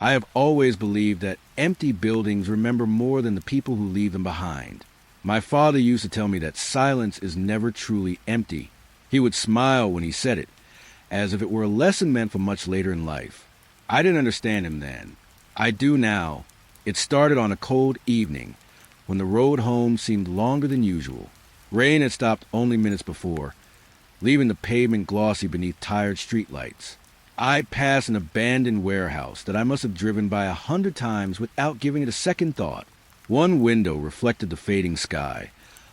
I have always believed that empty buildings remember more than the people who leave them behind. My father used to tell me that silence is never truly empty. He would smile when he said it, as if it were a lesson meant for much later in life. I didn't understand him then. I do now. It started on a cold evening, when the road home seemed longer than usual. Rain had stopped only minutes before, leaving the pavement glossy beneath tired streetlights. I passed an abandoned warehouse that I must have driven by 100 times without giving it a second thought. One window reflected the fading sky,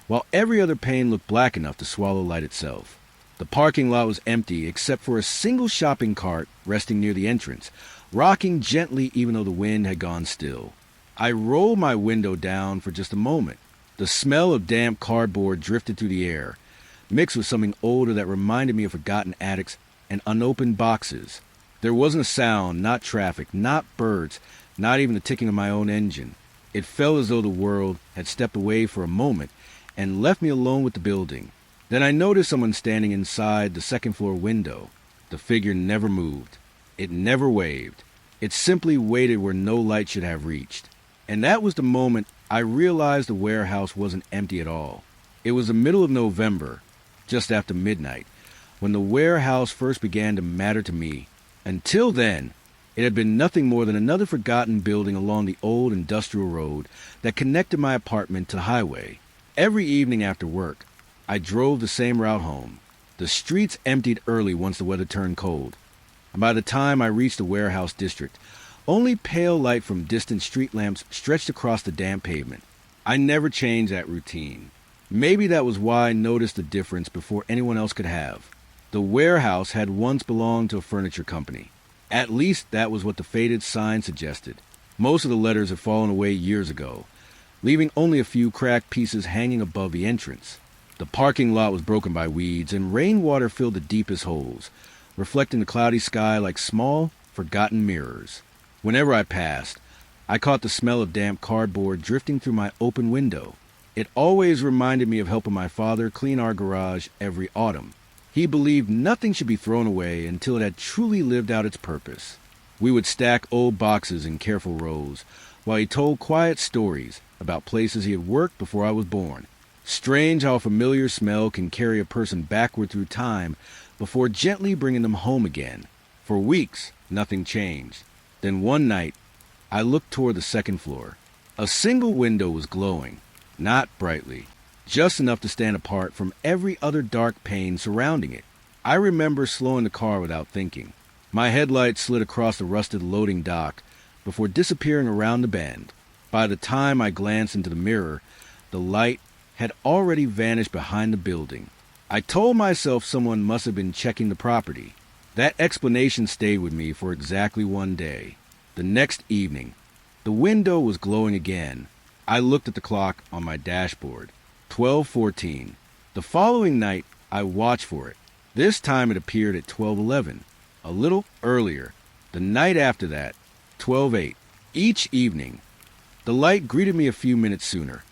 while every other pane looked black enough to swallow light itself. The parking lot was empty except for a single shopping cart resting near the entrance, rocking gently even though the wind had gone still. I rolled my window down for just a moment. The smell of damp cardboard drifted through the air, mixed with something older that reminded me of forgotten attics and unopened boxes. There wasn't a sound, not traffic, not birds, not even the ticking of my own engine. It felt as though the world had stepped away for a moment and left me alone with the building. Then I noticed someone standing inside the second-floor window. The figure never moved. It never waved. It simply waited where no light should have reached. And that was the moment I realized the warehouse wasn't empty at all. It was the middle of November, just after midnight, when the warehouse first began to matter to me. Until then, it had been nothing more than another forgotten building along the old industrial road that connected my apartment to the highway. Every evening after work, I drove the same route home. The streets emptied early once the weather turned cold. And by the time I reached the warehouse district, only pale light from distant street lamps stretched across the damp pavement. I never changed that routine. Maybe that was why I noticed the difference before anyone else could have. The warehouse had once belonged to a furniture company. At least that was what the faded sign suggested. Most of the letters had fallen away years ago, leaving only a few cracked pieces hanging above the entrance. The parking lot was broken by weeds, and rainwater filled the deepest holes, reflecting the cloudy sky like small, forgotten mirrors. Whenever I passed, I caught the smell of damp cardboard drifting through my open window. It always reminded me of helping my father clean our garage every autumn. He believed nothing should be thrown away until it had truly lived out its purpose. We would stack old boxes in careful rows, while he told quiet stories about places he had worked before I was born. Strange how a familiar smell can carry a person backward through time before gently bringing them home again. For weeks, nothing changed. Then one night, I looked toward the second floor. A single window was glowing, not brightly, just enough to stand apart from every other dark pane surrounding it. I remember slowing the car without thinking. My headlights slid across the rusted loading dock before disappearing around the bend. By the time I glanced into the mirror, the light had already vanished behind the building. I told myself someone must have been checking the property. That explanation stayed with me for exactly one day. The next evening, the window was glowing again. I looked at the clock on my dashboard. 12:14. The following night, I watched for it. This time it appeared at 12:11, a little earlier. The night after that, 12:08. Each evening, the light greeted me a few minutes sooner,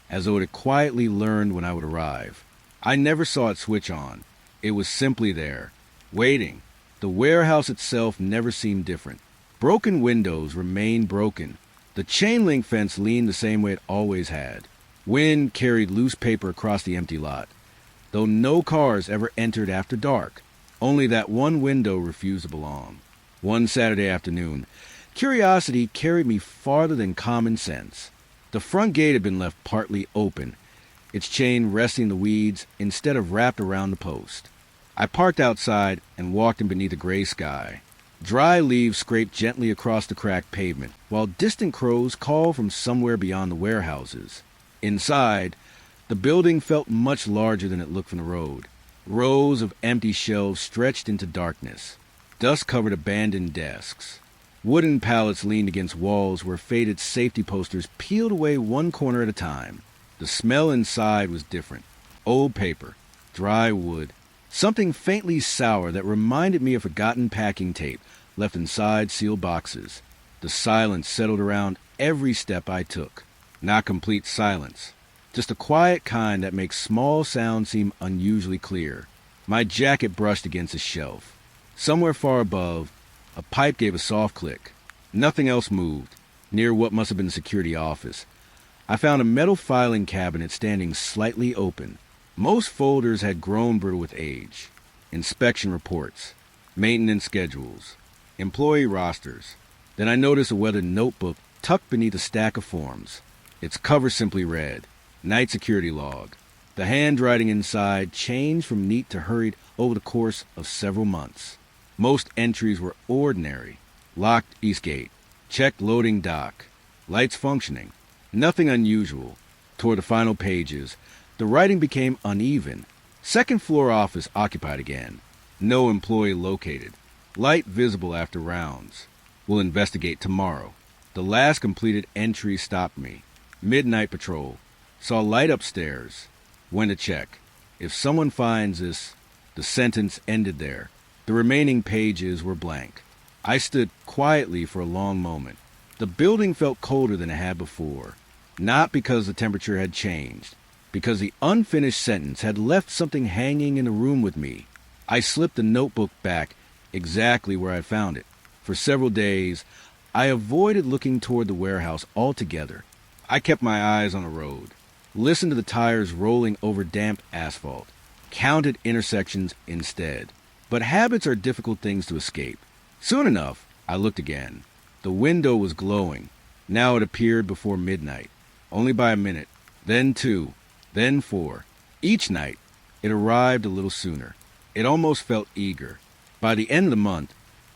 as though it had quietly learned when I would arrive. I never saw it switch on. It was simply there, waiting. The warehouse itself never seemed different. Broken windows remained broken. The chain-link fence leaned the same way it always had. Wind carried loose paper across the empty lot, though no cars ever entered after dark. Only that one window refused to belong. One Saturday afternoon, curiosity carried me farther than common sense. The front gate had been left partly open, its chain resting in the weeds instead of wrapped around the post. I parked outside and walked in beneath a gray sky. Dry leaves scraped gently across the cracked pavement, while distant crows called from somewhere beyond the warehouses. Inside, the building felt much larger than it looked from the road. Rows of empty shelves stretched into darkness. Dust covered abandoned desks. Wooden pallets leaned against walls where faded safety posters peeled away one corner at a time. The smell inside was different. Old paper, dry wood, something faintly sour that reminded me of forgotten packing tape left inside sealed boxes. The silence settled around every step I took. Not complete silence, just a quiet kind that makes small sounds seem unusually clear. My jacket brushed against a shelf. Somewhere far above, a pipe gave a soft click. Nothing else moved. Near what must have been the security office, I found a metal filing cabinet standing slightly open. Most folders had grown brittle with age. Inspection reports, maintenance schedules, employee rosters. Then I noticed a weathered notebook tucked beneath a stack of forms. Its cover simply read, Night Security Log. The handwriting inside changed from neat to hurried over the course of several months. Most entries were ordinary. Locked Eastgate. Checked loading dock. Lights functioning. Nothing unusual. Toward the final pages, the writing became uneven. Second floor office occupied again. No employee located. Light visible after rounds. Will investigate tomorrow. The last completed entry stopped me. Midnight patrol. Saw light upstairs. Went to check. If someone finds this, the sentence ended there. The remaining pages were blank. I stood quietly for a long moment. The building felt colder than it had before. Not because the temperature had changed. Because the unfinished sentence had left something hanging in the room with me. I slipped the notebook back exactly where I found it. For several days, I avoided looking toward the warehouse altogether. I kept my eyes on the road. Listened to the tires rolling over damp asphalt. Counted intersections instead. But habits are difficult things to escape. Soon enough, I looked again. The window was glowing. Now it appeared before midnight. Only by a minute. Then 2. Then 4. Each night, it arrived a little sooner. It almost felt eager. By the end of the month,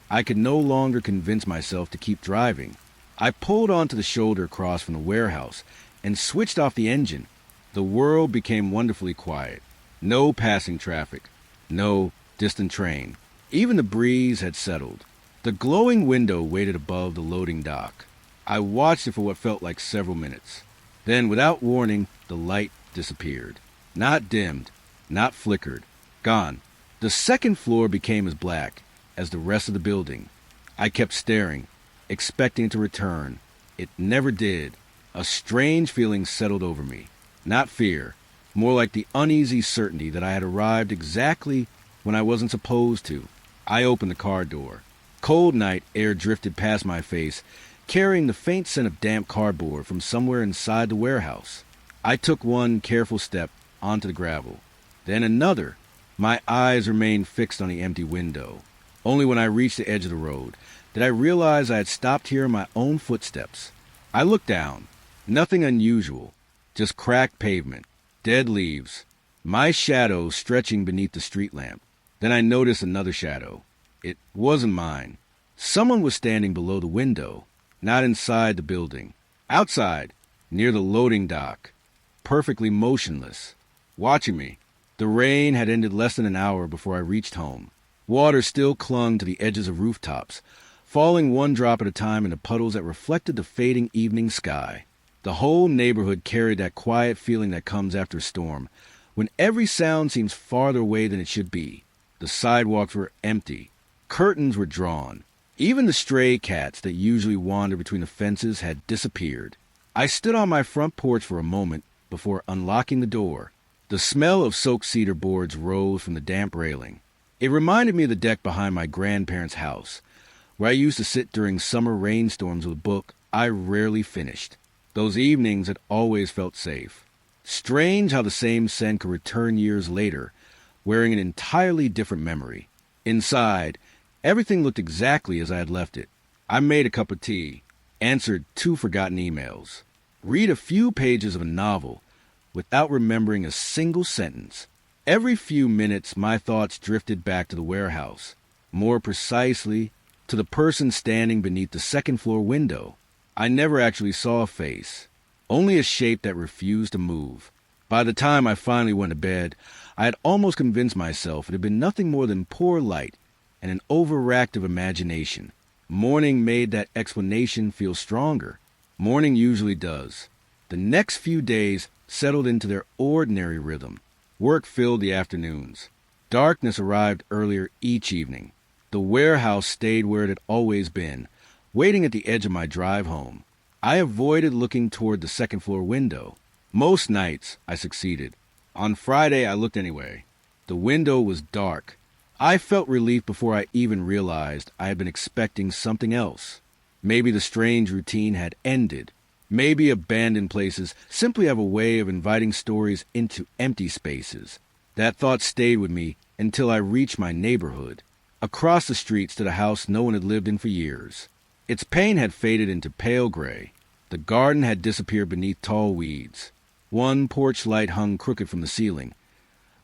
I could no longer convince myself to keep driving. I pulled onto the shoulder across from the warehouse and switched off the engine. The world became wonderfully quiet. No passing traffic. No distant train. Even the breeze had settled. The glowing window waited above the loading dock. I watched it for what felt like several minutes. Then, without warning, the light disappeared. Not dimmed, not flickered. Gone. The second floor became as black as the rest of the building. I kept staring, expecting it to return. It never did. A strange feeling settled over me. Not fear, more like the uneasy certainty that I had arrived exactly when I wasn't supposed to. I opened the car door. Cold night air drifted past my face, carrying the faint scent of damp cardboard from somewhere inside the warehouse. I took one careful step onto the gravel, then another. My eyes remained fixed on the empty window. Only when I reached the edge of the road did I realize I had stopped hearing my own footsteps. I looked down. Nothing unusual, just cracked pavement, dead leaves, my shadow stretching beneath the street lamp. Then I noticed another shadow. It wasn't mine. Someone was standing below the window, not inside the building. Outside, near the loading dock, perfectly motionless, watching me. The rain had ended less than an hour before I reached home. Water still clung to the edges of rooftops, falling one drop at a time into puddles that reflected the fading evening sky. The whole neighborhood carried that quiet feeling that comes after a storm, when every sound seems farther away than it should be. The sidewalks were empty. Curtains were drawn. Even the stray cats that usually wander between the fences had disappeared. I stood on my front porch for a moment before unlocking the door. The smell of soaked cedar boards rose from the damp railing. It reminded me of the deck behind my grandparents' house, where I used to sit during summer rainstorms with a book I rarely finished. Those evenings had always felt safe. Strange how the same scent could return years later, wearing an entirely different memory. Inside, everything looked exactly as I had left it. I made a cup of tea, answered 2 forgotten emails, read a few pages of a novel without remembering a single sentence. Every few minutes, my thoughts drifted back to the warehouse, more precisely, to the person standing beneath the second-floor window. I never actually saw a face, only a shape that refused to move. By the time I finally went to bed, I had almost convinced myself it had been nothing more than poor light and an overactive imagination. Morning made that explanation feel stronger. Morning usually does. The next few days settled into their ordinary rhythm. Work filled the afternoons. Darkness arrived earlier each evening. The warehouse stayed where it had always been, waiting at the edge of my drive home. I avoided looking toward the second-floor window. Most nights, I succeeded. On Friday, I looked anyway. The window was dark. I felt relief before I even realized I had been expecting something else. Maybe the strange routine had ended. Maybe abandoned places simply have a way of inviting stories into empty spaces. That thought stayed with me until I reached my neighborhood. Across the street stood a house no one had lived in for years. Its paint had faded into pale gray. The garden had disappeared beneath tall weeds. One porch light hung crooked from the ceiling,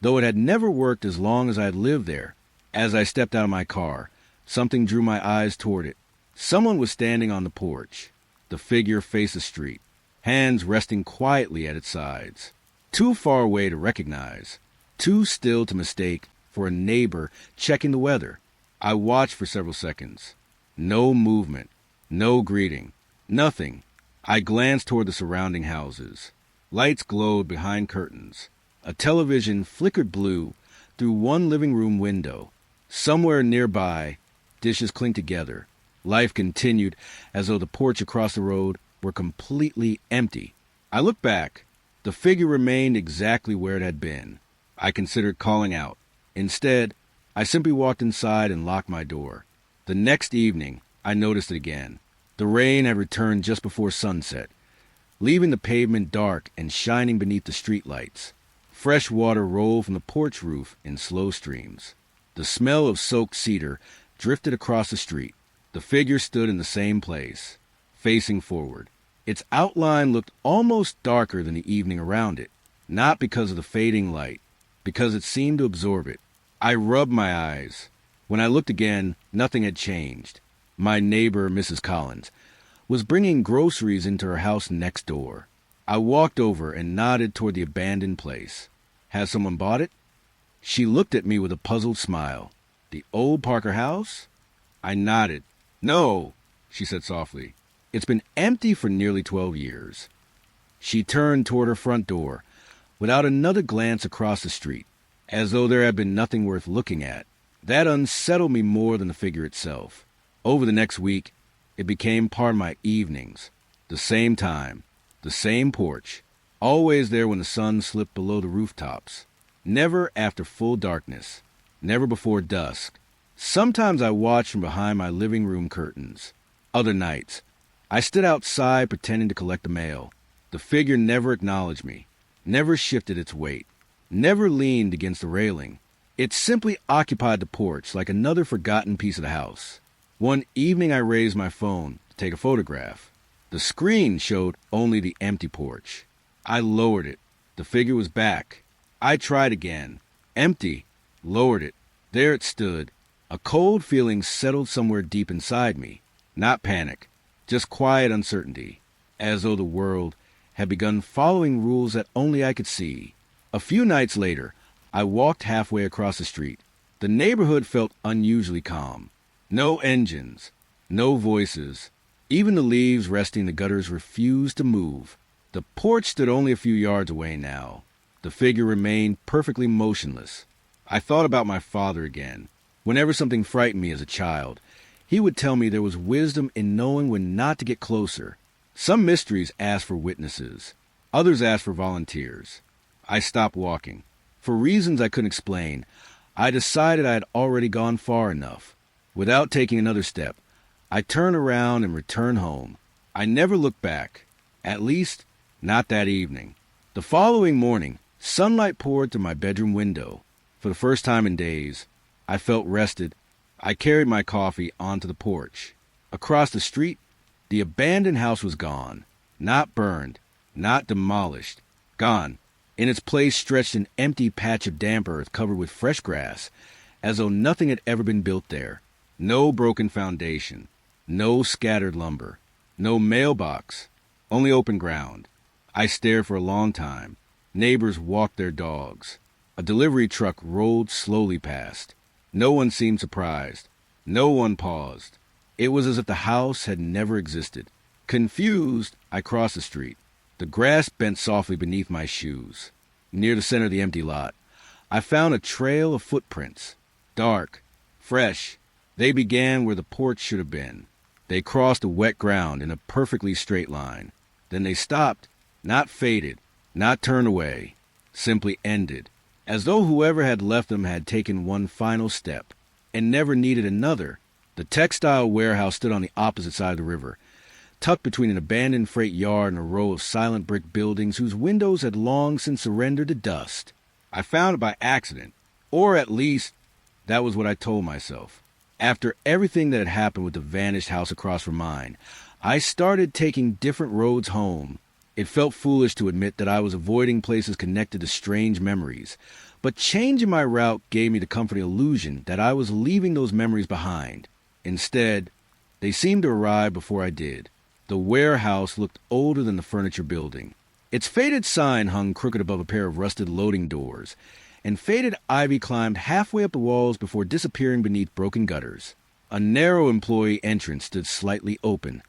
though it had never worked as long as I had lived there. As I stepped out of my car, something drew my eyes toward it. Someone was standing on the porch. The figure faced the street, hands resting quietly at its sides. Too far away to recognize, too still to mistake for a neighbor checking the weather. I watched for several seconds. No movement, no greeting, nothing. I glanced toward the surrounding houses. Lights glowed behind curtains. A television flickered blue through one living room window. Somewhere nearby, dishes clinked together. Life continued as though the porch across the road were completely empty. I looked back. The figure remained exactly where it had been. I considered calling out. Instead, I simply walked inside and locked my door. The next evening, I noticed it again. The rain had returned just before sunset, leaving the pavement dark and shining beneath the streetlights. Fresh water rolled from the porch roof in slow streams. The smell of soaked cedar drifted across the street. The figure stood in the same place, facing forward. Its outline looked almost darker than the evening around it, not because of the fading light, because it seemed to absorb it. I rubbed my eyes. When I looked again, nothing had changed. My neighbor, Mrs. Collins, was bringing groceries into her house next door. I walked over and nodded toward the abandoned place. Has someone bought it? She looked at me with a puzzled smile. The old Parker house? I nodded. No, she said softly. It's been empty for nearly 12 years. She turned toward her front door, without another glance across the street, as though there had been nothing worth looking at. That unsettled me more than the figure itself. Over the next week, it became part of my evenings. The same time, the same porch, always there when the sun slipped below the rooftops. Never after full darkness, never before dusk. Sometimes I watched from behind my living room curtains. Other nights, I stood outside pretending to collect the mail. The figure never acknowledged me, never shifted its weight, never leaned against the railing. It simply occupied the porch like another forgotten piece of the house. One evening I raised my phone to take a photograph. The screen showed only the empty porch. I lowered it. The figure was back. I tried again. Empty. Lowered it. There it stood. A cold feeling settled somewhere deep inside me. Not panic, just quiet uncertainty, as though the world had begun following rules that only I could see. A few nights later, I walked halfway across the street. The neighborhood felt unusually calm. No engines, no voices. Even the leaves resting the gutters refused to move. The porch stood only a few yards away now. The figure remained perfectly motionless. I thought about my father again. Whenever something frightened me as a child, he would tell me there was wisdom in knowing when not to get closer. Some mysteries asked for witnesses. Others asked for volunteers. I stopped walking. For reasons I couldn't explain, I decided I had already gone far enough. Without taking another step, I turned around and returned home. I never looked back. At least, not that evening. The following morning, sunlight poured through my bedroom window. For the first time in days, I felt rested. I carried my coffee onto the porch. Across the street, the abandoned house was gone. Not burned, not demolished. Gone. In its place stretched an empty patch of damp earth covered with fresh grass, as though nothing had ever been built there. No broken foundation, no scattered lumber, no mailbox, only open ground. I stared for a long time. Neighbors walked their dogs. A delivery truck rolled slowly past. No one seemed surprised. No one paused. It was as if the house had never existed. Confused, I crossed the street. The grass bent softly beneath my shoes. Near the center of the empty lot, I found a trail of footprints. Dark, fresh. They began where the porch should have been. They crossed the wet ground in a perfectly straight line. Then they stopped, not faded, not turned away, simply ended, as though whoever had left them had taken one final step and never needed another. The textile warehouse stood on the opposite side of the river, tucked between an abandoned freight yard and a row of silent brick buildings whose windows had long since surrendered to dust. I found it by accident, or at least that was what I told myself. After everything that had happened with the vanished house across from mine, I started taking different roads home. It felt foolish to admit that I was avoiding places connected to strange memories, but changing my route gave me the comforting illusion that I was leaving those memories behind. Instead, they seemed to arrive before I did. The warehouse looked older than the furniture building. Its faded sign hung crooked above a pair of rusted loading doors, and faded ivy climbed halfway up the walls before disappearing beneath broken gutters. A narrow employee entrance stood slightly open,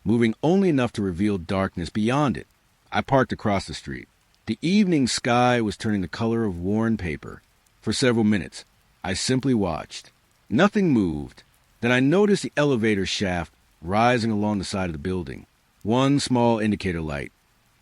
moving only enough to reveal darkness beyond it. I parked across the street. The evening sky was turning the color of worn paper. For several minutes, I simply watched. Nothing moved. Then I noticed the elevator shaft rising along the side of the building. One small indicator light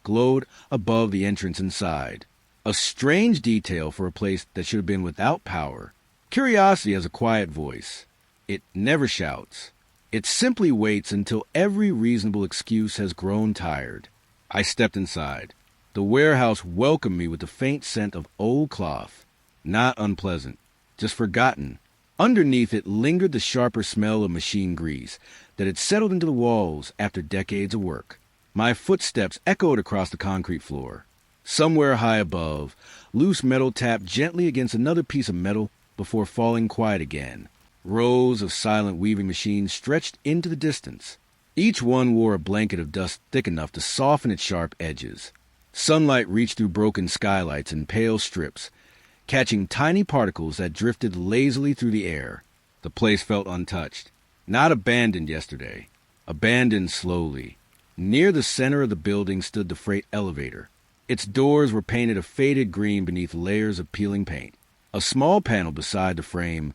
glowed above the entrance inside. A strange detail for a place that should have been without power. Curiosity has a quiet voice. It never shouts. It simply waits until every reasonable excuse has grown tired. I stepped inside. The warehouse welcomed me with the faint scent of old cloth. Not unpleasant, just forgotten. Underneath it lingered the sharper smell of machine grease that had settled into the walls after decades of work. My footsteps echoed across the concrete floor. Somewhere high above, loose metal tapped gently against another piece of metal before falling quiet again. Rows of silent weaving machines stretched into the distance. Each one wore a blanket of dust thick enough to soften its sharp edges. Sunlight reached through broken skylights in pale strips, catching tiny particles that drifted lazily through the air. The place felt untouched. Not abandoned yesterday. Abandoned slowly. Near the center of the building stood the freight elevator. Its doors were painted a faded green beneath layers of peeling paint. A small panel beside the frame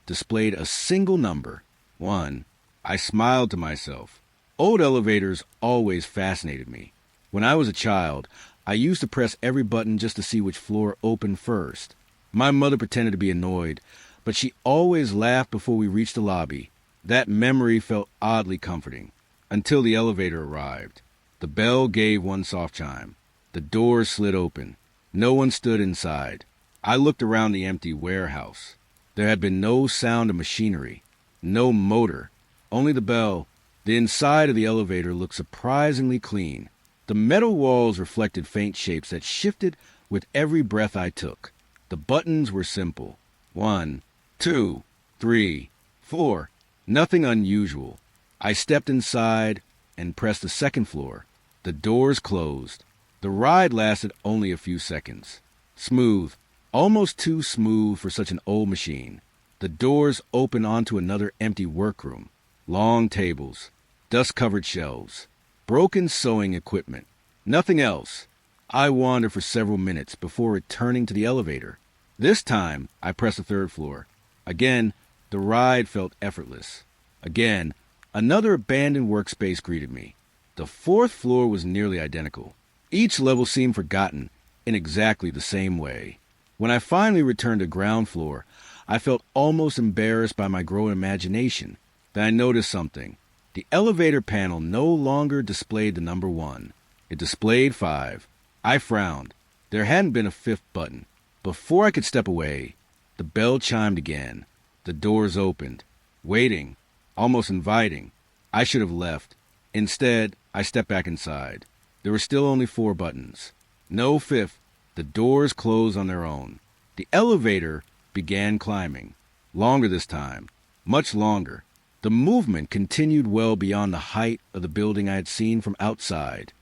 displayed a single number, 1. I smiled to myself. Old elevators always fascinated me. When I was a child, I used to press every button just to see which floor opened first. My mother pretended to be annoyed, but she always laughed before we reached the lobby. That memory felt oddly comforting, until the elevator arrived. The bell gave one soft chime. The doors slid open. No one stood inside. I looked around the empty warehouse. There had been no sound of machinery, no motor, only the bell. The inside of the elevator looked surprisingly clean. The metal walls reflected faint shapes that shifted with every breath I took. The buttons were simple. 1, 2, 3, 4. Nothing unusual. I stepped inside and pressed the second floor. The doors closed. The ride lasted only a few seconds. Smooth, almost too smooth for such an old machine. The doors opened onto another empty workroom. Long tables, dust-covered shelves, broken sewing equipment. Nothing else. I wandered for several minutes before returning to the elevator. This time, I pressed the third floor. Again, the ride felt effortless. Again, another abandoned workspace greeted me. The fourth floor was nearly identical. Each level seemed forgotten in exactly the same way. When I finally returned to ground floor, I felt almost embarrassed by my growing imagination. Then I noticed something. The elevator panel no longer displayed the number 1. It displayed 5. I frowned. There hadn't been a 5th button. Before I could step away, the bell chimed again. The doors opened. Waiting. Almost inviting. I should have left. Instead, I stepped back inside. There were still only 4 buttons. No 5th. The doors closed on their own. The elevator began climbing. Longer this time. Much longer. The movement continued well beyond the height of the building I had seen from outside.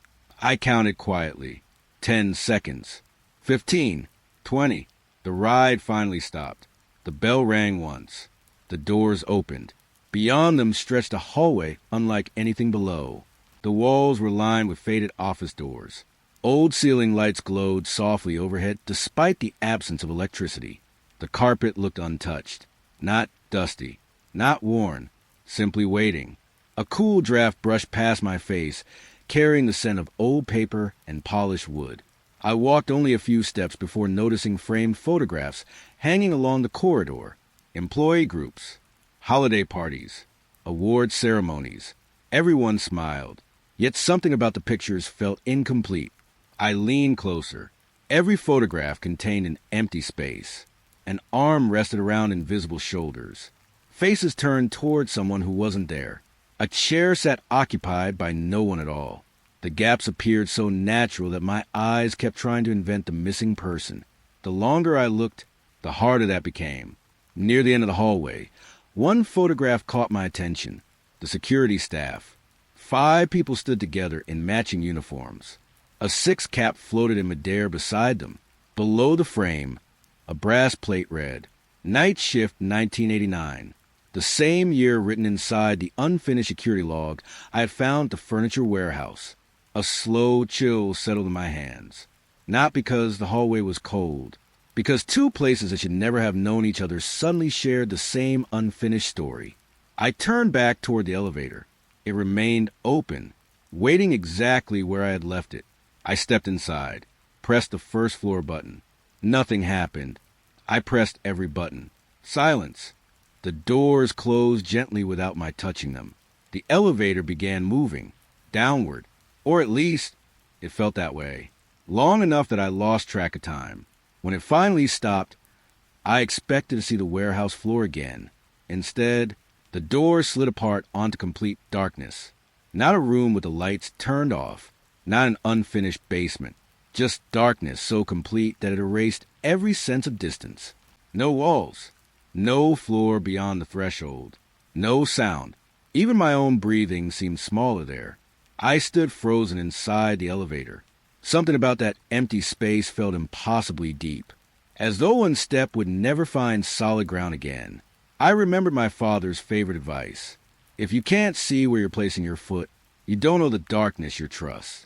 I counted quietly. 10 seconds. 15. 20. The ride finally stopped. The bell rang once. The doors opened. Beyond them stretched a hallway unlike anything below. The walls were lined with faded office doors. Old ceiling lights glowed softly overhead despite the absence of electricity. The carpet looked untouched. Not dusty. Not worn. Simply waiting. A cool draft brushed past my face, carrying the scent of old paper and polished wood. I walked only a few steps before noticing framed photographs hanging along the corridor. Employee groups. Holiday parties, award ceremonies. Everyone smiled, yet something about the pictures felt incomplete. I leaned closer. Every photograph contained an empty space. An arm rested around invisible shoulders. Faces turned toward someone who wasn't there. A chair sat occupied by no one at all. The gaps appeared so natural that my eyes kept trying to invent the missing person. The longer I looked, the harder that became. Near the end of the hallway, one photograph caught my attention. The security staff. 5 people stood together in matching uniforms. A 6 cap floated in midair beside them. Below the frame, a brass plate read, Night Shift 1989. The same year written inside the unfinished security log I had found at the furniture warehouse. A slow chill settled in my hands. Not because the hallway was cold, because 2 places that should never have known each other suddenly shared the same unfinished story. I turned back toward the elevator. It remained open, waiting exactly where I had left it. I stepped inside, pressed the first floor button. Nothing happened. I pressed every button. Silence. The doors closed gently without my touching them. The elevator began moving, downward, or at least it felt that way, long enough that I lost track of time. When it finally stopped, I expected to see the warehouse floor again. Instead, the door slid apart onto complete darkness. Not a room with the lights turned off, not an unfinished basement, just darkness so complete that it erased every sense of distance. No walls, no floor beyond the threshold, no sound. Even my own breathing seemed smaller there. I stood frozen inside the elevator. Something about that empty space felt impossibly deep, as though one step would never find solid ground again. I remembered my father's favorite advice. If you can't see where you're placing your foot, you don't know the darkness you trust.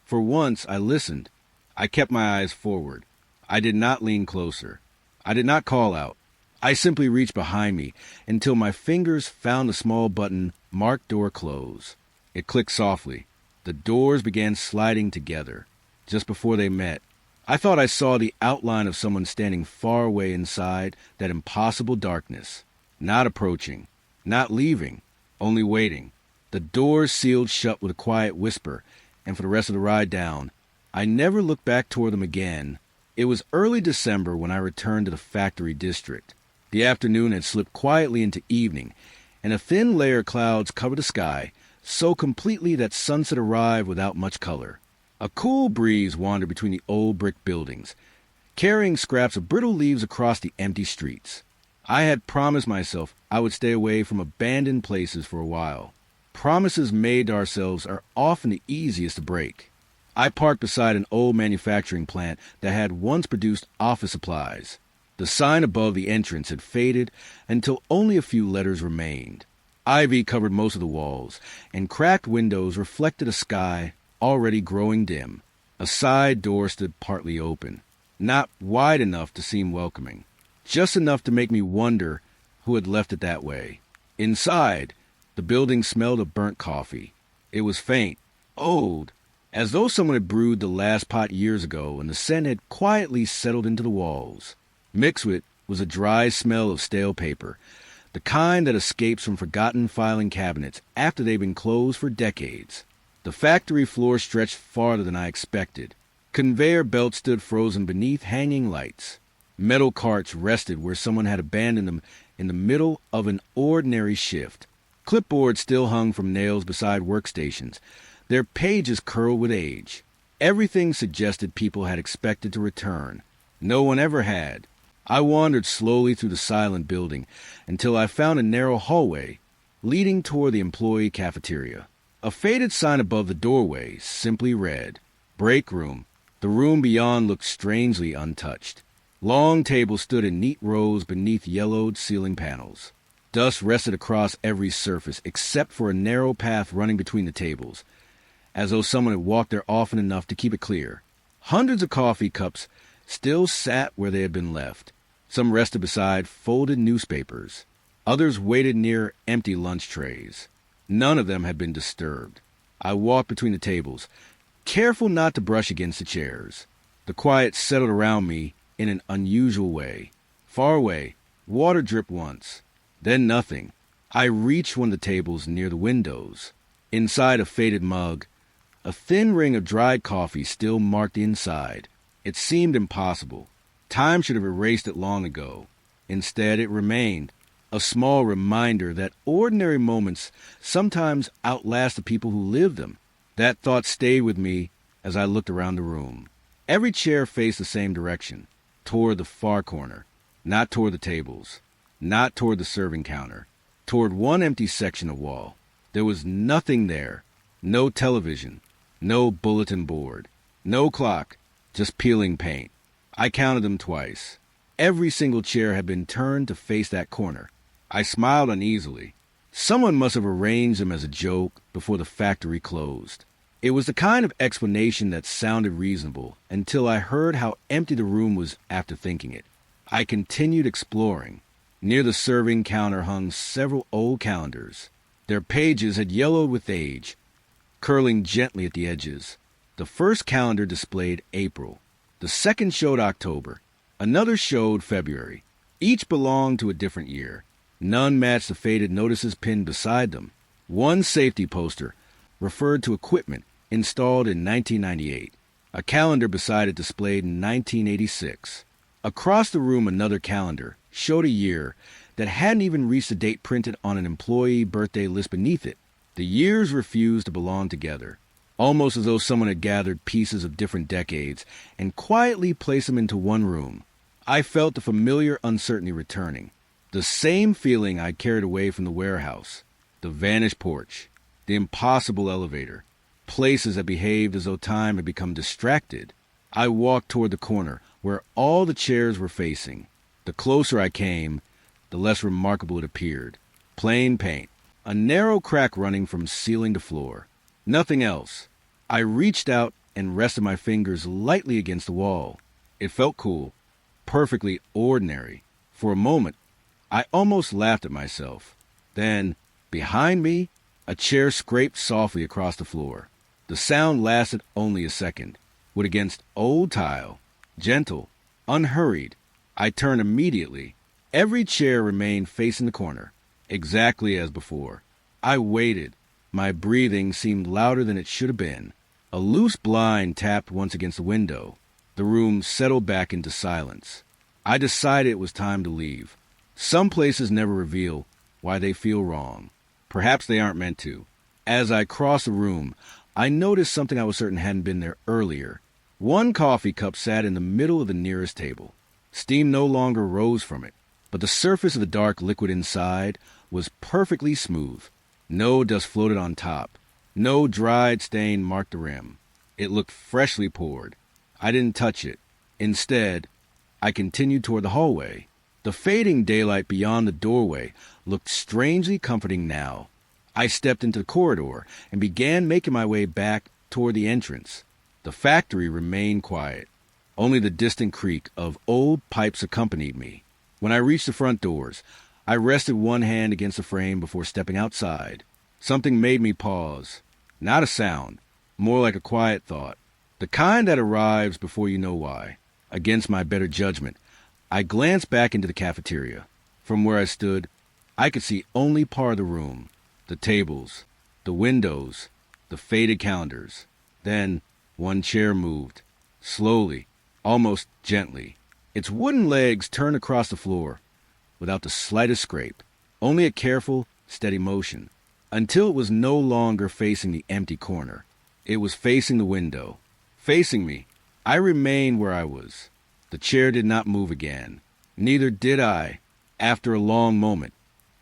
For once, I listened. I kept my eyes forward. I did not lean closer. I did not call out. I simply reached behind me until my fingers found the small button marked Door Close. It clicked softly. The doors began sliding together. Just before they met, I thought I saw the outline of someone standing far away inside that impossible darkness. Not approaching, not leaving, only waiting. The doors sealed shut with a quiet whisper, and for the rest of the ride down, I never looked back toward them again. It was early December when I returned to the factory district. The afternoon had slipped quietly into evening, and a thin layer of clouds covered the sky so completely that sunset arrived without much color. A cool breeze wandered between the old brick buildings, carrying scraps of brittle leaves across the empty streets. I had promised myself I would stay away from abandoned places for a while. Promises made to ourselves are often the easiest to break. I parked beside an old manufacturing plant that had once produced office supplies. The sign above the entrance had faded until only a few letters remained. Ivy covered most of the walls, and cracked windows reflected a sky already growing dim. A side door stood partly open, not wide enough to seem welcoming, just enough to make me wonder who had left it that way. Inside, the building smelled of burnt coffee. It was faint, old, as though someone had brewed the last pot years ago and the scent had quietly settled into the walls. Mixed with it was a dry smell of stale paper, the kind that escapes from forgotten filing cabinets after they've been closed for decades. The factory floor stretched farther than I expected. Conveyor belts stood frozen beneath hanging lights. Metal carts rested where someone had abandoned them in the middle of an ordinary shift. Clipboards still hung from nails beside workstations, their pages curled with age. Everything suggested people had expected to return. No one ever had. I wandered slowly through the silent building until I found a narrow hallway leading toward the employee cafeteria. A faded sign above the doorway simply read, Break Room. The room beyond looked strangely untouched. Long tables stood in neat rows beneath yellowed ceiling panels. Dust rested across every surface except for a narrow path running between the tables, as though someone had walked there often enough to keep it clear. Hundreds of coffee cups still sat where they had been left. Some rested beside folded newspapers. Others waited near empty lunch trays. None of them had been disturbed. I walked between the tables, careful not to brush against the chairs. The quiet settled around me in an unusual way. Far away, water dripped once. Then nothing. I reached one of the tables near the windows. Inside a faded mug, a thin ring of dried coffee still marked the inside. It seemed impossible. Time should have erased it long ago. Instead, it remained, a small reminder that ordinary moments sometimes outlast the people who live them. That thought stayed with me as I looked around the room. Every chair faced the same direction, toward the far corner, not toward the tables, not toward the serving counter, toward one empty section of wall. There was nothing there. No television, no bulletin board, no clock, just peeling paint. I counted them twice. Every single chair had been turned to face that corner. I smiled uneasily. Someone must have arranged them as a joke before the factory closed. It was the kind of explanation that sounded reasonable until I heard how empty the room was after thinking it. I continued exploring. Near the serving counter hung several old calendars. Their pages had yellowed with age, curling gently at the edges. The first calendar displayed April. The second showed October. Another showed February. Each belonged to a different year. None matched the faded notices pinned beside them. One safety poster referred to equipment installed in 1998. A calendar beside it displayed in 1986. Across the room, another calendar showed a year that hadn't even reached the date printed on an employee birthday list beneath it. The years refused to belong together, almost as though someone had gathered pieces of different decades and quietly placed them into one room. I felt the familiar uncertainty returning. The same feeling I carried away from the warehouse, the vanished porch, the impossible elevator, places that behaved as though time had become distracted. I walked toward the corner where all the chairs were facing. The closer I came, the less remarkable it appeared. Plain paint, a narrow crack running from ceiling to floor. Nothing else. I reached out and rested my fingers lightly against the wall. It felt cool, perfectly ordinary. For a moment, I almost laughed at myself. Then, behind me, a chair scraped softly across the floor. The sound lasted only a second. Wood against old tile, gentle, unhurried. I turned immediately. Every chair remained facing the corner, exactly as before. I waited. My breathing seemed louder than it should have been. A loose blind tapped once against the window. The room settled back into silence. I decided it was time to leave. Some places never reveal why they feel wrong. Perhaps they aren't meant to. As I crossed the room, I noticed something I was certain hadn't been there earlier. One coffee cup sat in the middle of the nearest table. Steam no longer rose from it, but the surface of the dark liquid inside was perfectly smooth. No dust floated on top. No dried stain marked the rim. It looked freshly poured. I didn't touch it. Instead, I continued toward the hallway. The fading daylight beyond the doorway looked strangely comforting now. I stepped into the corridor and began making my way back toward the entrance. The factory remained quiet. Only the distant creak of old pipes accompanied me. When I reached the front doors, I rested one hand against the frame before stepping outside. Something made me pause. Not a sound, more like a quiet thought. The kind that arrives before you know why. Against my better judgment, I glanced back into the cafeteria. From where I stood, I could see only part of the room. The tables, the windows, the faded calendars. Then, one chair moved. Slowly, almost gently. Its wooden legs turned across the floor, without the slightest scrape. Only a careful, steady motion. Until it was no longer facing the empty corner. It was facing the window. Facing me. I remained where I was. The chair did not move again. Neither did I. After a long moment,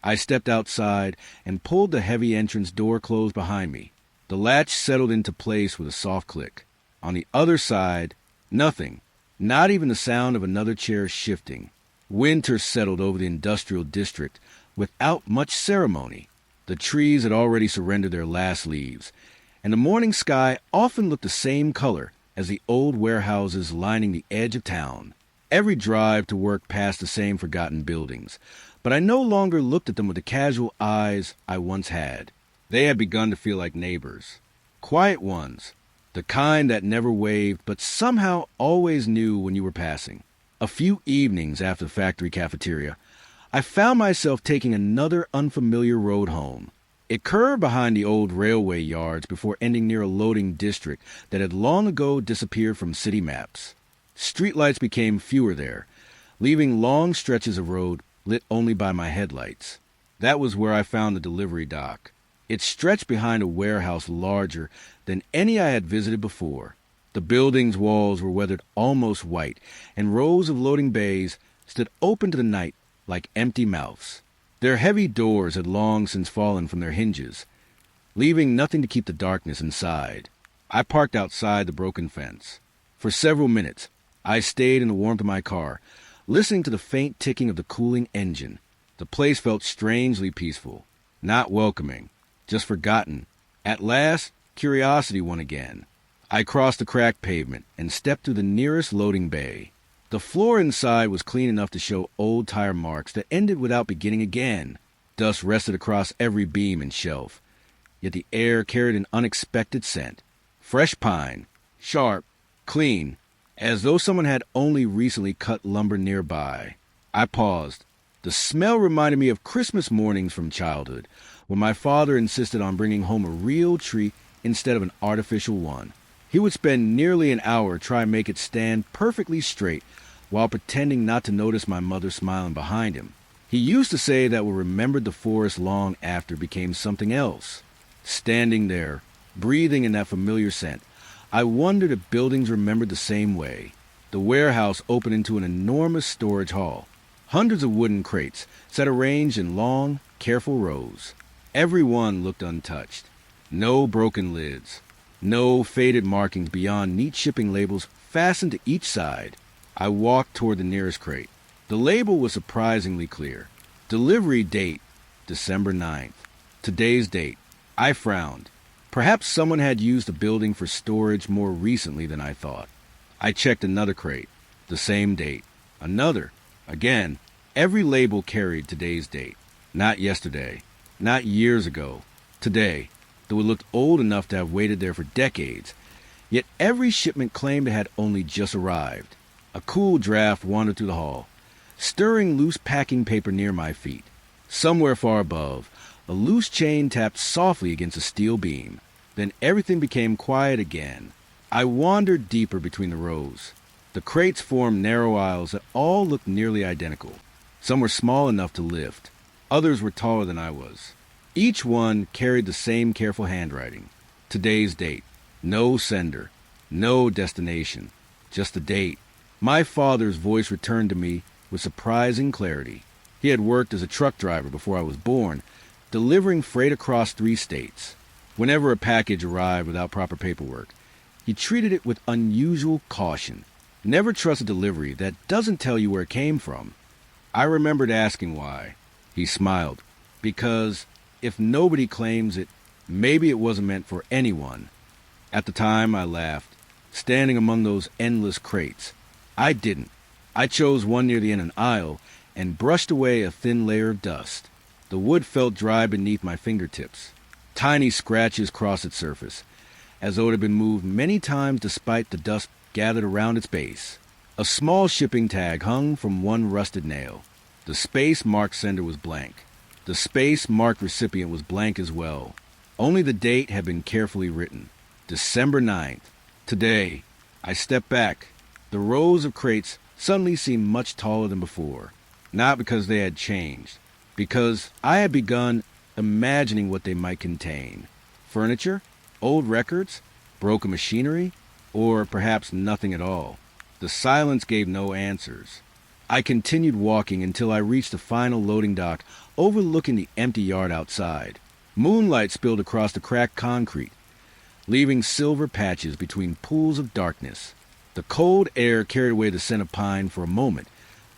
I stepped outside and pulled the heavy entrance door closed behind me. The latch settled into place with a soft click. On the other side, nothing. Not even the sound of another chair shifting. Winter settled over the industrial district without much ceremony. The trees had already surrendered their last leaves, and the morning sky often looked the same color as the old warehouses lining the edge of town. Every drive to work passed the same forgotten buildings, but I no longer looked at them with the casual eyes I once had. They had begun to feel like neighbors. Quiet ones, the kind that never waved but somehow always knew when you were passing. A few evenings after the factory cafeteria, I found myself taking another unfamiliar road home. It curved behind the old railway yards before ending near a loading district that had long ago disappeared from city maps. Streetlights became fewer there, leaving long stretches of road lit only by my headlights. That was where I found the delivery dock. It stretched behind a warehouse larger than any I had visited before. The building's walls were weathered almost white, and rows of loading bays stood open to the night like empty mouths. Their heavy doors had long since fallen from their hinges, leaving nothing to keep the darkness inside. I parked outside the broken fence. For several minutes, I stayed in the warmth of my car, listening to the faint ticking of the cooling engine. The place felt strangely peaceful, not welcoming, just forgotten. At last, curiosity won again. I crossed the cracked pavement and stepped through the nearest loading bay. The floor inside was clean enough to show old tire marks that ended without beginning again. Dust rested across every beam and shelf, yet the air carried an unexpected scent. Fresh pine, sharp, clean, as though someone had only recently cut lumber nearby. I paused. The smell reminded me of Christmas mornings from childhood, when my father insisted on bringing home a real tree instead of an artificial one. He would spend nearly an hour trying to make it stand perfectly straight while pretending not to notice my mother smiling behind him. He used to say that what remembered the forest long after became something else. Standing there, breathing in that familiar scent, I wondered if buildings remembered the same way. The warehouse opened into an enormous storage hall. Hundreds of wooden crates set arranged in long, careful rows. Every one looked untouched. No broken lids. No faded markings beyond neat shipping labels fastened to each side. I walked toward the nearest crate. The label was surprisingly clear. Delivery date, December 9th. Today's date. I frowned. Perhaps someone had used the building for storage more recently than I thought. I checked another crate. The same date. Another. Again. Every label carried today's date. Not yesterday. Not years ago. Today. Though it looked old enough to have waited there for decades. Yet every shipment claimed it had only just arrived. A cool draft wandered through the hall, stirring loose packing paper near my feet. Somewhere far above, a loose chain tapped softly against a steel beam. Then everything became quiet again. I wandered deeper between the rows. The crates formed narrow aisles that all looked nearly identical. Some were small enough to lift. Others were taller than I was. Each one carried the same careful handwriting. Today's date. No sender. No destination. Just the date. My father's voice returned to me with surprising clarity. He had worked as a truck driver before I was born, delivering freight across 3 states. Whenever a package arrived without proper paperwork, he treated it with unusual caution. Never trust a delivery that doesn't tell you where it came from. I remembered asking why. He smiled. Because if nobody claims it, maybe it wasn't meant for anyone. At the time, I laughed, standing among those endless crates. I didn't. I chose one near the end of an aisle and brushed away a thin layer of dust. The wood felt dry beneath my fingertips. Tiny scratches crossed its surface, as though it had been moved many times despite the dust gathered around its base. A small shipping tag hung from one rusted nail. The space marked sender was blank. The space marked recipient was blank as well. Only the date had been carefully written. December 9th. Today. I stepped back. The rows of crates suddenly seemed much taller than before. Not because they had changed. Because I had begun imagining what they might contain. Furniture? Old records? Broken machinery? Or perhaps nothing at all. The silence gave no answers. I continued walking until I reached the final loading dock overlooking the empty yard outside. Moonlight spilled across the cracked concrete, leaving silver patches between pools of darkness. The cold air carried away the scent of pine for a moment,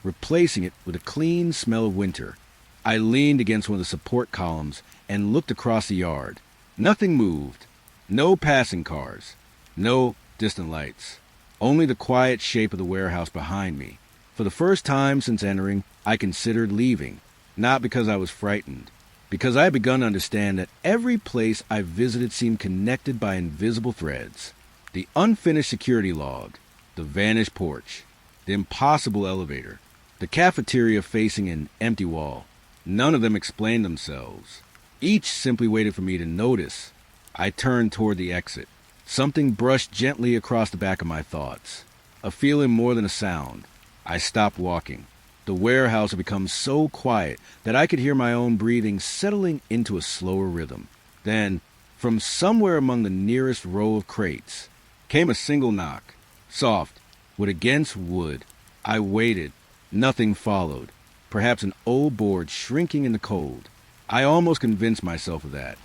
replacing it with a clean smell of winter. I leaned against one of the support columns and looked across the yard. Nothing moved. No passing cars. No distant lights. Only the quiet shape of the warehouse behind me. For the first time since entering, I considered leaving. Not because I was frightened. Because I had begun to understand that every place I visited seemed connected by invisible threads. The unfinished security log. The vanished porch. The impossible elevator. The cafeteria facing an empty wall. None of them explained themselves. Each simply waited for me to notice. I turned toward the exit. Something brushed gently across the back of my thoughts. A feeling more than a sound. I stopped walking. The warehouse had become so quiet that I could hear my own breathing settling into a slower rhythm. Then, from somewhere among the nearest row of crates, came a single knock. Soft, wood against wood. I waited. Nothing followed. Perhaps an old board shrinking in the cold. I almost convinced myself of that.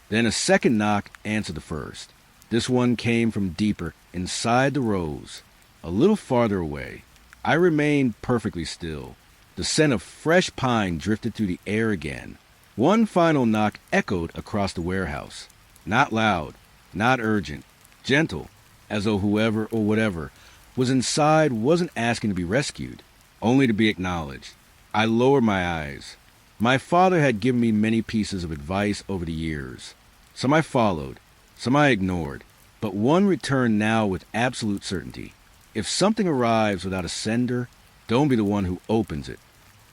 Then a second knock answered the first. This one came from deeper, inside the rows, a little farther away. I remained perfectly still. The scent of fresh pine drifted through the air again. One final knock echoed across the warehouse. Not loud, not urgent, gentle, as though whoever or whatever was inside wasn't asking to be rescued, only to be acknowledged. I lowered my eyes. My father had given me many pieces of advice over the years. Some I followed, some I ignored, but one returned now with absolute certainty. If something arrives without a sender, don't be the one who opens it.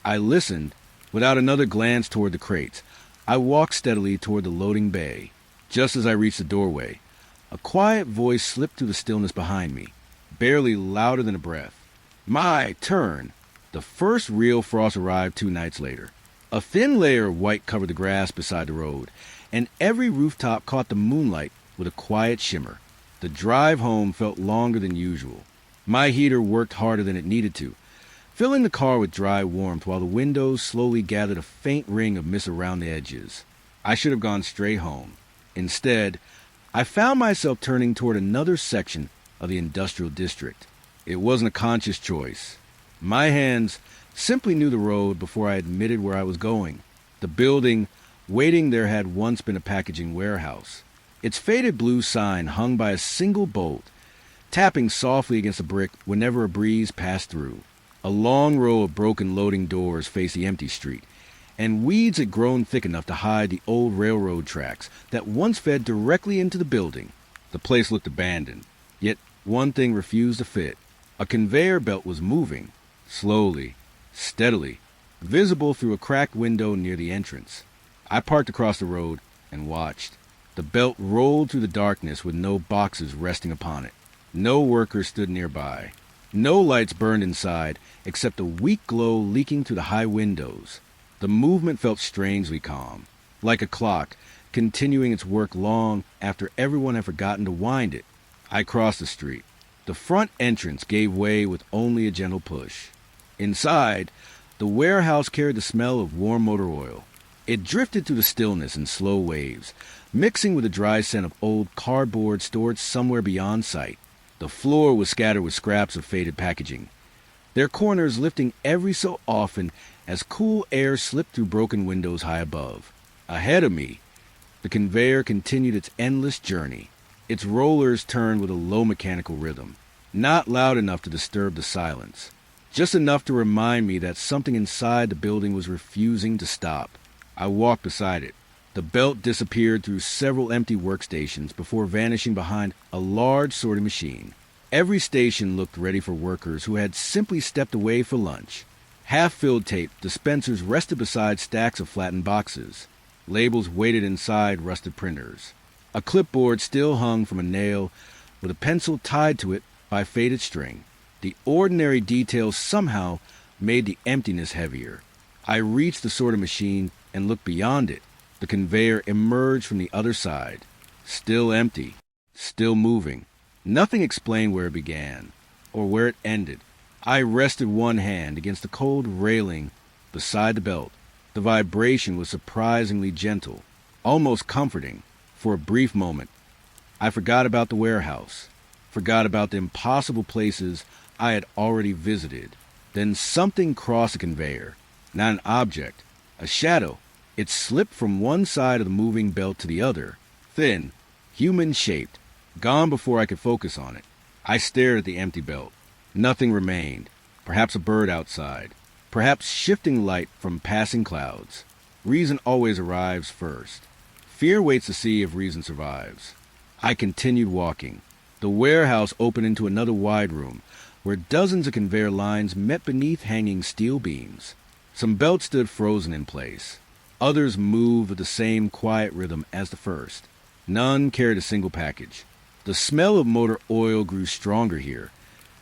I listened, without another glance toward the crates. I walked steadily toward the loading bay. Just as I reached the doorway, a quiet voice slipped through the stillness behind me, barely louder than a breath. My turn! The first real frost arrived 2 nights later. A thin layer of white covered the grass beside the road, and every rooftop caught the moonlight with a quiet shimmer. The drive home felt longer than usual. My heater worked harder than it needed to, filling the car with dry warmth while the windows slowly gathered a faint ring of mist around the edges. I should have gone straight home. Instead, I found myself turning toward another section of the industrial district. It wasn't a conscious choice. My hands simply knew the road before I admitted where I was going. The building waiting there had once been a packaging warehouse. Its faded blue sign hung by a single bolt, tapping softly against a brick whenever a breeze passed through. A long row of broken loading doors faced the empty street, and weeds had grown thick enough to hide the old railroad tracks that once fed directly into the building. The place looked abandoned, yet one thing refused to fit. A conveyor belt was moving, slowly, steadily, visible through a cracked window near the entrance. I parked across the road and watched. The belt rolled through the darkness with no boxes resting upon it. No workers stood nearby. No lights burned inside, except a weak glow leaking through the high windows. The movement felt strangely calm, like a clock, continuing its work long after everyone had forgotten to wind it. I crossed the street. The front entrance gave way with only a gentle push. Inside, the warehouse carried the smell of warm motor oil. It drifted through the stillness in slow waves, mixing with the dry scent of old cardboard stored somewhere beyond sight. The floor was scattered with scraps of faded packaging, their corners lifting every so often as cool air slipped through broken windows high above. Ahead of me, the conveyor continued its endless journey. Its rollers turned with a low mechanical rhythm, not loud enough to disturb the silence, just enough to remind me that something inside the building was refusing to stop. I walked beside it. The belt disappeared through several empty workstations before vanishing behind a large sorting machine. Every station looked ready for workers who had simply stepped away for lunch. Half-filled tape dispensers rested beside stacks of flattened boxes. Labels waited inside rusted printers. A clipboard still hung from a nail with a pencil tied to it by faded string. The ordinary details somehow made the emptiness heavier. I reached the sorting machine and looked beyond it. The conveyor emerged from the other side, still empty, still moving. Nothing explained where it began or where it ended. I rested one hand against the cold railing beside the belt. The vibration was surprisingly gentle, almost comforting. For a brief moment, I forgot about the warehouse, forgot about the impossible places I had already visited. Then something crossed the conveyor, not an object, a shadow. It slipped from one side of the moving belt to the other, thin, human-shaped, gone before I could focus on it. I stared at the empty belt. Nothing remained. Perhaps a bird outside. Perhaps shifting light from passing clouds. Reason always arrives first. Fear waits to see if reason survives. I continued walking. The warehouse opened into another wide room, where dozens of conveyor lines met beneath hanging steel beams. Some belts stood frozen in place. Others moved with the same quiet rhythm as the first. None carried a single package. The smell of motor oil grew stronger here,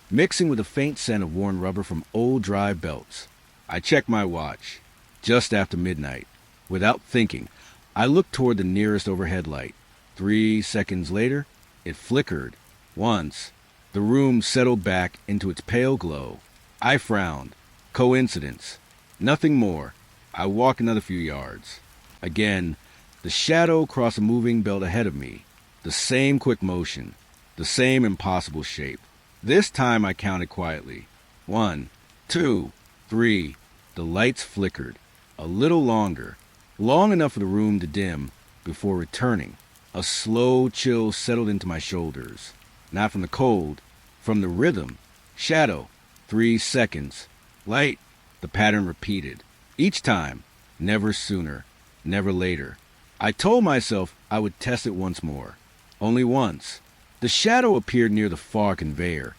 mixing with the faint scent of worn rubber from old dry belts. I checked my watch. Just after midnight. Without thinking, I looked toward the nearest overhead light. 3 seconds later, it flickered. Once, the room settled back into its pale glow. I frowned. Coincidence. Nothing more. I walked another few yards. Again, the shadow crossed a moving belt ahead of me. The same quick motion. The same impossible shape. This time I counted quietly. 1, 2, 3. The lights flickered. A little longer. Long enough for the room to dim before returning. A slow chill settled into my shoulders. Not from the cold, from the rhythm. Shadow. 3 seconds. Light. The pattern repeated. Each time. Never sooner. Never later. I told myself I would test it once more. Only once. The shadow appeared near the far conveyor,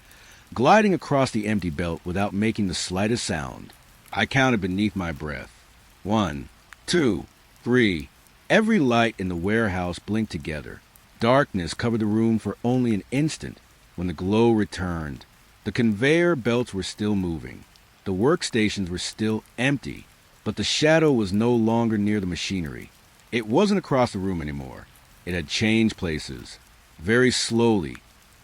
gliding across the empty belt without making the slightest sound. I counted beneath my breath. 1, 2, 3. Every light in the warehouse blinked together. Darkness covered the room for only an instant. When the glow returned, the conveyor belts were still moving. The workstations were still empty, but the shadow was no longer near the machinery. It wasn't across the room anymore. It had changed places. Very slowly,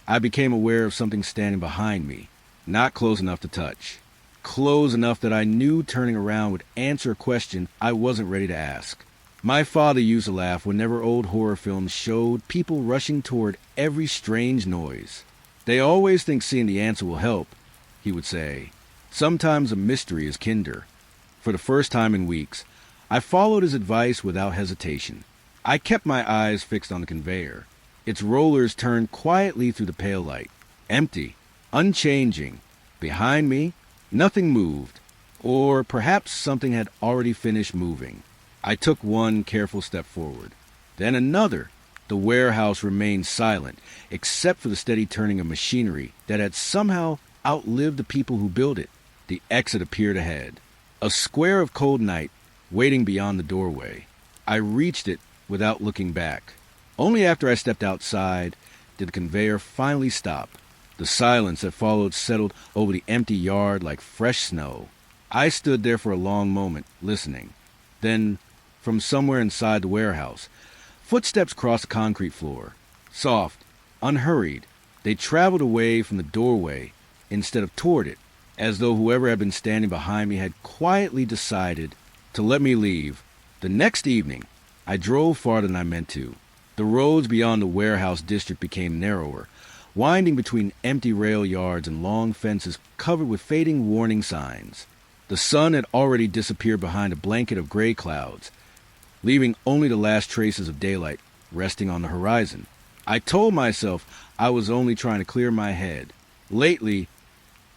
I became aware of something standing behind me, not close enough to touch. Close enough that I knew turning around would answer a question I wasn't ready to ask. My father used to laugh whenever old horror films showed people rushing toward every strange noise. They always think seeing the answer will help, he would say. Sometimes a mystery is kinder. For the first time in weeks, I followed his advice without hesitation. I kept my eyes fixed on the conveyor. Its rollers turned quietly through the pale light. Empty, unchanging. Behind me, nothing moved. Or perhaps something had already finished moving. I took one careful step forward. Then another. The warehouse remained silent, except for the steady turning of machinery that had somehow outlived the people who built it. The exit appeared ahead. A square of cold night waiting beyond the doorway. I reached it without looking back. Only after I stepped outside did the conveyor finally stop. The silence that followed settled over the empty yard like fresh snow. I stood there for a long moment, listening. Then, from somewhere inside the warehouse, footsteps crossed the concrete floor. Soft, unhurried, they traveled away from the doorway instead of toward it, as though whoever had been standing behind me had quietly decided to let me leave. The next evening, I drove farther than I meant to. The roads beyond the warehouse district became narrower, winding between empty rail yards and long fences covered with fading warning signs. The sun had already disappeared behind a blanket of gray clouds, leaving only the last traces of daylight resting on the horizon. I told myself I was only trying to clear my head. Lately,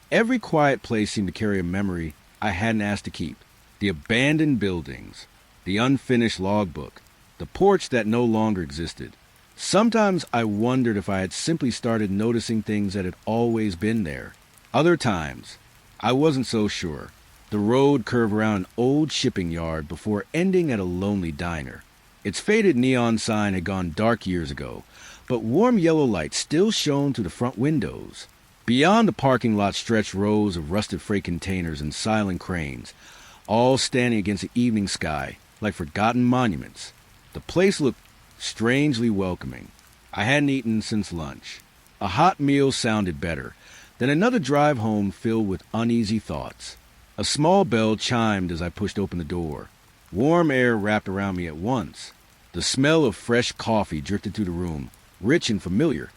every quiet place seemed to carry a memory I hadn't asked to keep. The abandoned buildings, the unfinished logbook, the porch that no longer existed. Sometimes I wondered if I had simply started noticing things that had always been there. Other times, I wasn't so sure. The road curved around an old shipping yard before ending at a lonely diner. Its faded neon sign had gone dark years ago, but warm yellow light still shone through the front windows. Beyond the parking lot stretched rows of rusted freight containers and silent cranes, all standing against the evening sky like forgotten monuments. The place looked strangely welcoming. I hadn't eaten since lunch. A hot meal sounded better than another drive home filled with uneasy thoughts. A small bell chimed as I pushed open the door. Warm air wrapped around me at once. The smell of fresh coffee drifted through the room, rich and familiar,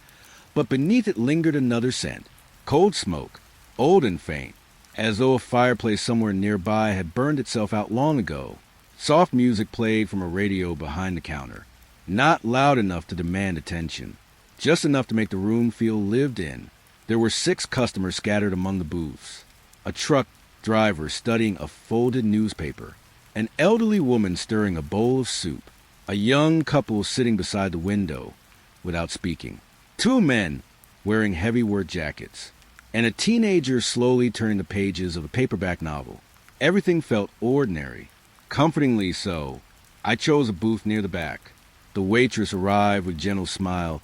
but beneath it lingered another scent. Cold smoke, old and faint, as though a fireplace somewhere nearby had burned itself out long ago. Soft music played from a radio behind the counter, not loud enough to demand attention, just enough to make the room feel lived in. There were 6 customers scattered among the booths. A truck driver studying a folded newspaper, an elderly woman stirring a bowl of soup, a young couple sitting beside the window without speaking, 2 men wearing heavy work jackets. and a teenager slowly turning the pages of a paperback novel. Everything felt ordinary, comfortingly so. I chose a booth near the back. The waitress arrived with a gentle smile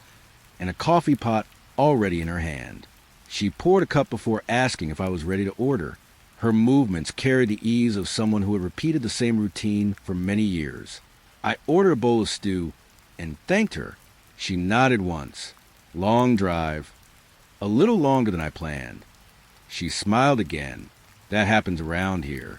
and a coffee pot already in her hand. She poured a cup before asking if I was ready to order. Her movements carried the ease of someone who had repeated the same routine for many years. I ordered a bowl of stew and thanked her. She nodded once. Long drive. A little longer than I planned. She smiled again. That happens around here.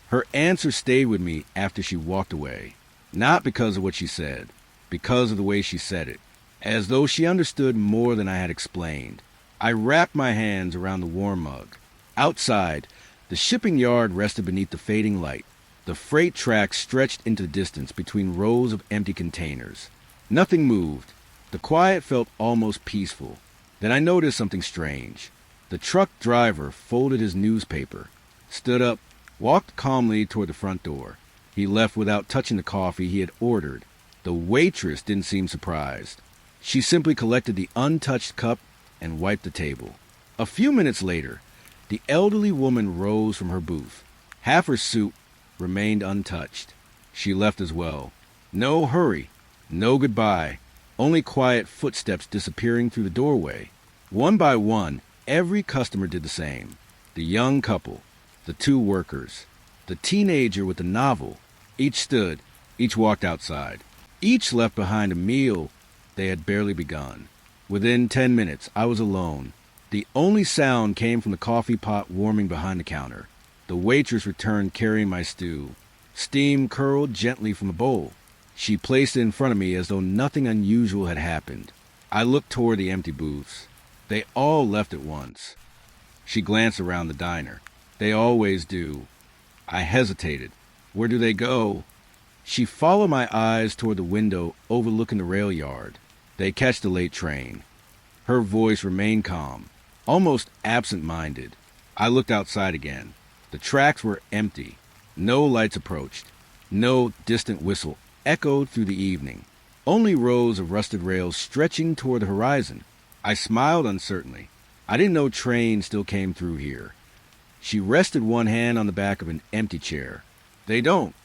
Her answer stayed with me after she walked away. Not because of what she said, because of the way she said it, as though she understood more than I had explained. I wrapped my hands around the warm mug. Outside, the shipping yard rested beneath the fading light. The freight tracks stretched into the distance between rows of empty containers. Nothing moved. The quiet felt almost peaceful. Then I noticed something strange. The truck driver folded his newspaper, stood up, walked calmly toward the front door. He left without touching the coffee he had ordered. The waitress didn't seem surprised. She simply collected the untouched cup and wiped the table. A few minutes later, the elderly woman rose from her booth. Half her soup remained untouched. She left as well. No hurry, no goodbye, only quiet footsteps disappearing through the doorway. One by one, every customer did the same. The young couple, the two workers, the teenager with the novel. Each stood, each walked outside. Each left behind a meal they had barely begun. Within 10 minutes, I was alone. The only sound came from the coffee pot warming behind the counter. The waitress returned carrying my stew. Steam curled gently from the bowl. She placed it in front of me as though nothing unusual had happened. I looked toward the empty booths. They all left at once. She glanced around the diner. They always do. I hesitated. Where do they go? She followed my eyes toward the window overlooking the rail yard. They catch the late train. Her voice remained calm, almost absent-minded. I looked outside again. The tracks were empty. No lights approached. No distant whistle echoed through the evening. Only rows of rusted rails stretching toward the horizon. I smiled uncertainly. I didn't know trains still came through here. She rested one hand on the back of an empty chair. They don't.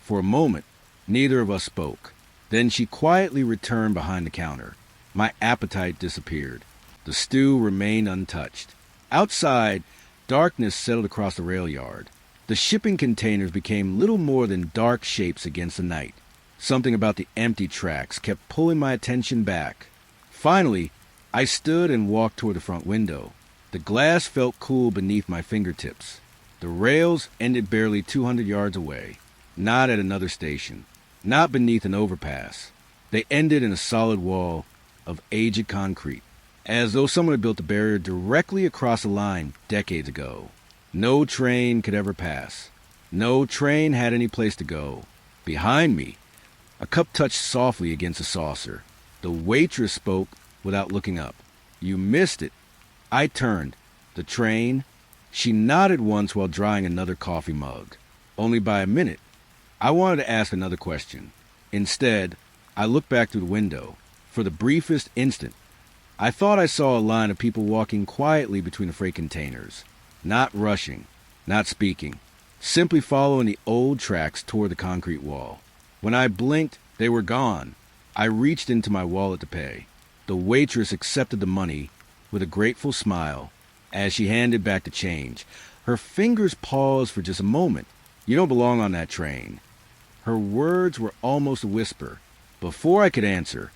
For a moment, neither of us spoke. Then she quietly returned behind the counter. My appetite disappeared. The stew remained untouched. Outside, darkness settled across the rail yard. The shipping containers became little more than dark shapes against the night. Something about the empty tracks kept pulling my attention back. Finally, I stood and walked toward the front window. The glass felt cool beneath my fingertips. The rails ended barely 200 yards away, not at another station, not beneath an overpass. They ended in a solid wall of aged concrete, as though someone had built the barrier directly across the line decades ago. No train could ever pass. No train had any place to go. Behind me, a cup touched softly against a saucer. The waitress spoke without looking up. "You missed it." I turned. "The train?" She nodded once while drying another coffee mug. Only by a minute. I wanted to ask another question. Instead, I looked back through the window. For the briefest instant, I thought I saw a line of people walking quietly between the freight containers. Not rushing, not speaking, simply following the old tracks toward the concrete wall. When I blinked, they were gone. I reached into my wallet to pay. The waitress accepted the money with a grateful smile as she handed back the change. Her fingers paused for just a moment. "You don't belong on that train." Her words were almost a whisper. Before I could answer,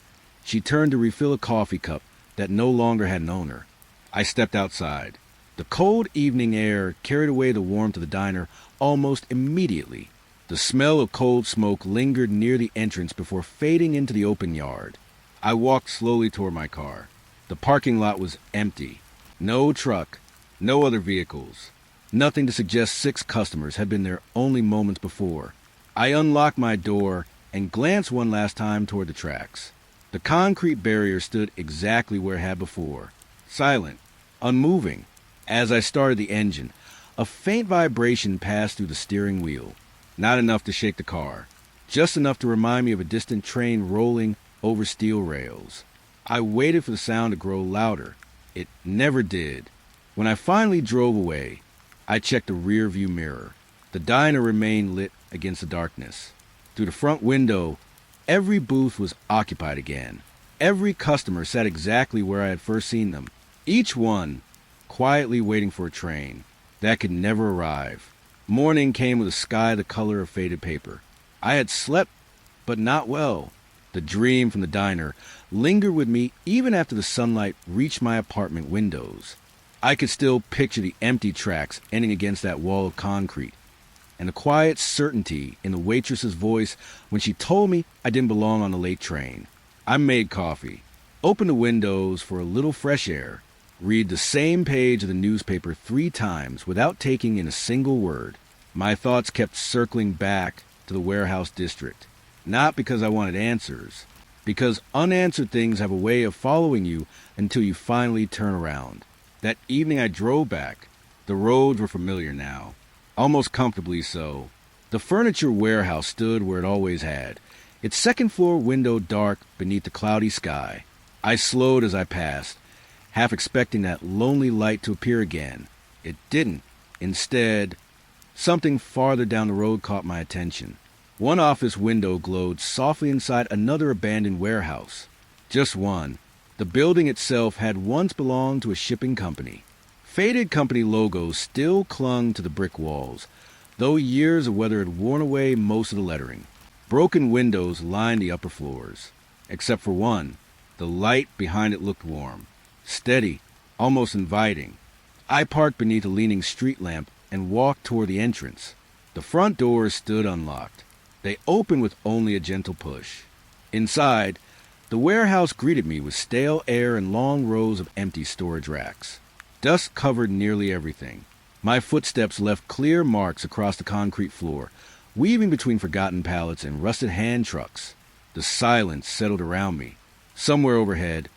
she turned to refill a coffee cup that no longer had an owner. I stepped outside. The cold evening air carried away the warmth of the diner almost immediately. The smell of cold smoke lingered near the entrance before fading into the open yard. I walked slowly toward my car. The parking lot was empty. No truck, no other vehicles. Nothing to suggest 6 customers had been there only moments before. I unlocked my door and glanced one last time toward the tracks. The concrete barrier stood exactly where it had before, silent, unmoving. As I started the engine, a faint vibration passed through the steering wheel. Not enough to shake the car, just enough to remind me of a distant train rolling over steel rails. I waited for the sound to grow louder. It never did. When I finally drove away, I checked the rear view mirror. The diner remained lit against the darkness. Through the front window, every booth was occupied again. Every customer sat exactly where I had first seen them, each one quietly waiting for a train that could never arrive. Morning came with a sky the color of faded paper. I had slept, but not well. The dream from the diner lingered with me even after the sunlight reached my apartment windows. I could still picture the empty tracks ending against that wall of concrete, and the quiet certainty in the waitress's voice when she told me I didn't belong on the late train. I made coffee, opened the windows for a little fresh air, read the same page of the newspaper 3 times without taking in a single word. My thoughts kept circling back to the warehouse district, not because I wanted answers, because unanswered things have a way of following you until you finally turn around. That evening I drove back. The roads were familiar now, almost comfortably so. The furniture warehouse stood where it always had, its second-floor window dark beneath the cloudy sky. I slowed as I passed, half expecting that lonely light to appear again. It didn't. Instead, something farther down the road caught my attention. One office window glowed softly inside another abandoned warehouse. Just one. The building itself had once belonged to a shipping company. Faded company logos still clung to the brick walls, though years of weather had worn away most of the lettering. Broken windows lined the upper floors. Except for one, the light behind it looked warm, steady, almost inviting. I parked beneath a leaning street lamp and walked toward the entrance. The front doors stood unlocked. They opened with only a gentle push. Inside, the warehouse greeted me with stale air and long rows of empty storage racks. Dust covered nearly everything. My footsteps left clear marks across the concrete floor, weaving between forgotten pallets and rusted hand trucks. The silence settled around me. Somewhere overhead,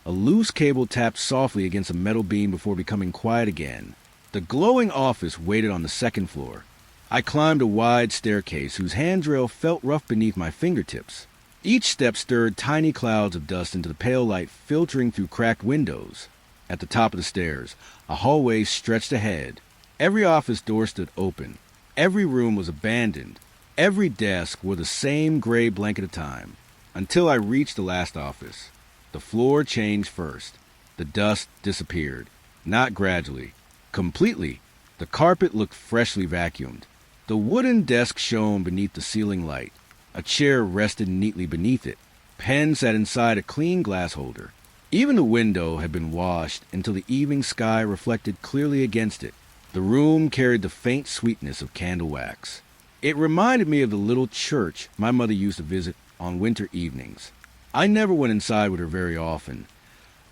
a loose cable tapped softly against a metal beam before becoming quiet again. The glowing office waited on the second floor. I climbed a wide staircase whose handrail felt rough beneath my fingertips. Each step stirred tiny clouds of dust into the pale light filtering through cracked windows. At the top of the stairs, a hallway stretched ahead. Every office door stood open. Every room was abandoned. Every desk wore the same gray blanket of time. Until I reached the last office. The floor changed first. The dust disappeared. Not gradually. Completely. The carpet looked freshly vacuumed. The wooden desk shone beneath the ceiling light. A chair rested neatly beneath it. Pens sat inside a clean glass holder. Even the window had been washed until the evening sky reflected clearly against it. The room carried the faint sweetness of candle wax. It reminded me of the little church my mother used to visit on winter evenings. I never went inside with her very often,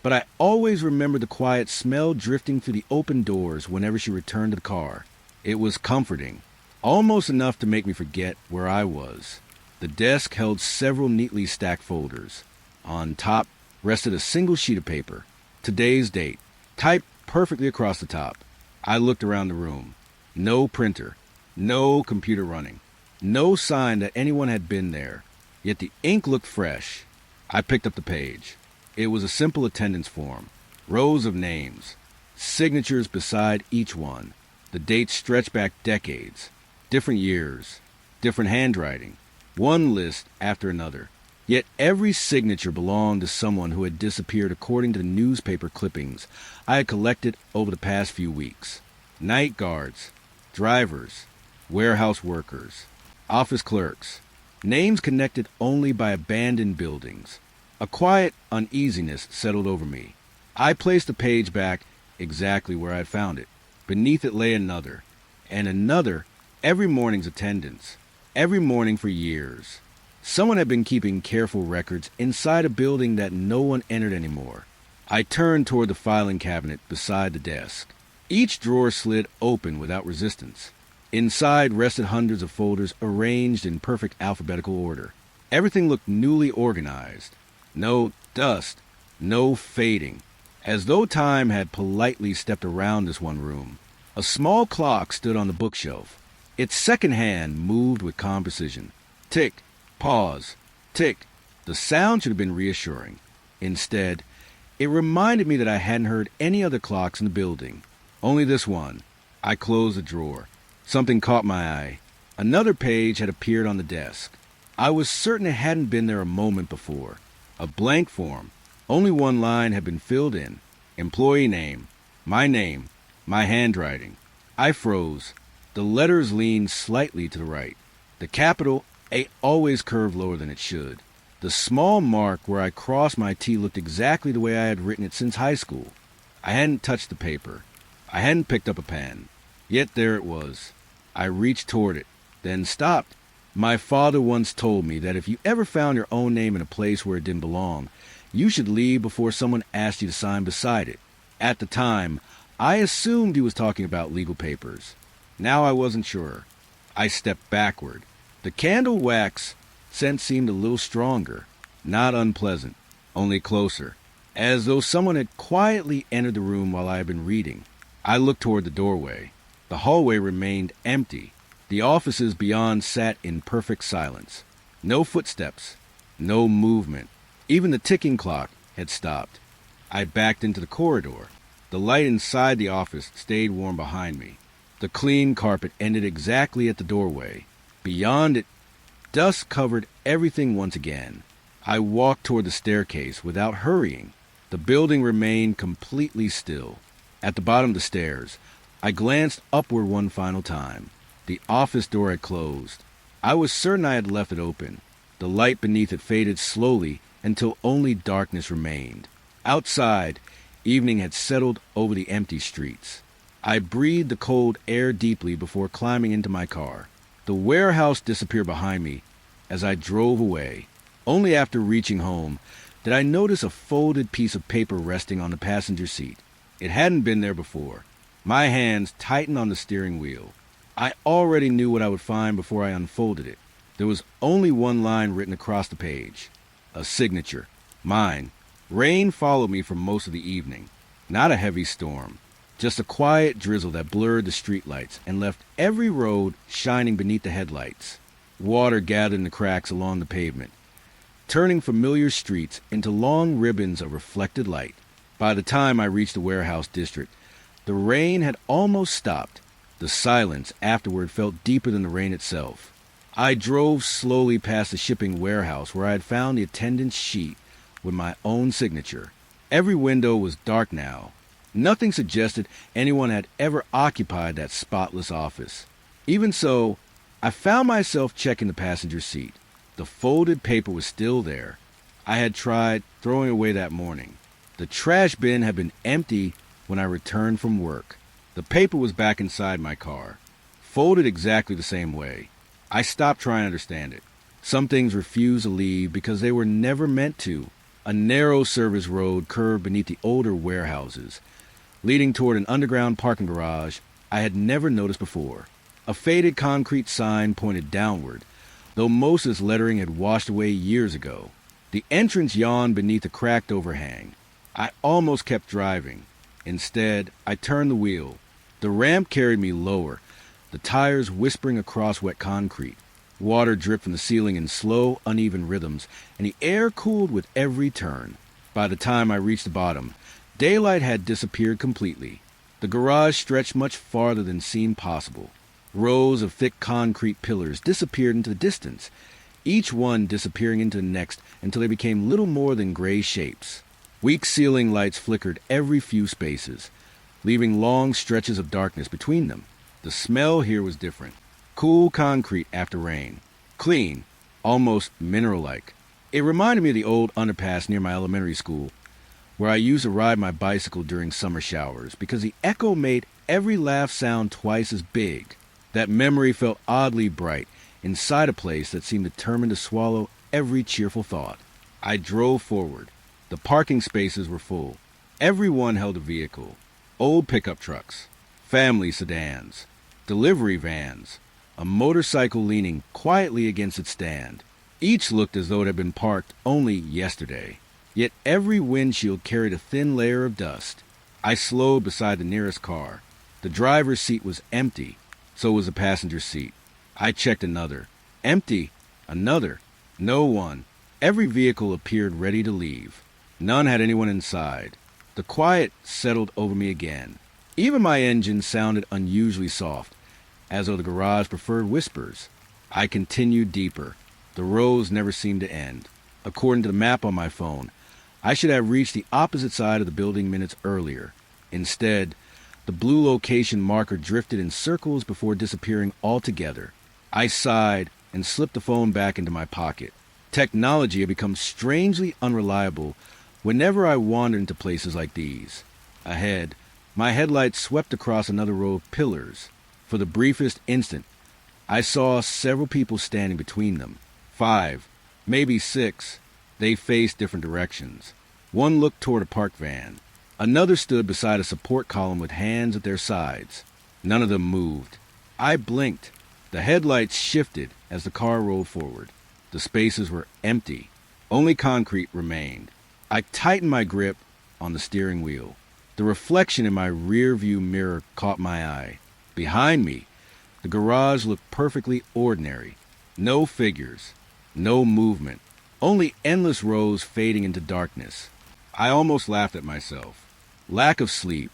but I always remembered the quiet smell drifting through the open doors whenever she returned to the car. It was comforting, almost enough to make me forget where I was. The desk held several neatly stacked folders. On top rested a single sheet of paper, today's date, typed perfectly across the top. I looked around the room. No printer, no computer running, no sign that anyone had been there, yet the ink looked fresh. I picked up the page. It was a simple attendance form, rows of names, signatures beside each one. The dates stretched back decades, different years, different handwriting, one list after another. Yet every signature belonged to someone who had disappeared according to the newspaper clippings I had collected over the past few weeks. Night guards, drivers, warehouse workers, office clerks, names connected only by abandoned buildings. A quiet uneasiness settled over me. I placed the page back exactly where I had found it. Beneath it lay another, and another, every morning's attendance, every morning for years. Someone had been keeping careful records inside a building that no one entered anymore. I turned toward the filing cabinet beside the desk. Each drawer slid open without resistance. Inside rested hundreds of folders arranged in perfect alphabetical order. Everything looked newly organized. No dust, no fading, as though time had politely stepped around this one room. A small clock stood on the bookshelf. Its second hand moved with calm precision. Tick, pause, tick. The sound should have been reassuring. Instead, it reminded me that I hadn't heard any other clocks in the building. Only this one. I closed the drawer. Something caught my eye. Another page had appeared on the desk. I was certain it hadn't been there a moment before. A blank form. Only one line had been filled in. Employee name, my handwriting. I froze. The letters leaned slightly to the right. The capital A always curved lower than it should. The small mark where I crossed my T looked exactly the way I had written it since high school. I hadn't touched the paper. I hadn't picked up a pen. Yet there it was. I reached toward it, then stopped. My father once told me that if you ever found your own name in a place where it didn't belong, you should leave before someone asked you to sign beside it. At the time, I assumed he was talking about legal papers. Now I wasn't sure. I stepped backward. The candle wax scent seemed a little stronger, not unpleasant, only closer, as though someone had quietly entered the room while I had been reading. I looked toward the doorway. The hallway remained empty. The offices beyond sat in perfect silence. No footsteps, no movement. Even the ticking clock had stopped. I backed into the corridor. The light inside the office stayed warm behind me. The clean carpet ended exactly at the doorway. Beyond it, dust covered everything once again. I walked toward the staircase without hurrying. The building remained completely still. At the bottom of the stairs, I glanced upward one final time. The office door had closed. I was certain I had left it open. The light beneath it faded slowly until only darkness remained. Outside, evening had settled over the empty streets. I breathed the cold air deeply before climbing into my car. The warehouse disappeared behind me as I drove away. Only after reaching home did I notice a folded piece of paper resting on the passenger seat. It hadn't been there before. My hands tightened on the steering wheel. I already knew what I would find before I unfolded it. There was only one line written across the page. A signature. Mine. Rain followed me for most of the evening. Not a heavy storm. Just a quiet drizzle that blurred the streetlights and left every road shining beneath the headlights. Water gathered in the cracks along the pavement, turning familiar streets into long ribbons of reflected light. By the time I reached the warehouse district, the rain had almost stopped. The silence afterward felt deeper than the rain itself. I drove slowly past the shipping warehouse where I had found the attendant's sheet with my own signature. Every window was dark now. Nothing suggested anyone had ever occupied that spotless office. Even so, I found myself checking the passenger seat. The folded paper was still there. I had tried throwing away that morning. The trash bin had been empty when I returned from work. The paper was back inside my car, folded exactly the same way. I stopped trying to understand it. Some things refused to leave because they were never meant to. A narrow service road curved beneath the older warehouses, leading toward an underground parking garage I had never noticed before. A faded concrete sign pointed downward, though most of its lettering had washed away years ago. The entrance yawned beneath a cracked overhang. I almost kept driving. Instead, I turned the wheel. The ramp carried me lower, the tires whispering across wet concrete. Water dripped from the ceiling in slow, uneven rhythms, and the air cooled with every turn. By the time I reached the bottom, daylight had disappeared completely. The garage stretched much farther than seemed possible. Rows of thick concrete pillars disappeared into the distance, each one disappearing into the next until they became little more than gray shapes. Weak ceiling lights flickered every few spaces, leaving long stretches of darkness between them. The smell here was different. Cool concrete after rain. Clean, almost mineral-like. It reminded me of the old underpass near my elementary school, where I used to ride my bicycle during summer showers because the echo made every laugh sound twice as big. That memory felt oddly bright inside a place that seemed determined to swallow every cheerful thought. I drove forward. The parking spaces were full. Everyone held a vehicle. Old pickup trucks, family sedans, delivery vans, a motorcycle leaning quietly against its stand. Each looked as though it had been parked only yesterday. Yet every windshield carried a thin layer of dust. I slowed beside the nearest car. The driver's seat was empty. So was the passenger seat. I checked another. Empty. Another. No one. Every vehicle appeared ready to leave. None had anyone inside. The quiet settled over me again. Even my engine sounded unusually soft, as though the garage preferred whispers. I continued deeper. The rows never seemed to end. According to the map on my phone, I should have reached the opposite side of the building minutes earlier. Instead, the blue location marker drifted in circles before disappearing altogether. I sighed and slipped the phone back into my pocket. Technology had become strangely unreliable whenever I wandered into places like these. Ahead, my headlights swept across another row of pillars. For the briefest instant, I saw several people standing between them. 5, maybe 6. They faced different directions. One looked toward a parked van. Another stood beside a support column with hands at their sides. None of them moved. I blinked. The headlights shifted as the car rolled forward. The spaces were empty. Only concrete remained. I tightened my grip on the steering wheel. The reflection in my rear-view mirror caught my eye. Behind me, the garage looked perfectly ordinary. No figures, no movement, only endless rows fading into darkness. I almost laughed at myself. Lack of sleep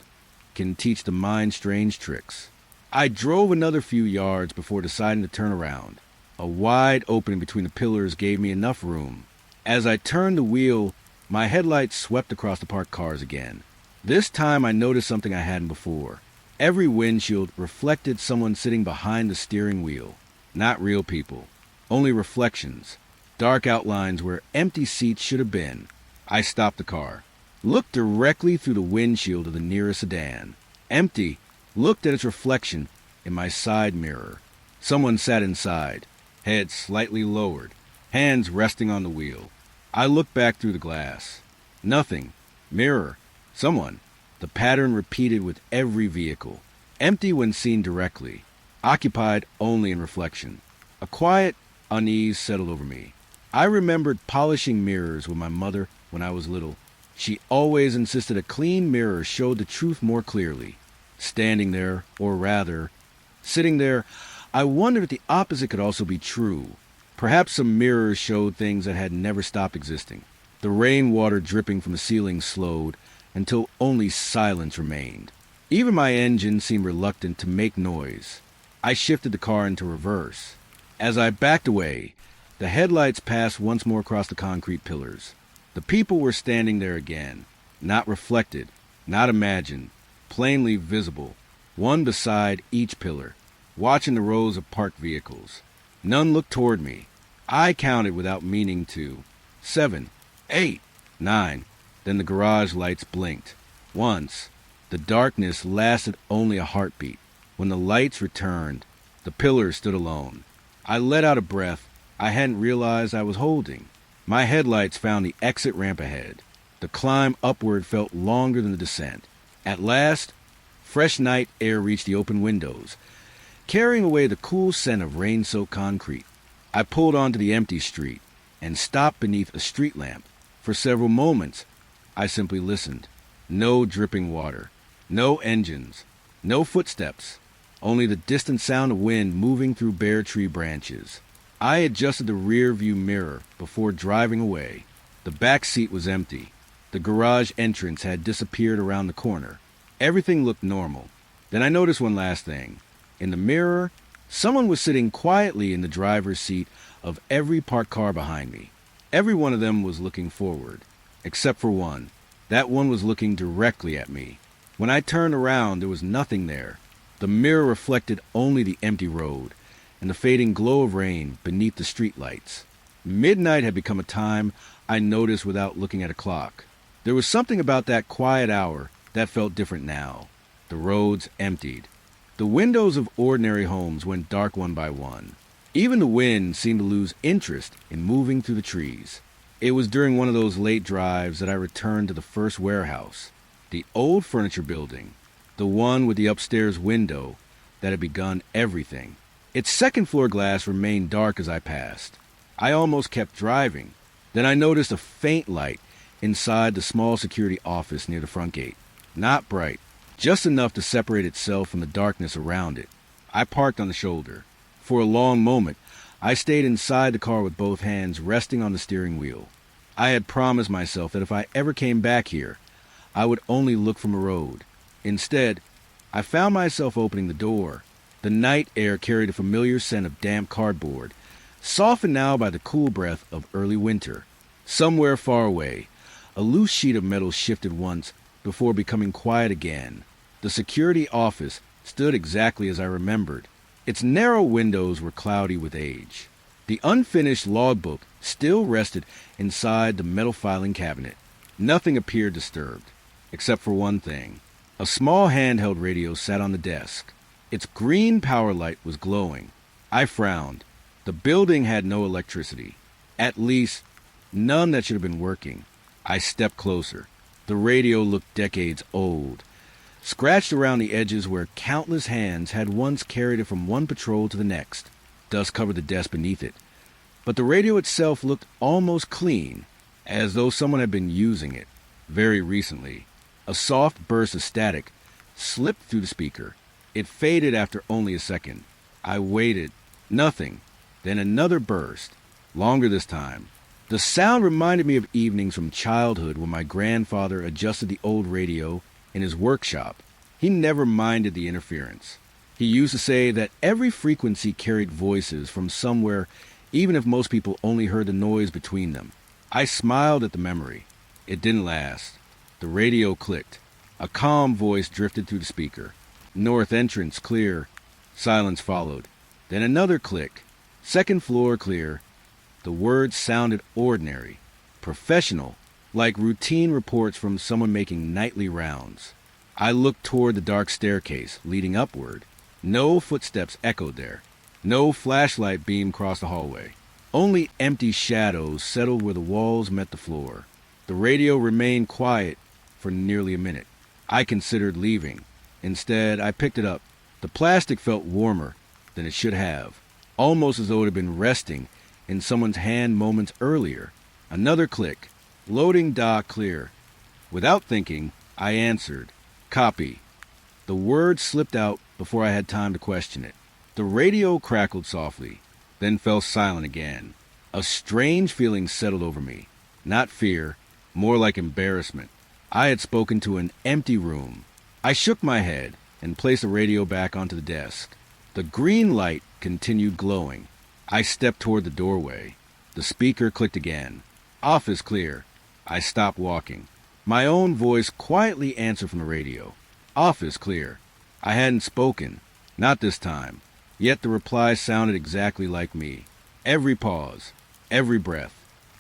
can teach the mind strange tricks. I drove another few yards before deciding to turn around. A wide opening between the pillars gave me enough room. As I turned the wheel, my headlights swept across the parked cars again. This time I noticed something I hadn't before. Every windshield reflected someone sitting behind the steering wheel. Not real people, only reflections, dark outlines where empty seats should have been. I stopped the car, looked directly through the windshield of the nearest sedan. Empty, looked at its reflection in my side mirror. Someone sat inside, head slightly lowered, hands resting on the wheel. I looked back through the glass. Nothing. Mirror. Someone. The pattern repeated with every vehicle. Empty when seen directly. Occupied only in reflection. A quiet unease settled over me. I remembered polishing mirrors with my mother when I was little. She always insisted a clean mirror showed the truth more clearly. Standing there, or rather, sitting there, I wondered if the opposite could also be true. Perhaps some mirrors showed things that had never stopped existing. The rainwater dripping from the ceiling slowed until only silence remained. Even my engine seemed reluctant to make noise. I shifted the car into reverse. As I backed away, the headlights passed once more across the concrete pillars. The people were standing there again, not reflected, not imagined, plainly visible, one beside each pillar, watching the rows of parked vehicles. None looked toward me. I counted without meaning to. 7, 8, 9. Then the garage lights blinked. Once. The darkness lasted only a heartbeat. When the lights returned, the pillars stood alone. I let out a breath I hadn't realized I was holding. My headlights found the exit ramp ahead. The climb upward felt longer than the descent. At last, fresh night air reached the open windows, carrying away the cool scent of rain-soaked concrete. I pulled onto the empty street and stopped beneath a street lamp. For several moments, I simply listened. No dripping water, no engines, no footsteps, only the distant sound of wind moving through bare tree branches. I adjusted the rear-view mirror before driving away. The back seat was empty. The garage entrance had disappeared around the corner. Everything looked normal. Then I noticed one last thing. In the mirror, someone was sitting quietly in the driver's seat of every parked car behind me. Every one of them was looking forward, except for one. That one was looking directly at me. When I turned around, there was nothing there. The mirror reflected only the empty road and the fading glow of rain beneath the streetlights. Midnight had become a time I noticed without looking at a clock. There was something about that quiet hour that felt different now. The roads emptied. The windows of ordinary homes went dark one by one. Even the wind seemed to lose interest in moving through the trees. It was during one of those late drives that I returned to the first warehouse, the old furniture building, the one with the upstairs window that had begun everything. Its second-floor glass remained dark as I passed. I almost kept driving. Then I noticed a faint light inside the small security office near the front gate. Not bright, just enough to separate itself from the darkness around it. I parked on the shoulder. For a long moment, I stayed inside the car with both hands resting on the steering wheel. I had promised myself that if I ever came back here, I would only look from a road. Instead, I found myself opening the door. The night air carried a familiar scent of damp cardboard, softened now by the cool breath of early winter. Somewhere far away, a loose sheet of metal shifted once before becoming quiet again. The security office stood exactly as I remembered. Its narrow windows were cloudy with age. The unfinished logbook still rested inside the metal filing cabinet. Nothing appeared disturbed, except for one thing. A small handheld radio sat on the desk. Its green power light was glowing. I frowned. The building had no electricity. At least, none that should have been working. I stepped closer. The radio looked decades old, scratched around the edges where countless hands had once carried it from one patrol to the next. Dust covered the desk beneath it. But the radio itself looked almost clean, as though someone had been using it very recently. A soft burst of static slipped through the speaker. It faded after only a second. I waited. Nothing. Then another burst, longer this time. The sound reminded me of evenings from childhood when my grandfather adjusted the old radio in his workshop. He never minded the interference. He used to say that every frequency carried voices from somewhere, even if most people only heard the noise between them. I smiled at the memory. It didn't last. The radio clicked. A calm voice drifted through the speaker. North entrance clear. Silence followed. Then another click. Second floor clear. The words sounded ordinary, professional, like routine reports from someone making nightly rounds. I looked toward the dark staircase leading upward. No footsteps echoed there. No flashlight beamed across the hallway. Only empty shadows settled where the walls met the floor. The radio remained quiet for nearly a minute. I considered leaving. Instead, I picked it up. The plastic felt warmer than it should have, almost as though it had been resting in someone's hand moments earlier. Another click. Loading dock clear. Without thinking, I answered. Copy. The word slipped out before I had time to question it. The radio crackled softly, then fell silent again. A strange feeling settled over me. Not fear, more like embarrassment. I had spoken to an empty room. I shook my head and placed the radio back onto the desk. The green light continued glowing. I stepped toward the doorway. The speaker clicked again. Office clear. I stopped walking. My own voice quietly answered from the radio. Office clear. I hadn't spoken. Not this time. Yet the reply sounded exactly like me. Every pause. Every breath.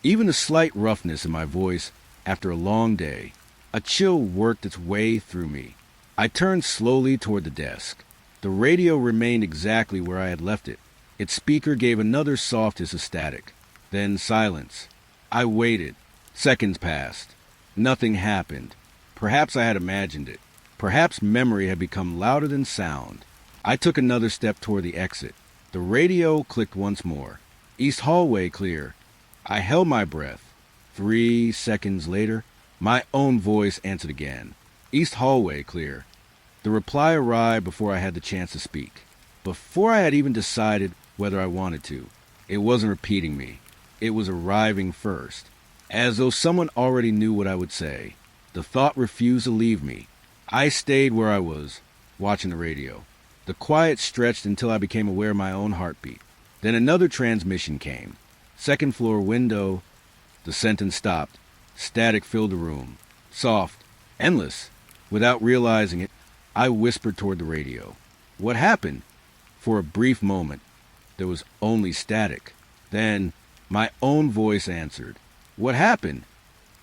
Even the slight roughness in my voice after a long day. A chill worked its way through me. I turned slowly toward the desk. The radio remained exactly where I had left it. Its speaker gave another soft hiss of static. Then silence. I waited. Seconds passed. Nothing happened. Perhaps I had imagined it. Perhaps memory had become louder than sound. I took another step toward the exit. The radio clicked once more. East hallway clear. I held my breath. 3 seconds later, my own voice answered again. East hallway clear. The reply arrived before I had the chance to speak. Before I had even decided whether I wanted to. It wasn't repeating me. It was arriving first. As though someone already knew what I would say. The thought refused to leave me. I stayed where I was, watching the radio. The quiet stretched until I became aware of my own heartbeat. Then another transmission came. Second floor window. The sentence stopped. Static filled the room. Soft. Endless. Without realizing it, I whispered toward the radio. What happened? For a brief moment, there was only static. Then, my own voice answered. What happened?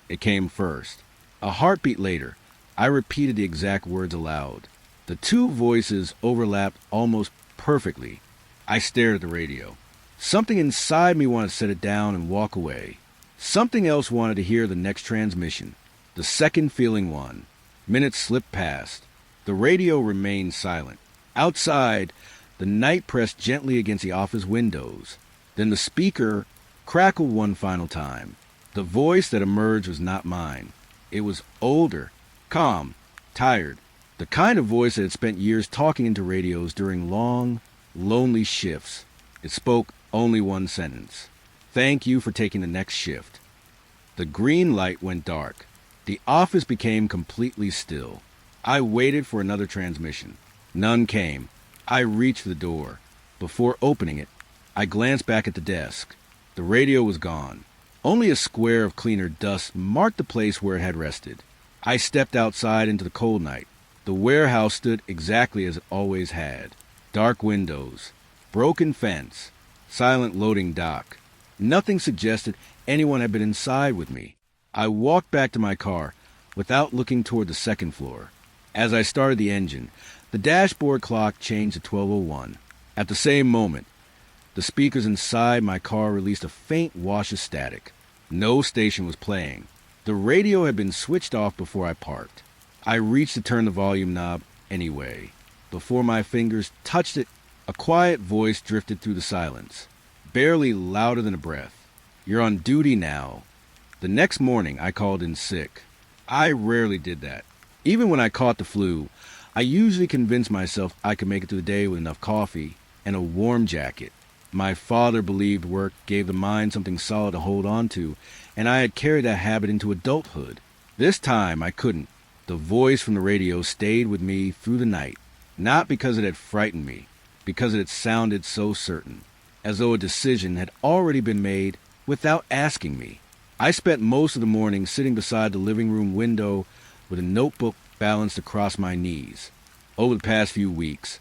It came first. A heartbeat later, I repeated the exact words aloud. The two voices overlapped almost perfectly. I stared at the radio. Something inside me wanted to set it down and walk away. Something else wanted to hear the next transmission. The second feeling won. Minutes slipped past. The radio remained silent. Outside, the night pressed gently against the office windows. Then the speaker crackled one final time. The voice that emerged was not mine. It was older, calm, tired. The kind of voice that had spent years talking into radios during long, lonely shifts. It spoke only one sentence. Thank you for taking the next shift. The green light went dark. The office became completely still. I waited for another transmission. None came. I reached for the door. Before opening it, I glanced back at the desk. The radio was gone. Only a square of cleaner dust marked the place where it had rested. I stepped outside into the cold night. The warehouse stood exactly as it always had. Dark windows, broken fence, silent loading dock. Nothing suggested anyone had been inside with me. I walked back to my car without looking toward the second floor. As I started the engine, the dashboard clock changed to 12:01. At the same moment, the speakers inside my car released a faint wash of static. No station was playing. The radio had been switched off before I parked. I reached to turn the volume knob anyway. Before my fingers touched it, a quiet voice drifted through the silence, barely louder than a breath. "You're on duty now." The next morning, I called in sick. I rarely did that. Even when I caught the flu, I usually convinced myself I could make it through the day with enough coffee and a warm jacket. My father believed work gave the mind something solid to hold on to, and I had carried that habit into adulthood. This time, I couldn't. The voice from the radio stayed with me through the night, not because it had frightened me, because it had sounded so certain, as though a decision had already been made without asking me. I spent most of the morning sitting beside the living room window with a notebook balanced across my knees. Over the past few weeks,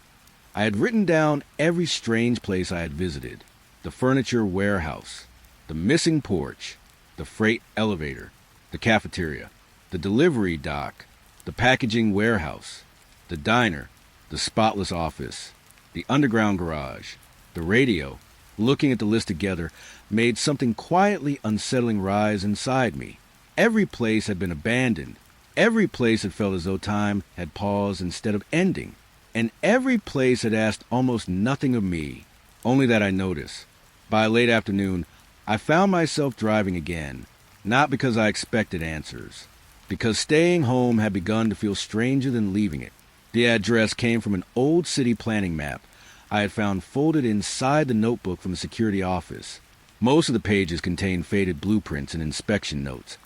I had written down every strange place I had visited: the furniture warehouse, the missing porch, the freight elevator, the cafeteria, the delivery dock, the packaging warehouse, the diner, the spotless office, the underground garage, the radio. Looking at the list together made something quietly unsettling rise inside me. Every place had been abandoned. Every place had felt as though time had paused instead of ending. And every place had asked almost nothing of me, only that I noticed. By late afternoon, I found myself driving again, not because I expected answers, because staying home had begun to feel stranger than leaving it. The address came from an old city planning map I had found folded inside the notebook from the security office. Most of the pages contained faded blueprints and inspection notes,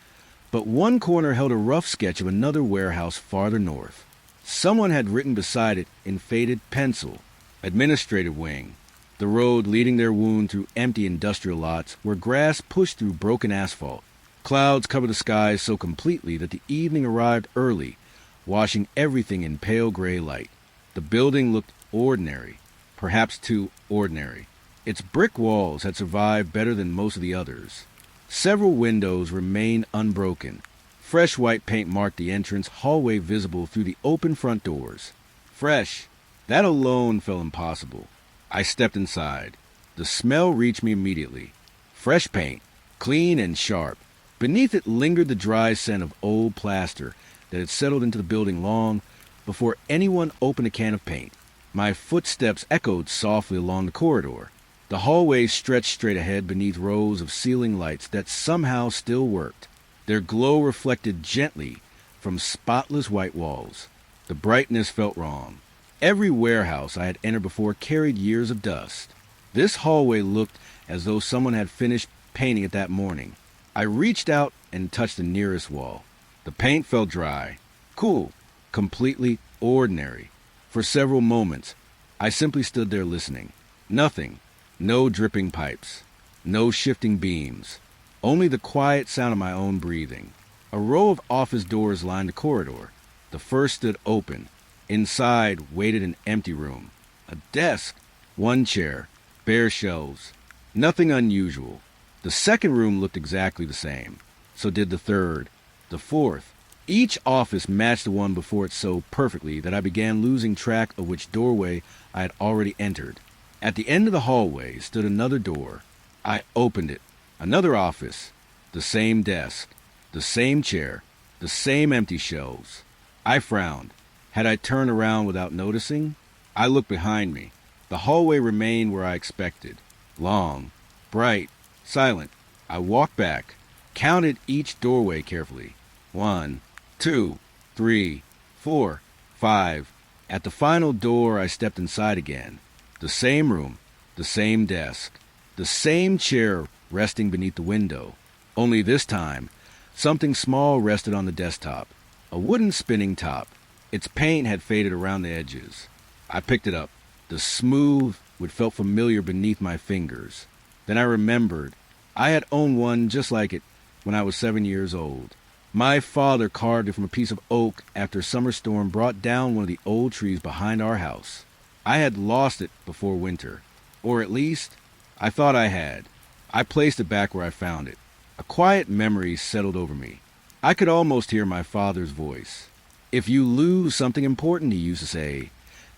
but one corner held a rough sketch of another warehouse farther north. Someone had written beside it in faded pencil, "Administrative Wing." The road leading their wound through empty industrial lots where grass pushed through broken asphalt. Clouds covered the skies so completely that the evening arrived early, washing everything in pale gray light. The building looked ordinary, perhaps too ordinary. Its brick walls had survived better than most of the others. Several windows remained unbroken. Fresh white paint marked the entrance hallway visible through the open front doors. Fresh. That alone felt impossible. I stepped inside. The smell reached me immediately. Fresh paint, clean and sharp. Beneath it lingered the dry scent of old plaster that had settled into the building long before anyone opened a can of paint. My footsteps echoed softly along the corridor. The hallway stretched straight ahead beneath rows of ceiling lights that somehow still worked. Their glow reflected gently from spotless white walls. The brightness felt wrong. Every warehouse I had entered before carried years of dust. This hallway looked as though someone had finished painting it that morning. I reached out and touched the nearest wall. The paint felt dry, cool, completely ordinary. For several moments, I simply stood there listening. Nothing. No dripping pipes. No shifting beams. Only the quiet sound of my own breathing. A row of office doors lined the corridor. The first stood open. Inside waited an empty room. A desk. One chair. Bare shelves. Nothing unusual. The second room looked exactly the same. So did the third. The fourth. Each office matched the one before it so perfectly that I began losing track of which doorway I had already entered. At the end of the hallway stood another door. I opened it. Another office. The same desk. The same chair. The same empty shelves. I frowned. Had I turned around without noticing? I looked behind me. The hallway remained where I expected. Long, bright, silent. I walked back, counted each doorway carefully. 1, 2, 3, 4, 5. At the final door, I stepped inside again. The same room, the same desk, the same chair resting beneath the window. Only this time, something small rested on the desktop. A wooden spinning top. Its paint had faded around the edges. I picked it up. The smooth what felt familiar beneath my fingers. Then I remembered. I had owned one just like it when I was 7 years old. My father carved it from a piece of oak after a summer storm brought down one of the old trees behind our house. I had lost it before winter. Or at least, I thought I had. I placed it back where I found it. A quiet memory settled over me. I could almost hear my father's voice. If you lose something important, he used to say,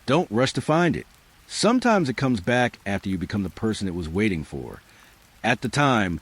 don't rush to find it. Sometimes it comes back after you become the person it was waiting for. At the time,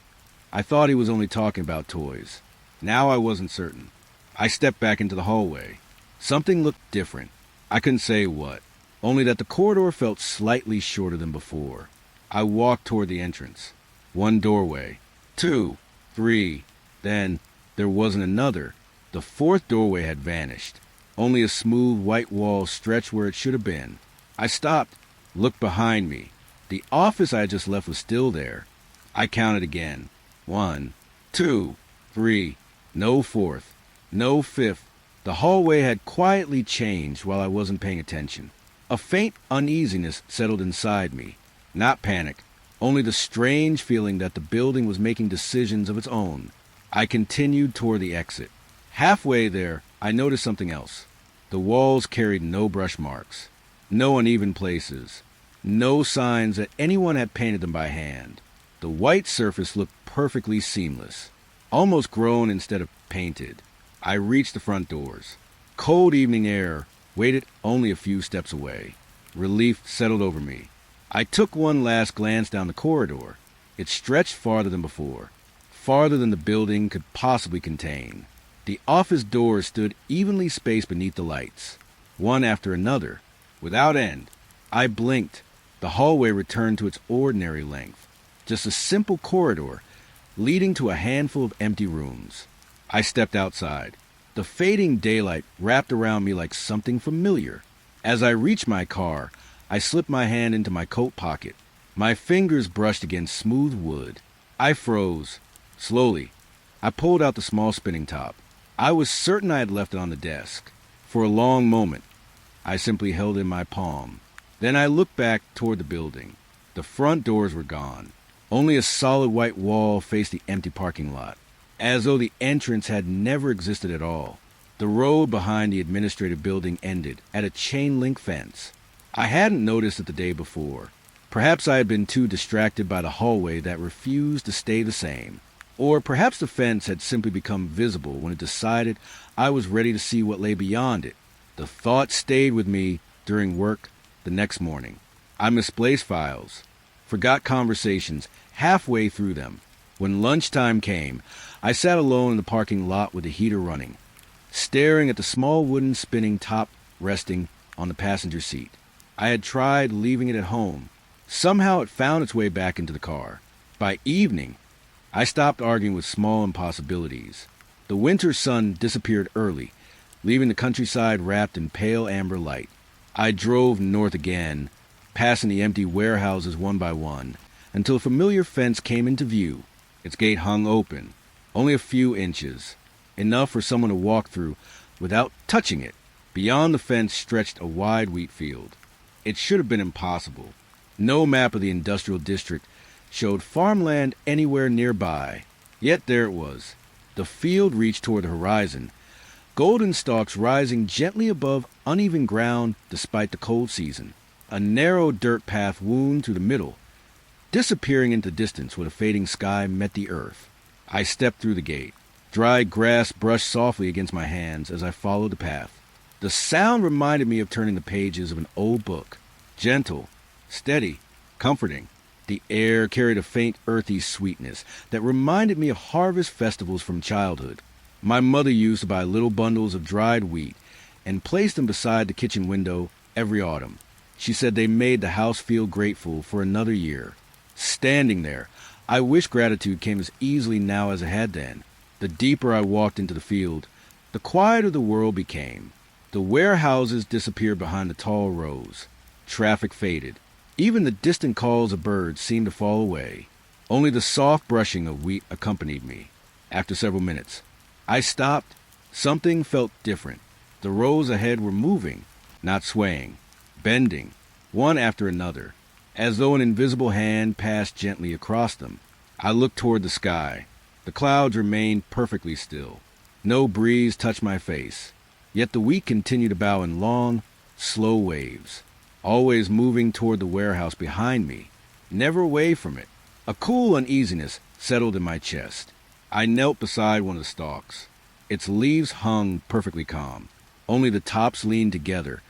I thought he was only talking about toys. Now I wasn't certain. I stepped back into the hallway. Something looked different. I couldn't say what, only that the corridor felt slightly shorter than before. I walked toward the entrance. One doorway. 2, 3. Then there wasn't another. The fourth doorway had vanished. Only a smooth white wall stretched where it should have been. I stopped, looked behind me. The office I had just left was still there. I counted again. 1, 2, 3. No fourth. No fifth. The hallway had quietly changed while I wasn't paying attention. A faint uneasiness settled inside me. Not panic, only the strange feeling that the building was making decisions of its own. I continued toward the exit. Halfway there, I noticed something else. The walls carried no brush marks, no uneven places, no signs that anyone had painted them by hand. The white surface looked perfectly seamless, almost grown instead of painted. I reached the front doors. Cold evening air waited only a few steps away. Relief settled over me. I took one last glance down the corridor. It stretched farther than before, farther than the building could possibly contain. The office doors stood evenly spaced beneath the lights, one after another, without end. I blinked. The hallway returned to its ordinary length, just a simple corridor leading to a handful of empty rooms. I stepped outside. The fading daylight wrapped around me like something familiar. As I reached my car, I slipped my hand into my coat pocket. My fingers brushed against smooth wood. I froze. Slowly, I pulled out the small spinning top. I was certain I had left it on the desk. For a long moment, I simply held it in my palm. Then I looked back toward the building. The front doors were gone. Only a solid white wall faced the empty parking lot, as though the entrance had never existed at all. The road behind the administrative building ended at a chain-link fence. I hadn't noticed it the day before. Perhaps I had been too distracted by the hallway that refused to stay the same. Or perhaps the fence had simply become visible when it decided I was ready to see what lay beyond it. The thought stayed with me during work the next morning. I misplaced files, forgot conversations halfway through them. When lunchtime came, I sat alone in the parking lot with the heater running, staring at the small wooden spinning top resting on the passenger seat. I had tried leaving it at home. Somehow it found its way back into the car. By evening, I stopped arguing with small impossibilities. The winter sun disappeared early, leaving the countryside wrapped in pale amber light. I drove north again, passing the empty warehouses one by one, until a familiar fence came into view. Its gate hung open, only a few inches, enough for someone to walk through without touching it. Beyond the fence stretched a wide wheat field. It should have been impossible. No map of the industrial district showed farmland anywhere nearby. Yet there it was. The field reached toward the horizon, golden stalks rising gently above uneven ground despite the cold season. A narrow dirt path wound through the middle, disappearing into the distance where the fading sky met the earth. I stepped through the gate. Dry grass brushed softly against my hands as I followed the path. The sound reminded me of turning the pages of an old book. Gentle, steady, comforting. The air carried a faint earthy sweetness that reminded me of harvest festivals from childhood. My mother used to buy little bundles of dried wheat and place them beside the kitchen window every autumn. She said they made the house feel grateful for another year. Standing there, I wish gratitude came as easily now as it had then. The deeper I walked into the field, the quieter the world became. The warehouses disappeared behind the tall rows. Traffic faded. Even the distant calls of birds seemed to fall away. Only the soft brushing of wheat accompanied me. After several minutes, I stopped. Something felt different. The rows ahead were moving, not swaying, bending, one after another, as though an invisible hand passed gently across them. I looked toward the sky. The clouds remained perfectly still. No breeze touched my face. Yet the wheat continued to bow in long, slow waves, always moving toward the warehouse behind me, never away from it. A cool uneasiness settled in my chest. I knelt beside one of the stalks. Its leaves hung perfectly calm. Only the tops leaned together,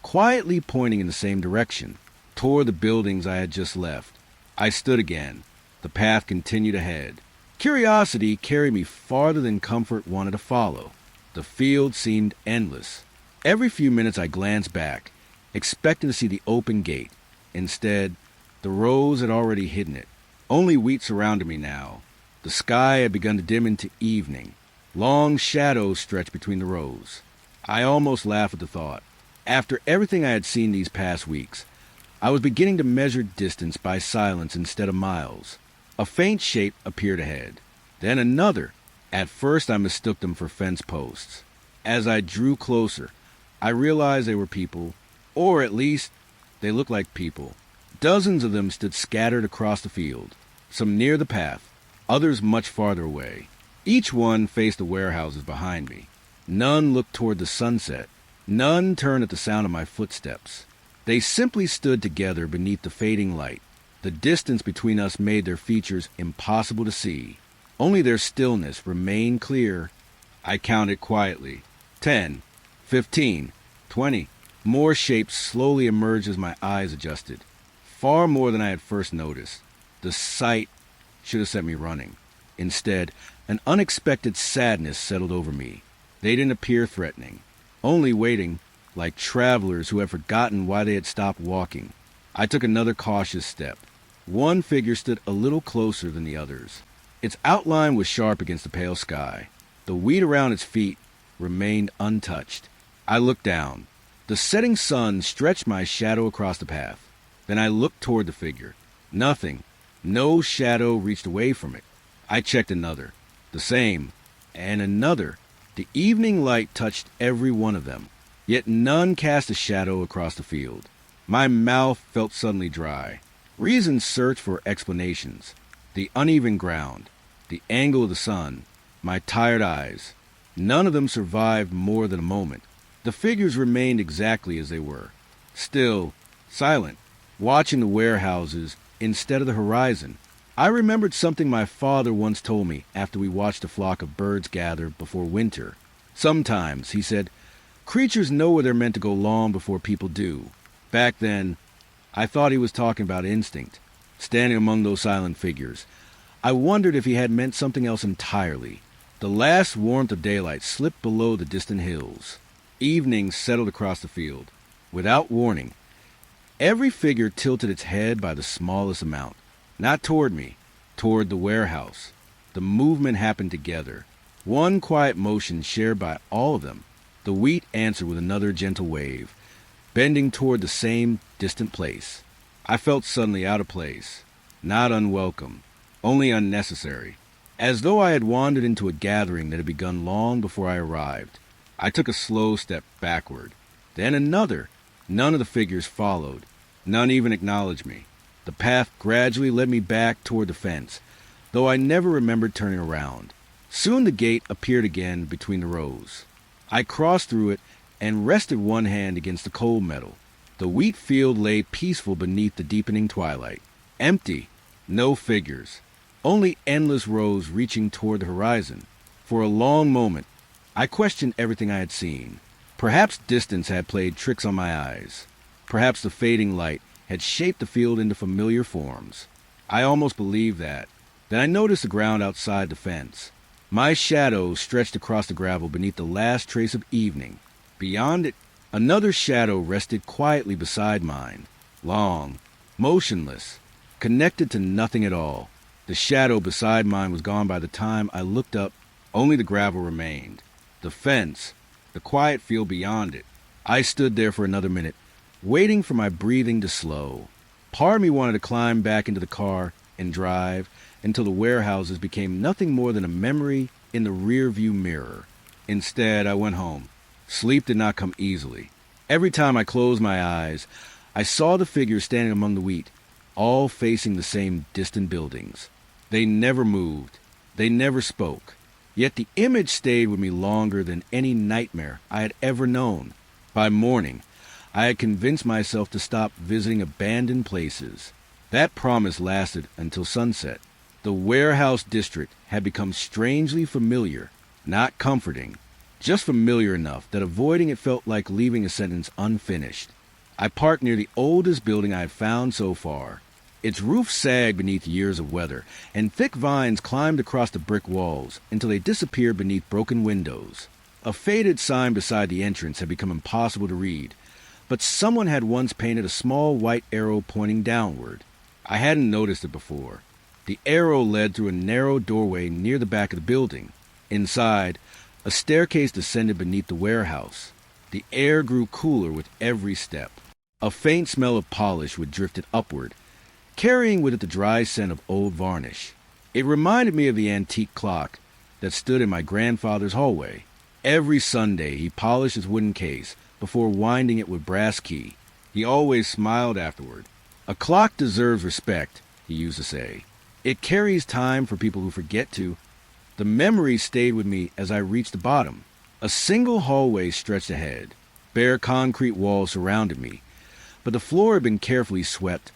quietly pointing in the same direction, toward the buildings I had just left. I stood again. The path continued ahead. Curiosity carried me farther than comfort wanted to follow. The field seemed endless. Every few minutes I glanced back, expecting to see the open gate. Instead, the rows had already hidden it. Only wheat surrounded me now. The sky had begun to dim into evening. Long shadows stretched between the rows. I almost laughed at the thought. After everything I had seen these past weeks, I was beginning to measure distance by silence instead of miles. A faint shape appeared ahead. Then another. At first I mistook them for fence posts. As I drew closer, I realized they were people, or at least they looked like people. Dozens of them stood scattered across the field, some near the path, others much farther away. Each one faced the warehouses behind me. None looked toward the sunset. None turned at the sound of my footsteps. They simply stood together beneath the fading light. The distance between us made their features impossible to see. Only their stillness remained clear. I counted quietly. 10, 15, 20. More shapes slowly emerged as my eyes adjusted. Far more than I had first noticed. The sight should have sent me running. Instead, an unexpected sadness settled over me. They didn't appear threatening, only waiting, like travelers who had forgotten why they had stopped walking. I took another cautious step. One figure stood a little closer than the others. Its outline was sharp against the pale sky. The wheat around its feet remained untouched. I looked down. The setting sun stretched my shadow across the path. Then I looked toward the figure. Nothing. No shadow reached away from it. I checked another. The same. And another. The evening light touched every one of them. Yet none cast a shadow across the field. My mouth felt suddenly dry. Reason searched for explanations. The uneven ground, the angle of the sun, my tired eyes. None of them survived more than a moment. The figures remained exactly as they were. Still, silent, watching the warehouses instead of the horizon. I remembered something my father once told me after we watched a flock of birds gather before winter. Sometimes, he said, creatures know where they're meant to go long before people do. Back then, I thought he was talking about instinct. Standing among those silent figures, I wondered if he had meant something else entirely. The last warmth of daylight slipped below the distant hills. Evening settled across the field. Without warning, every figure tilted its head by the smallest amount. Not toward me, toward the warehouse. The movement happened together. One quiet motion shared by all of them. The wheat answered with another gentle wave, bending toward the same distant place. I felt suddenly out of place, not unwelcome, only unnecessary, as though I had wandered into a gathering that had begun long before I arrived. I took a slow step backward, then another. None of the figures followed. None even acknowledged me. The path gradually led me back toward the fence, though I never remembered turning around. Soon the gate appeared again between the rows. I crossed through it and rested one hand against the cold metal. The wheat field lay peaceful beneath the deepening twilight. Empty. No figures. Only endless rows reaching toward the horizon. For a long moment, I questioned everything I had seen. Perhaps distance had played tricks on my eyes. Perhaps the fading light had shaped the field into familiar forms. I almost believed that. Then I noticed the ground outside the fence. My shadow stretched across the gravel beneath the last trace of evening. Beyond it, another shadow rested quietly beside mine. Long, motionless, connected to nothing at all. The shadow beside mine was gone by the time I looked up. Only the gravel remained. The fence, the quiet field beyond it. I stood there for another minute, waiting for my breathing to slow. Part of me wanted to climb back into the car and drive until the warehouses became nothing more than a memory in the rear-view mirror. Instead, I went home, Sleep did not come easily. Every time I closed my eyes, I saw the figures standing among the wheat, all facing the same distant buildings. They never moved. They never spoke. Yet the image stayed with me longer than any nightmare I had ever known. By morning, I had convinced myself to stop visiting abandoned places. That promise lasted until sunset. The warehouse district had become strangely familiar, not comforting, just familiar enough that avoiding it felt like leaving a sentence unfinished. I parked near the oldest building I had found so far. Its roof sagged beneath years of weather, and thick vines climbed across the brick walls until they disappeared beneath broken windows. A faded sign beside the entrance had become impossible to read, but someone had once painted a small white arrow pointing downward. I hadn't noticed it before. The arrow led through a narrow doorway near the back of the building. Inside, a staircase descended beneath the warehouse. The air grew cooler with every step. A faint smell of polish would drifted upward, carrying with it the dry scent of old varnish. It reminded me of the antique clock that stood in my grandfather's hallway. Every Sunday he polished his wooden case before winding it with brass key. He always smiled afterward. A clock deserves respect, he used to say. It carries time for people who forget to. The memory stayed with me as I reached the bottom. A single hallway stretched ahead. Bare concrete walls surrounded me, but the floor had been carefully swept,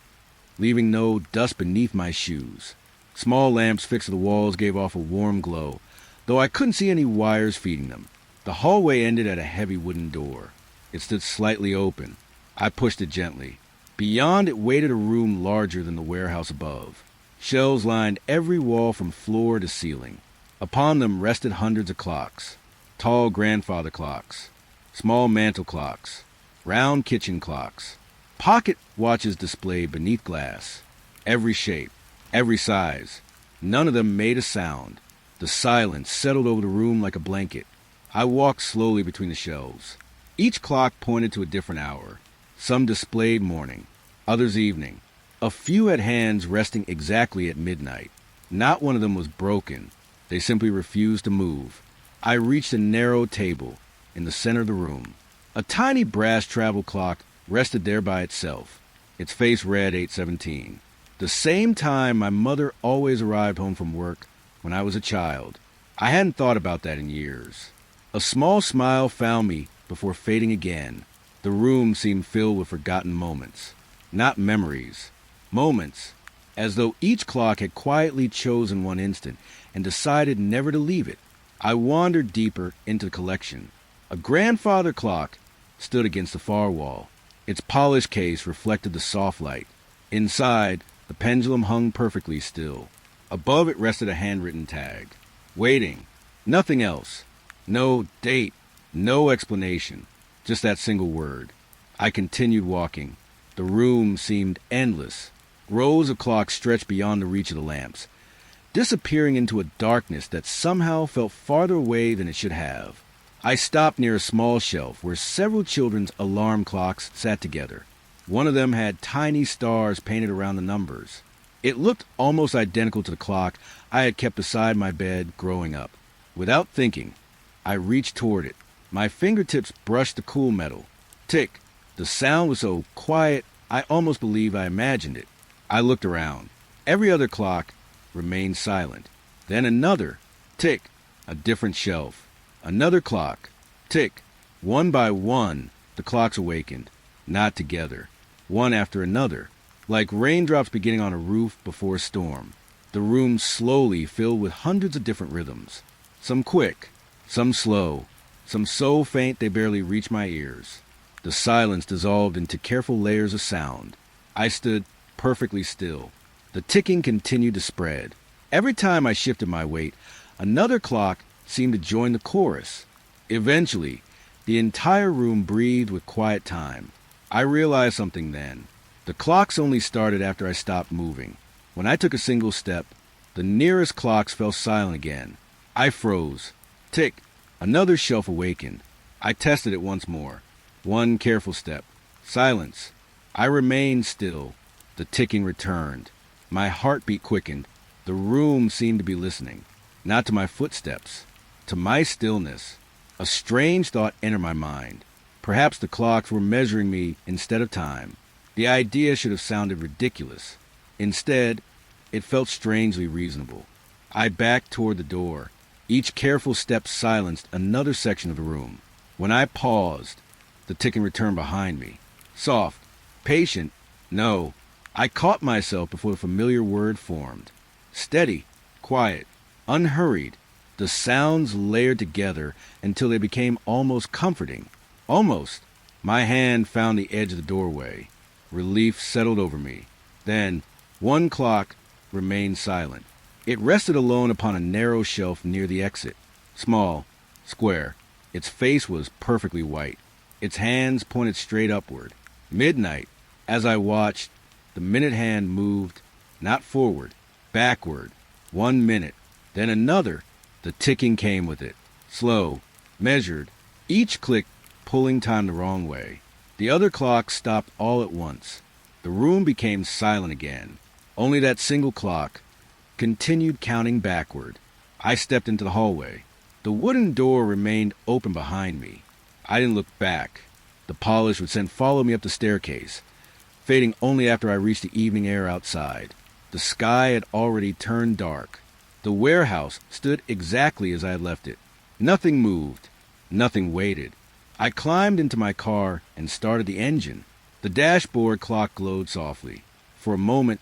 leaving no dust beneath my shoes. Small lamps fixed to the walls gave off a warm glow, though I couldn't see any wires feeding them. The hallway ended at a heavy wooden door. It stood slightly open. I pushed it gently. Beyond it waited a room larger than the warehouse above. Shelves lined every wall from floor to ceiling. Upon them rested hundreds of clocks. Tall grandfather clocks, small mantel clocks, round kitchen clocks, pocket watches displayed beneath glass. Every shape, every size. None of them made a sound. The silence settled over the room like a blanket. I walked slowly between the shelves. Each clock pointed to a different hour. Some displayed morning, others evening. A few had hands resting exactly at midnight. Not one of them was broken. They simply refused to move. I reached a narrow table in the center of the room. A tiny brass travel clock rested there by itself. Its face read 8:17. The same time my mother always arrived home from work when I was a child. I hadn't thought about that in years. A small smile found me before fading again. The room seemed filled with forgotten moments. Not memories. Moments. As though each clock had quietly chosen one instant and decided never to leave it. I wandered deeper into the collection. A grandfather clock stood against the far wall. Its polished case reflected the soft light. Inside, the pendulum hung perfectly still. Above it rested a handwritten tag. Waiting. Nothing else. No date. No explanation. Just that single word. I continued walking. The room seemed endless. Rows of clocks stretched beyond the reach of the lamps, disappearing into a darkness that somehow felt farther away than it should have. I stopped near a small shelf where several children's alarm clocks sat together. One of them had tiny stars painted around the numbers. It looked almost identical to the clock I had kept beside my bed growing up. Without thinking, I reached toward it. My fingertips brushed the cool metal. Tick. The sound was so quiet, I almost believe I imagined it. I looked around. Every other clock remained silent. Then another. Tick. A different shelf. Another clock. Tick. One by one, the clocks awakened. Not together. One after another. Like raindrops beginning on a roof before a storm. The room slowly filled with hundreds of different rhythms. Some quick. Some slow. Some so faint they barely reached my ears. The silence dissolved into careful layers of sound. I stood perfectly still. The ticking continued to spread. Every time I shifted my weight, another clock seemed to join the chorus. Eventually, the entire room breathed with quiet time. I realized something then. The clocks only started after I stopped moving. When I took a single step, the nearest clocks fell silent again. I froze. Tick. Another shelf awakened. I tested it once more. One careful step. Silence. I remained still. The ticking returned. My heartbeat quickened. The room seemed to be listening. Not to my footsteps. To my stillness. A strange thought entered my mind. Perhaps the clocks were measuring me instead of time. The idea should have sounded ridiculous. Instead, it felt strangely reasonable. I backed toward the door. Each careful step silenced another section of the room. When I paused, the ticking returned behind me. Soft, patient, no. I caught myself before the familiar word formed. Steady, quiet, unhurried. The sounds layered together until they became almost comforting. Almost. My hand found the edge of the doorway. Relief settled over me. Then, one clock remained silent. It rested alone upon a narrow shelf near the exit. Small, square. Its face was perfectly white. Its hands pointed straight upward. Midnight. As I watched, the minute hand moved, not forward, backward. 1 minute, then another. The ticking came with it. Slow, measured, each click pulling time the wrong way. The other clocks stopped all at once. The room became silent again. Only that single clock continued counting backward. I stepped into the hallway. The wooden door remained open behind me. I didn't look back. The polish would then follow me up the staircase, fading only after I reached the evening air outside. The sky had already turned dark. The warehouse stood exactly as I had left it. Nothing moved. Nothing waited. I climbed into my car and started the engine. The dashboard clock glowed softly. For a moment,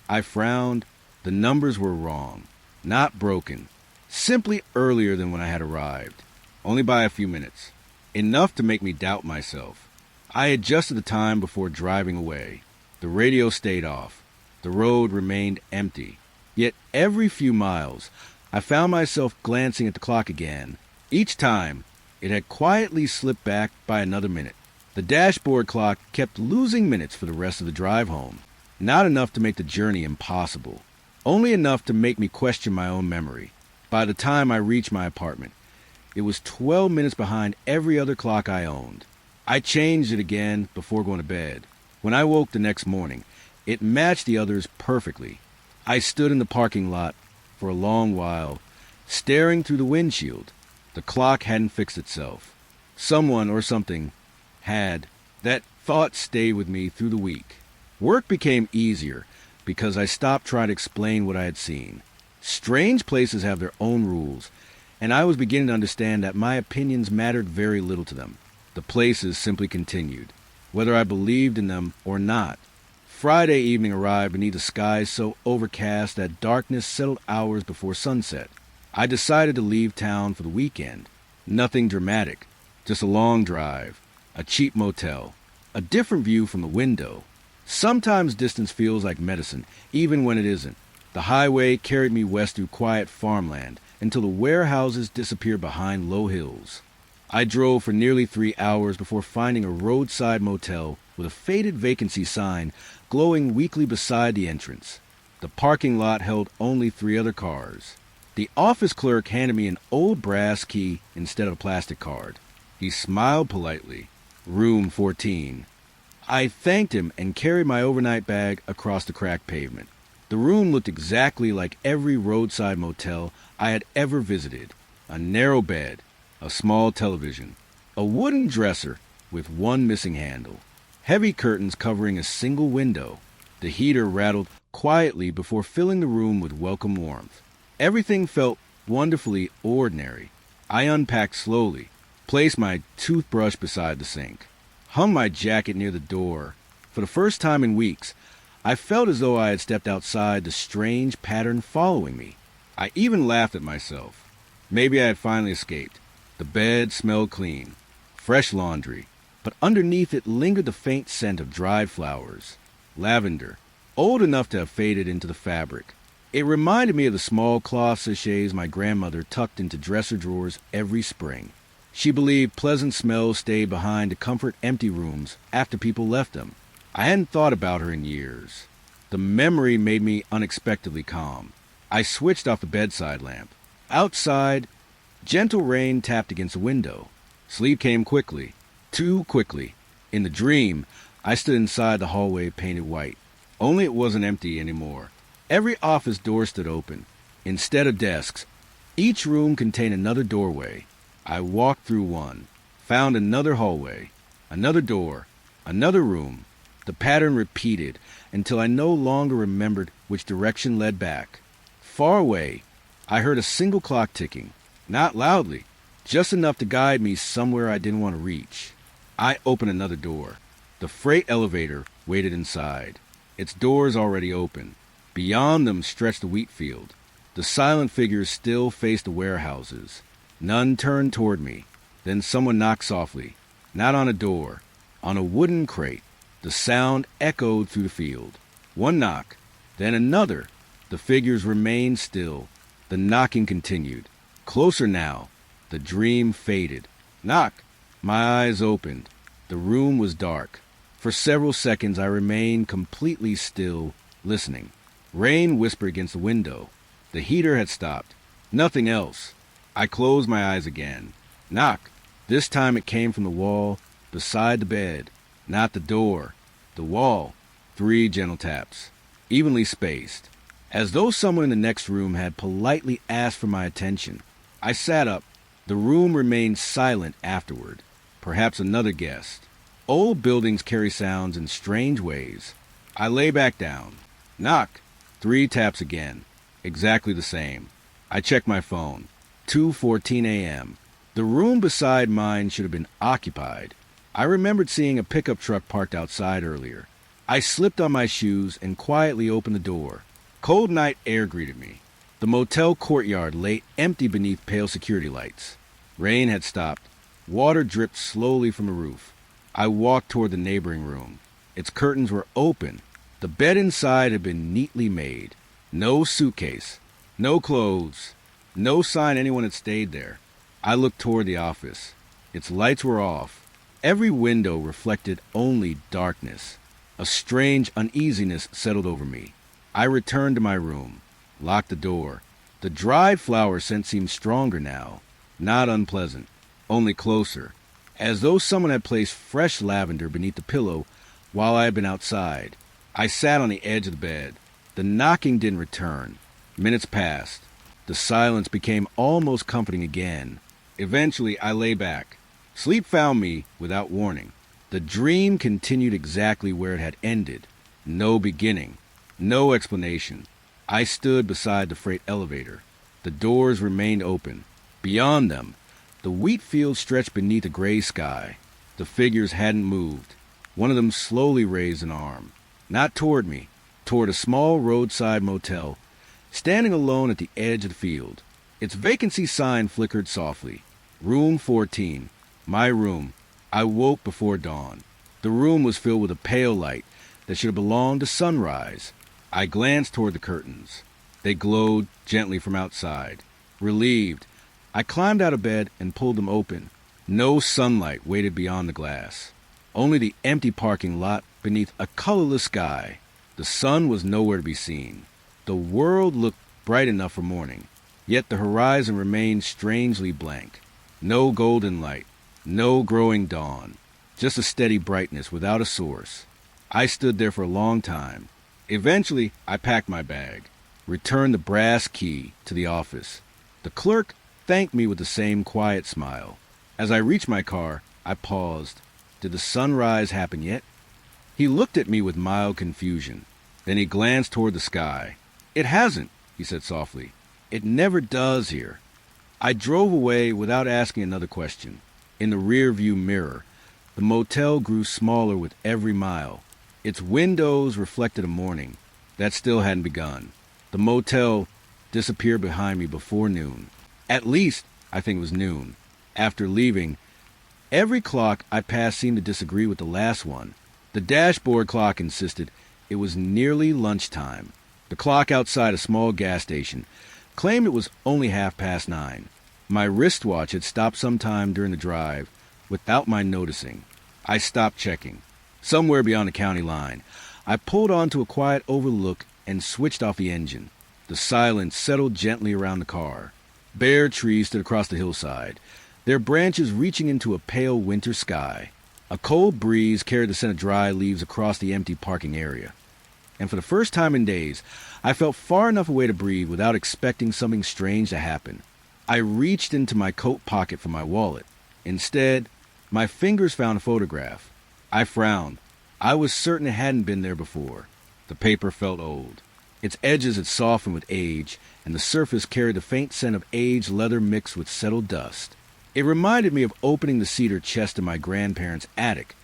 I frowned. The numbers were wrong. Not broken. Simply earlier than when I had arrived. Only by a few minutes. Enough to make me doubt myself. I adjusted the time before driving away. The radio stayed off. The road remained empty. Yet every few miles, I found myself glancing at the clock again. Each time, it had quietly slipped back by another minute. The dashboard clock kept losing minutes for the rest of the drive home. Not enough to make the journey impossible. Only enough to make me question my own memory. By the time I reached my apartment, it was 12 minutes behind every other clock I owned. I changed it again before going to bed. When I woke the next morning, it matched the others perfectly. I stood in the parking lot for a long while, staring through the windshield. The clock hadn't fixed itself. Someone or something had. That thought stayed with me through the week. Work became easier because I stopped trying to explain what I had seen. Strange places have their own rules, and I was beginning to understand that my opinions mattered very little to them. The places simply continued, whether I believed in them or not. Friday evening arrived beneath a sky so overcast that darkness settled hours before sunset. I decided to leave town for the weekend. Nothing dramatic, just a long drive, a cheap motel, a different view from the window. Sometimes distance feels like medicine, even when it isn't. The highway carried me west through quiet farmland until the warehouses disappeared behind low hills. I drove for nearly 3 hours before finding a roadside motel with a faded vacancy sign glowing weakly beside the entrance. The parking lot held only 3 other cars. The office clerk handed me an old brass key instead of a plastic card. He smiled politely. Room 14. I thanked him and carried my overnight bag across the cracked pavement. The room looked exactly like every roadside motel I had ever visited. A narrow bed, a small television, a wooden dresser with one missing handle, heavy curtains covering a single window. The heater rattled quietly before filling the room with welcome warmth. Everything felt wonderfully ordinary. I unpacked slowly, placed my toothbrush beside the sink, hung my jacket near the door. For the first time in weeks, I felt as though I had stepped outside the strange pattern following me. I even laughed at myself. Maybe I had finally escaped. The bed smelled clean, fresh laundry, but underneath it lingered the faint scent of dried flowers, lavender, old enough to have faded into the fabric. It reminded me of the small cloth sachets my grandmother tucked into dresser drawers every spring. She believed pleasant smells stayed behind to comfort empty rooms after people left them. I hadn't thought about her in years. The memory made me unexpectedly calm. I switched off the bedside lamp. Outside, gentle rain tapped against the window. Sleep came quickly, too quickly. In the dream, I stood inside the hallway painted white. Only it wasn't empty anymore. Every office door stood open. Instead of desks, each room contained another doorway. I walked through one, found another hallway, another door, another room. The pattern repeated until I no longer remembered which direction led back. Far away, I heard a single clock ticking, not loudly, just enough to guide me somewhere I didn't want to reach. I opened another door. The freight elevator waited inside, its doors already open. Beyond them stretched the wheat field. The silent figures still faced the warehouses. None turned toward me. Then someone knocked softly, not on a door, on a wooden crate. The sound echoed through the field. One knock, then another. The figures remained still. The knocking continued. Closer now. The dream faded. Knock. My eyes opened. The room was dark. For several seconds I remained completely still, listening. Rain whispered against the window. The heater had stopped. Nothing else. I closed my eyes again. Knock. This time it came from the wall beside the bed. Not the door. The wall. 3 gentle taps. Evenly spaced. As though someone in the next room had politely asked for my attention. I sat up. The room remained silent afterward. Perhaps another guest. Old buildings carry sounds in strange ways. I lay back down. Knock. 3 taps again. Exactly the same. I checked my phone. 2:14 a.m. The room beside mine should have been occupied. I remembered seeing a pickup truck parked outside earlier. I slipped on my shoes and quietly opened the door. Cold night air greeted me. The motel courtyard lay empty beneath pale security lights. Rain had stopped. Water dripped slowly from the roof. I walked toward the neighboring room. Its curtains were open. The bed inside had been neatly made. No suitcase. No clothes. No sign anyone had stayed there. I looked toward the office. Its lights were off. Every window reflected only darkness. A strange uneasiness settled over me. I returned to my room, locked the door. The dried flower scent seemed stronger now, not unpleasant, only closer, as though someone had placed fresh lavender beneath the pillow while I had been outside. I sat on the edge of the bed. The knocking didn't return. Minutes passed. The silence became almost comforting again. Eventually, I lay back. Sleep found me without warning. The dream continued exactly where it had ended. No beginning. No explanation. I stood beside the freight elevator. The doors remained open. Beyond them, the wheat field stretched beneath a gray sky. The figures hadn't moved. One of them slowly raised an arm. Not toward me, toward a small roadside motel, standing alone at the edge of the field. Its vacancy sign flickered softly. Room 14. My room. I woke before dawn. The room was filled with a pale light that should have belonged to sunrise. I glanced toward the curtains. They glowed gently from outside. Relieved, I climbed out of bed and pulled them open. No sunlight waited beyond the glass. Only the empty parking lot beneath a colorless sky. The sun was nowhere to be seen. The world looked bright enough for morning, yet the horizon remained strangely blank. No golden light, no growing dawn, just a steady brightness without a source. I stood there for a long time. Eventually, I packed my bag, returned the brass key to the office. The clerk thanked me with the same quiet smile. As I reached my car, I paused. Did the sunrise happen yet? He looked at me with mild confusion. Then he glanced toward the sky. It hasn't, he said softly. It never does here. I drove away without asking another question. In the rear-view mirror, the motel grew smaller with every mile. Its windows reflected a morning that still hadn't begun. The motel disappeared behind me before noon. At least, I think it was noon. After leaving, every clock I passed seemed to disagree with the last one. The dashboard clock insisted it was nearly lunchtime. The clock outside a small gas station claimed it was only 9:30. My wristwatch had stopped sometime during the drive without my noticing. I stopped checking. Somewhere beyond the county line, I pulled onto a quiet overlook and switched off the engine. The silence settled gently around the car. Bare trees stood across the hillside, their branches reaching into a pale winter sky. A cold breeze carried the scent of dry leaves across the empty parking area. And for the first time in days, I felt far enough away to breathe without expecting something strange to happen. I reached into my coat pocket for my wallet. Instead, my fingers found a photograph. I frowned. I was certain it hadn't been there before. The paper felt old. Its edges had softened with age, and the surface carried the faint scent of aged leather mixed with settled dust. It reminded me of opening the cedar chest in my grandparents' attic,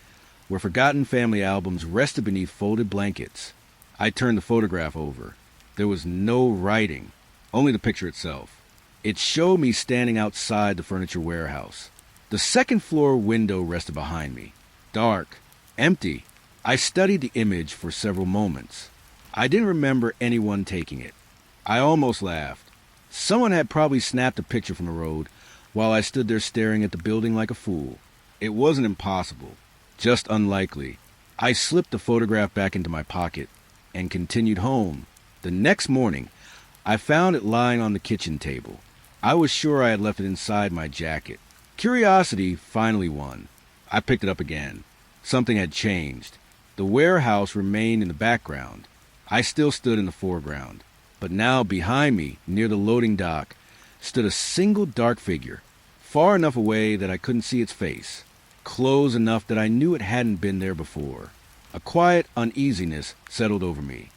where forgotten family albums rested beneath folded blankets. I turned the photograph over. There was no writing, only the picture itself. It showed me standing outside the furniture warehouse. The second-floor window rested behind me. Dark, empty. I studied the image for several moments. I didn't remember anyone taking it. I almost laughed. Someone had probably snapped a picture from the road while I stood there staring at the building like a fool. It wasn't impossible, just unlikely. I slipped the photograph back into my pocket and continued home. The next morning, I found it lying on the kitchen table. I was sure I had left it inside my jacket. Curiosity finally won. I picked it up again. Something had changed. The warehouse remained in the background. I still stood in the foreground. But now behind me, near the loading dock, stood a single dark figure, far enough away that I couldn't see its face, close enough that I knew it hadn't been there before. A quiet uneasiness settled over me.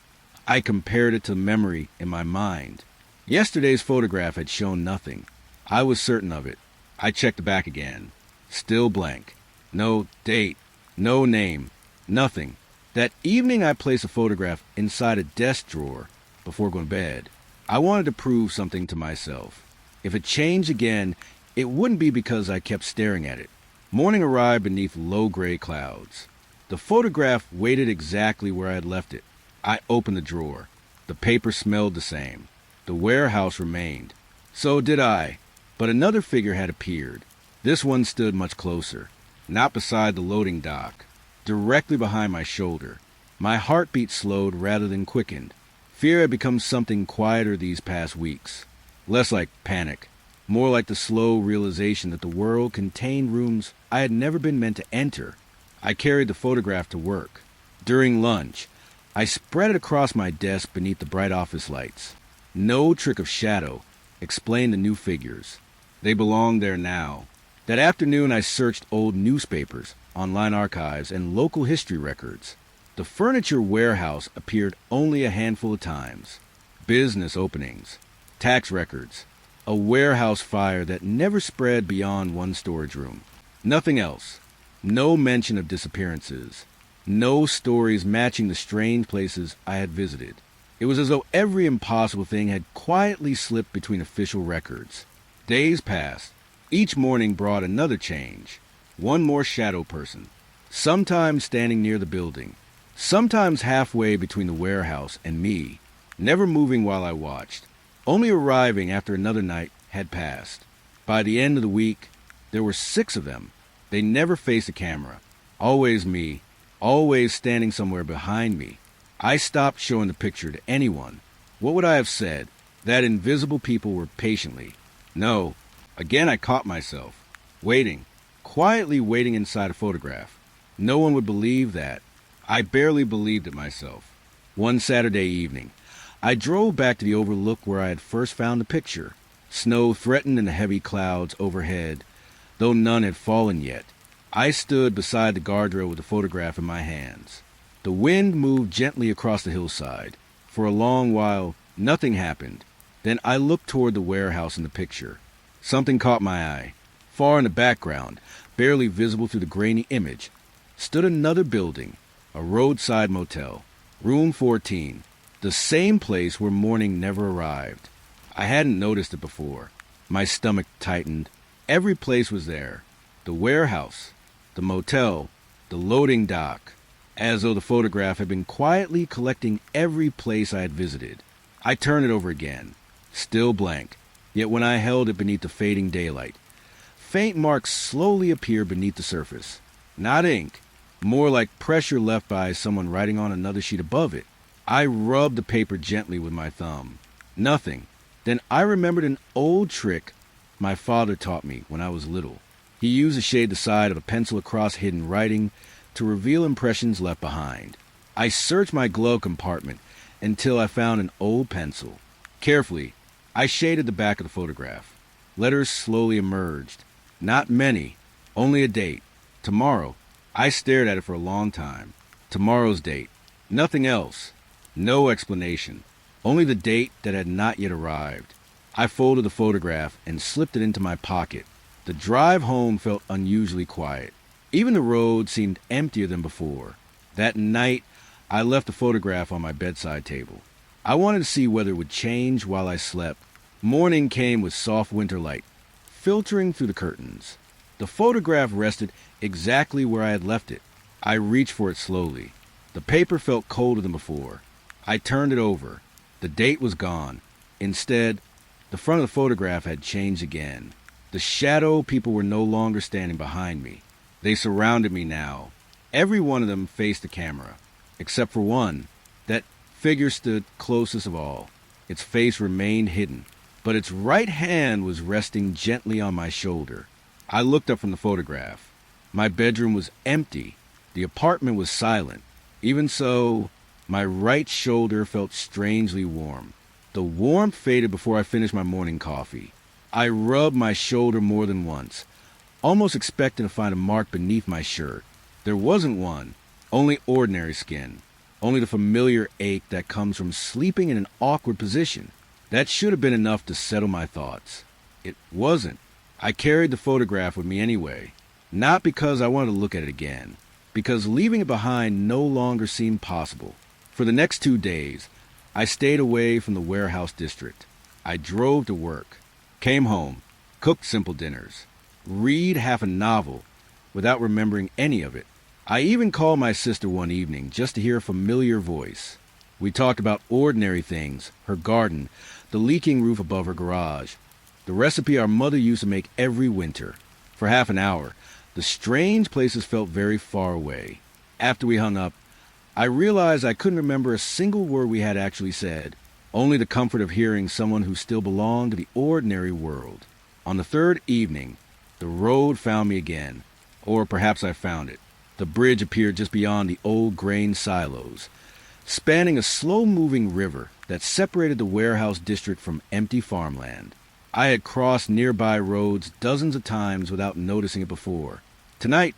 I compared it to memory in my mind. Yesterday's photograph had shown nothing. I was certain of it. I checked the back again. Still blank. No date. No name. Nothing. That evening I placed a photograph inside a desk drawer before going to bed. I wanted to prove something to myself. If it changed again, it wouldn't be because I kept staring at it. Morning arrived beneath low gray clouds. The photograph waited exactly where I had left it. I opened the drawer. The paper smelled the same. The warehouse remained. So did I. But another figure had appeared. This one stood much closer, not beside the loading dock, directly behind my shoulder. My heartbeat slowed rather than quickened. Fear had become something quieter these past weeks. Less like panic, more like the slow realization that the world contained rooms I had never been meant to enter. I carried the photograph to work. During lunch, I spread it across my desk beneath the bright office lights. No trick of shadow explained the new figures. They belonged there now. That afternoon, I searched old newspapers, online archives, and local history records. The furniture warehouse appeared only a handful of times. Business openings, tax records, a warehouse fire that never spread beyond one storage room. Nothing else. No mention of disappearances. No stories matching the strange places I had visited. It was as though every impossible thing had quietly slipped between official records. Days passed. Each morning brought another change. One more shadow person. Sometimes standing near the building. Sometimes halfway between the warehouse and me. Never moving while I watched. Only arriving after another night had passed. By the end of the week, there were 6 of them. They never faced a camera. Always me. Always standing somewhere behind me. I stopped showing the picture to anyone. What would I have said? That invisible people were patiently. No. Again I caught myself. Waiting. Quietly waiting inside a photograph. No one would believe that. I barely believed it myself. One Saturday evening, I drove back to the overlook where I had first found the picture. Snow threatened in the heavy clouds overhead, though none had fallen yet. I stood beside the guardrail with the photograph in my hands. The wind moved gently across the hillside. For a long while, nothing happened. Then I looked toward the warehouse in the picture. Something caught my eye. Far in the background, barely visible through the grainy image, stood another building, a roadside motel, room 14, the same place where morning never arrived. I hadn't noticed it before. My stomach tightened. Every place was there. The warehouse, the motel, the loading dock, as though the photograph had been quietly collecting every place I had visited. I turned it over again, still blank, yet when I held it beneath the fading daylight, faint marks slowly appeared beneath the surface. Not ink, more like pressure left by someone writing on another sheet above it. I rubbed the paper gently with my thumb. Nothing. Then I remembered an old trick my father taught me when I was little. He used to shade the side of a pencil across hidden writing to reveal impressions left behind. I searched my glove compartment until I found an old pencil. Carefully, I shaded the back of the photograph. Letters slowly emerged. Not many, only a date. Tomorrow. I stared at it for a long time. Tomorrow's date. Nothing else. No explanation. Only the date that had not yet arrived. I folded the photograph and slipped it into my pocket. The drive home felt unusually quiet. Even the road seemed emptier than before. That night, I left the photograph on my bedside table. I wanted to see whether it would change while I slept. Morning came with soft winter light, filtering through the curtains. The photograph rested exactly where I had left it. I reached for it slowly. The paper felt colder than before. I turned it over. The date was gone. Instead, the front of the photograph had changed again. The shadow people were no longer standing behind me. They surrounded me now. Every one of them faced the camera, except for one. That figure stood closest of all. Its face remained hidden, but its right hand was resting gently on my shoulder. I looked up from the photograph. My bedroom was empty. The apartment was silent. Even so, my right shoulder felt strangely warm. The warmth faded before I finished my morning coffee. I rubbed my shoulder more than once, almost expecting to find a mark beneath my shirt. There wasn't one, only ordinary skin, only the familiar ache that comes from sleeping in an awkward position. That should have been enough to settle my thoughts. It wasn't. I carried the photograph with me anyway, not because I wanted to look at it again, because leaving it behind no longer seemed possible. For the next 2 days, I stayed away from the warehouse district. I drove to work, came home, cooked simple dinners, read half a novel without remembering any of it. I even called my sister one evening just to hear a familiar voice. We talked about ordinary things, her garden, the leaking roof above her garage, the recipe our mother used to make every winter. For half an hour, the strange places felt very far away. After we hung up, I realized I couldn't remember a single word we had actually said, only the comfort of hearing someone who still belonged to the ordinary world. On the third evening, the road found me again, or perhaps I found it. The bridge appeared just beyond the old grain silos, spanning a slow-moving river that separated the warehouse district from empty farmland. I had crossed nearby roads dozens of times without noticing it before. Tonight,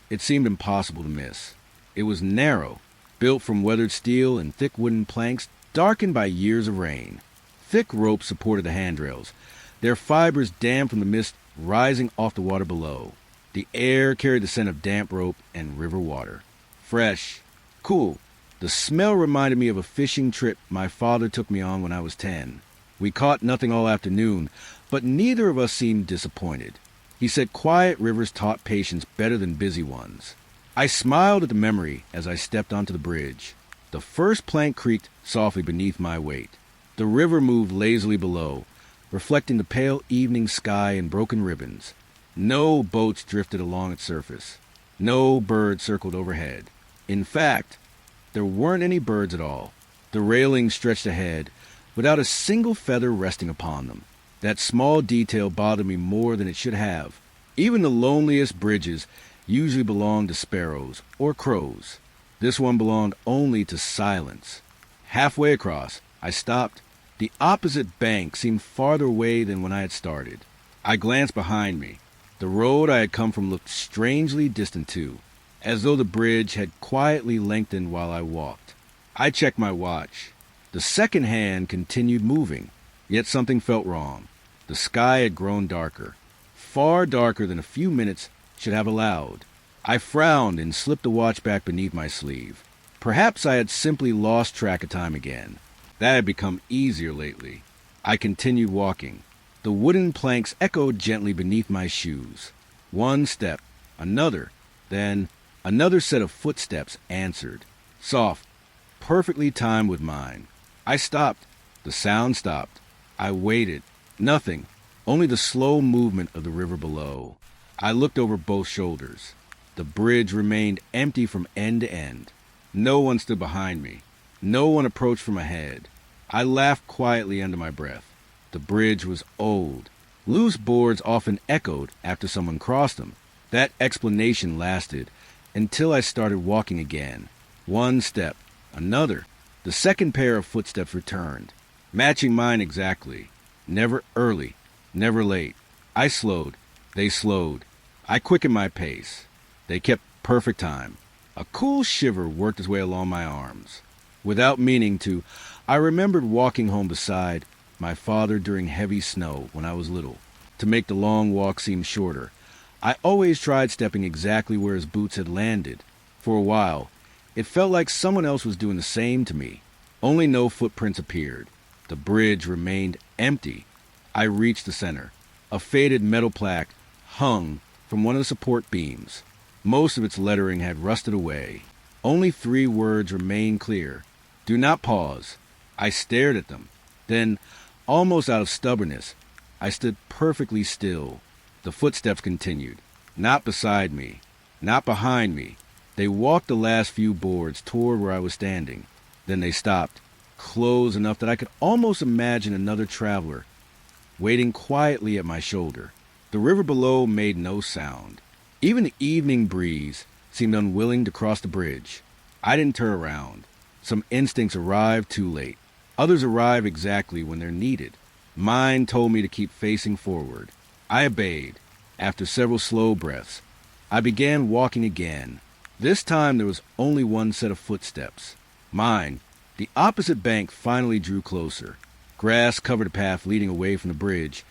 it seemed impossible to miss. It was narrow, built from weathered steel and thick wooden planks darkened by years of rain. Thick ropes supported the handrails, their fibers damp from the mist rising off the water below. The air carried the scent of damp rope and river water. Fresh, cool. The smell reminded me of a fishing trip my father took me on when I was 10. We caught nothing all afternoon, but neither of us seemed disappointed. He said quiet rivers taught patience better than busy ones. I smiled at the memory as I stepped onto the bridge. The first plank creaked softly beneath my weight. The river moved lazily below, reflecting the pale evening sky in broken ribbons. No boats drifted along its surface. No birds circled overhead. In fact, there weren't any birds at all. The railings stretched ahead, without a single feather resting upon them. That small detail bothered me more than it should have. Even the loneliest bridges usually belong to sparrows or crows. This one belonged only to silence. Halfway across, I stopped. The opposite bank seemed farther away than when I had started. I glanced behind me. The road I had come from looked strangely distant too, as though the bridge had quietly lengthened while I walked. I checked my watch. The second hand continued moving, yet something felt wrong. The sky had grown darker, far darker than a few minutes should have allowed. I frowned and slipped the watch back beneath my sleeve. Perhaps I had simply lost track of time again. That had become easier lately. I continued walking. The wooden planks echoed gently beneath my shoes. One step, another, then another set of footsteps answered. Soft, perfectly timed with mine. I stopped. The sound stopped. I waited. Nothing, only the slow movement of the river below. I looked over both shoulders. The bridge remained empty from end to end. No one stood behind me. No one approached from ahead. I laughed quietly under my breath. The bridge was old. Loose boards often echoed after someone crossed them. That explanation lasted until I started walking again. One step, another. The second pair of footsteps returned, matching mine exactly. Never early, never late. I slowed. They slowed. I quickened my pace. They kept perfect time. A cool shiver worked its way along my arms. Without meaning to, I remembered walking home beside my father during heavy snow when I was little. To make the long walk seem shorter, I always tried stepping exactly where his boots had landed. For a while, it felt like someone else was doing the same to me. Only no footprints appeared. The bridge remained empty. I reached the center. A faded metal plaque hung from one of the support beams. Most of its lettering had rusted away. Only 3 words remained clear. Do not pause. I stared at them. Then, almost out of stubbornness, I stood perfectly still. The footsteps continued. Not beside me. Not behind me. They walked the last few boards toward where I was standing. Then they stopped, close enough that I could almost imagine another traveler waiting quietly at my shoulder. The river below made no sound. Even the evening breeze seemed unwilling to cross the bridge. I didn't turn around. Some instincts arrive too late. Others arrive exactly when they're needed. Mine told me to keep facing forward. I obeyed. After several slow breaths, I began walking again. This time there was only one set of footsteps. Mine. The opposite bank finally drew closer. Grass covered a path leading away from the bridge,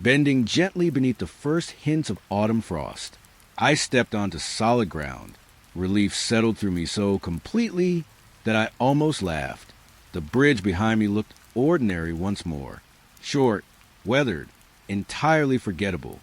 bending gently beneath the first hints of autumn frost. I stepped onto solid ground. Relief settled through me so completely that I almost laughed. The bridge behind me looked ordinary once more. Short, weathered, entirely forgettable.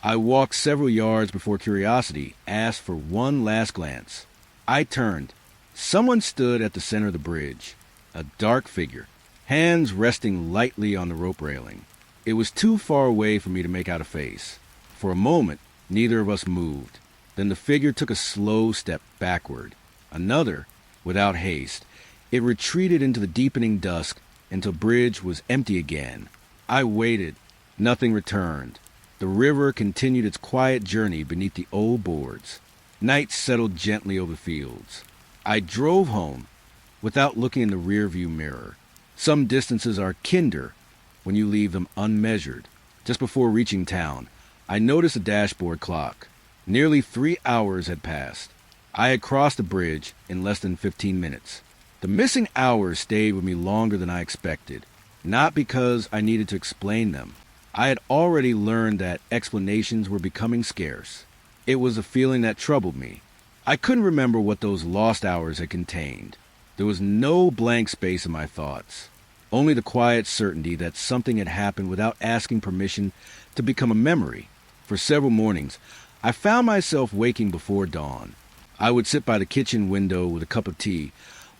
I walked several yards before curiosity asked for one last glance. I turned. Someone stood at the center of the bridge, a dark figure, hands resting lightly on the rope railing. It was too far away for me to make out a face. For a moment, neither of us moved. Then the figure took a slow step backward. Another, without haste. It retreated into the deepening dusk until the bridge was empty again. I waited. Nothing returned. The river continued its quiet journey beneath the old boards. Night settled gently over the fields. I drove home without looking in the rearview mirror. Some distances are kinder when you leave them unmeasured. Just before reaching town, I noticed a dashboard clock. Nearly 3 hours had passed. I had crossed the bridge in less than 15 minutes. The missing hours stayed with me longer than I expected, not because I needed to explain them. I had already learned that explanations were becoming scarce. It was a feeling that troubled me. I couldn't remember what those lost hours had contained. There was no blank space in my thoughts, only the quiet certainty that something had happened without asking permission to become a memory. For several mornings, I found myself waking before dawn. I would sit by the kitchen window with a cup of tea,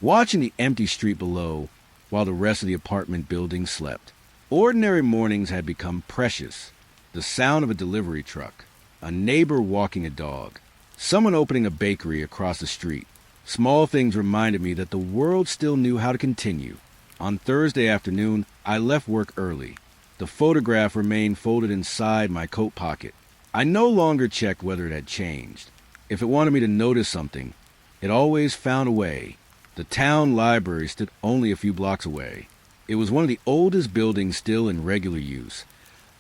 watching the empty street below while the rest of the apartment building slept. Ordinary mornings had become precious. The sound of a delivery truck, a neighbor walking a dog, someone opening a bakery across the street. Small things reminded me that the world still knew how to continue. On Thursday afternoon, I left work early. The photograph remained folded inside my coat pocket. I no longer checked whether it had changed. If it wanted me to notice something, it always found a way. The town library stood only a few blocks away. It was one of the oldest buildings still in regular use,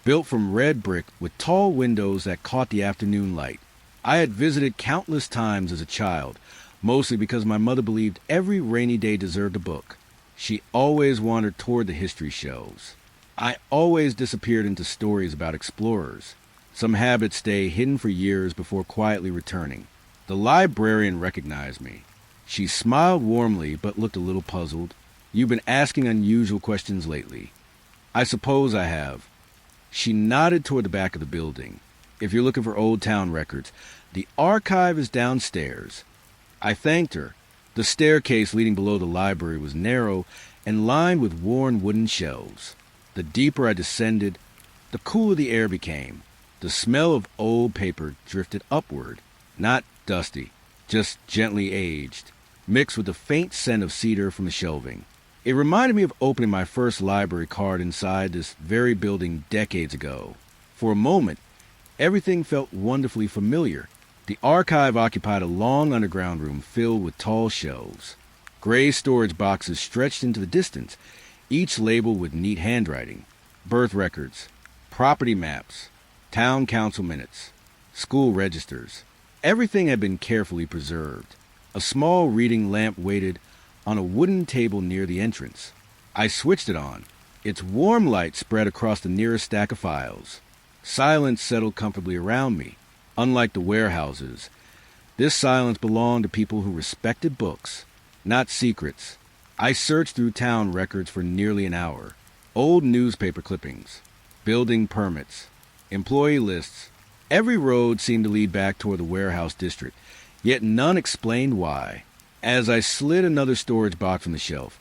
built from red brick with tall windows that caught the afternoon light. I had visited countless times as a child, mostly because my mother believed every rainy day deserved a book. She always wandered toward the history shelves. I always disappeared into stories about explorers. Some habits stay hidden for years before quietly returning. The librarian recognized me. She smiled warmly but looked a little puzzled. You've been asking unusual questions lately. I suppose I have. She nodded toward the back of the building. If you're looking for old town records, the archive is downstairs. I thanked her. The staircase leading below the library was narrow and lined with worn wooden shelves. The deeper I descended, the cooler the air became. The smell of old paper drifted upward, not dusty, just gently aged, mixed with the faint scent of cedar from the shelving. It reminded me of opening my first library card inside this very building decades ago. For a moment, everything felt wonderfully familiar. The archive occupied a long underground room filled with tall shelves. Gray storage boxes stretched into the distance, each labeled with neat handwriting. Birth records, property maps, town council minutes, school registers. Everything had been carefully preserved. A small reading lamp waited on a wooden table near the entrance. I switched it on. Its warm light spread across the nearest stack of files. Silence settled comfortably around me. Unlike the warehouses, this silence belonged to people who respected books, not secrets. I searched through town records for nearly an hour. Old newspaper clippings, building permits, employee lists. Every road seemed to lead back toward the warehouse district, yet none explained why. As I slid another storage box from the shelf,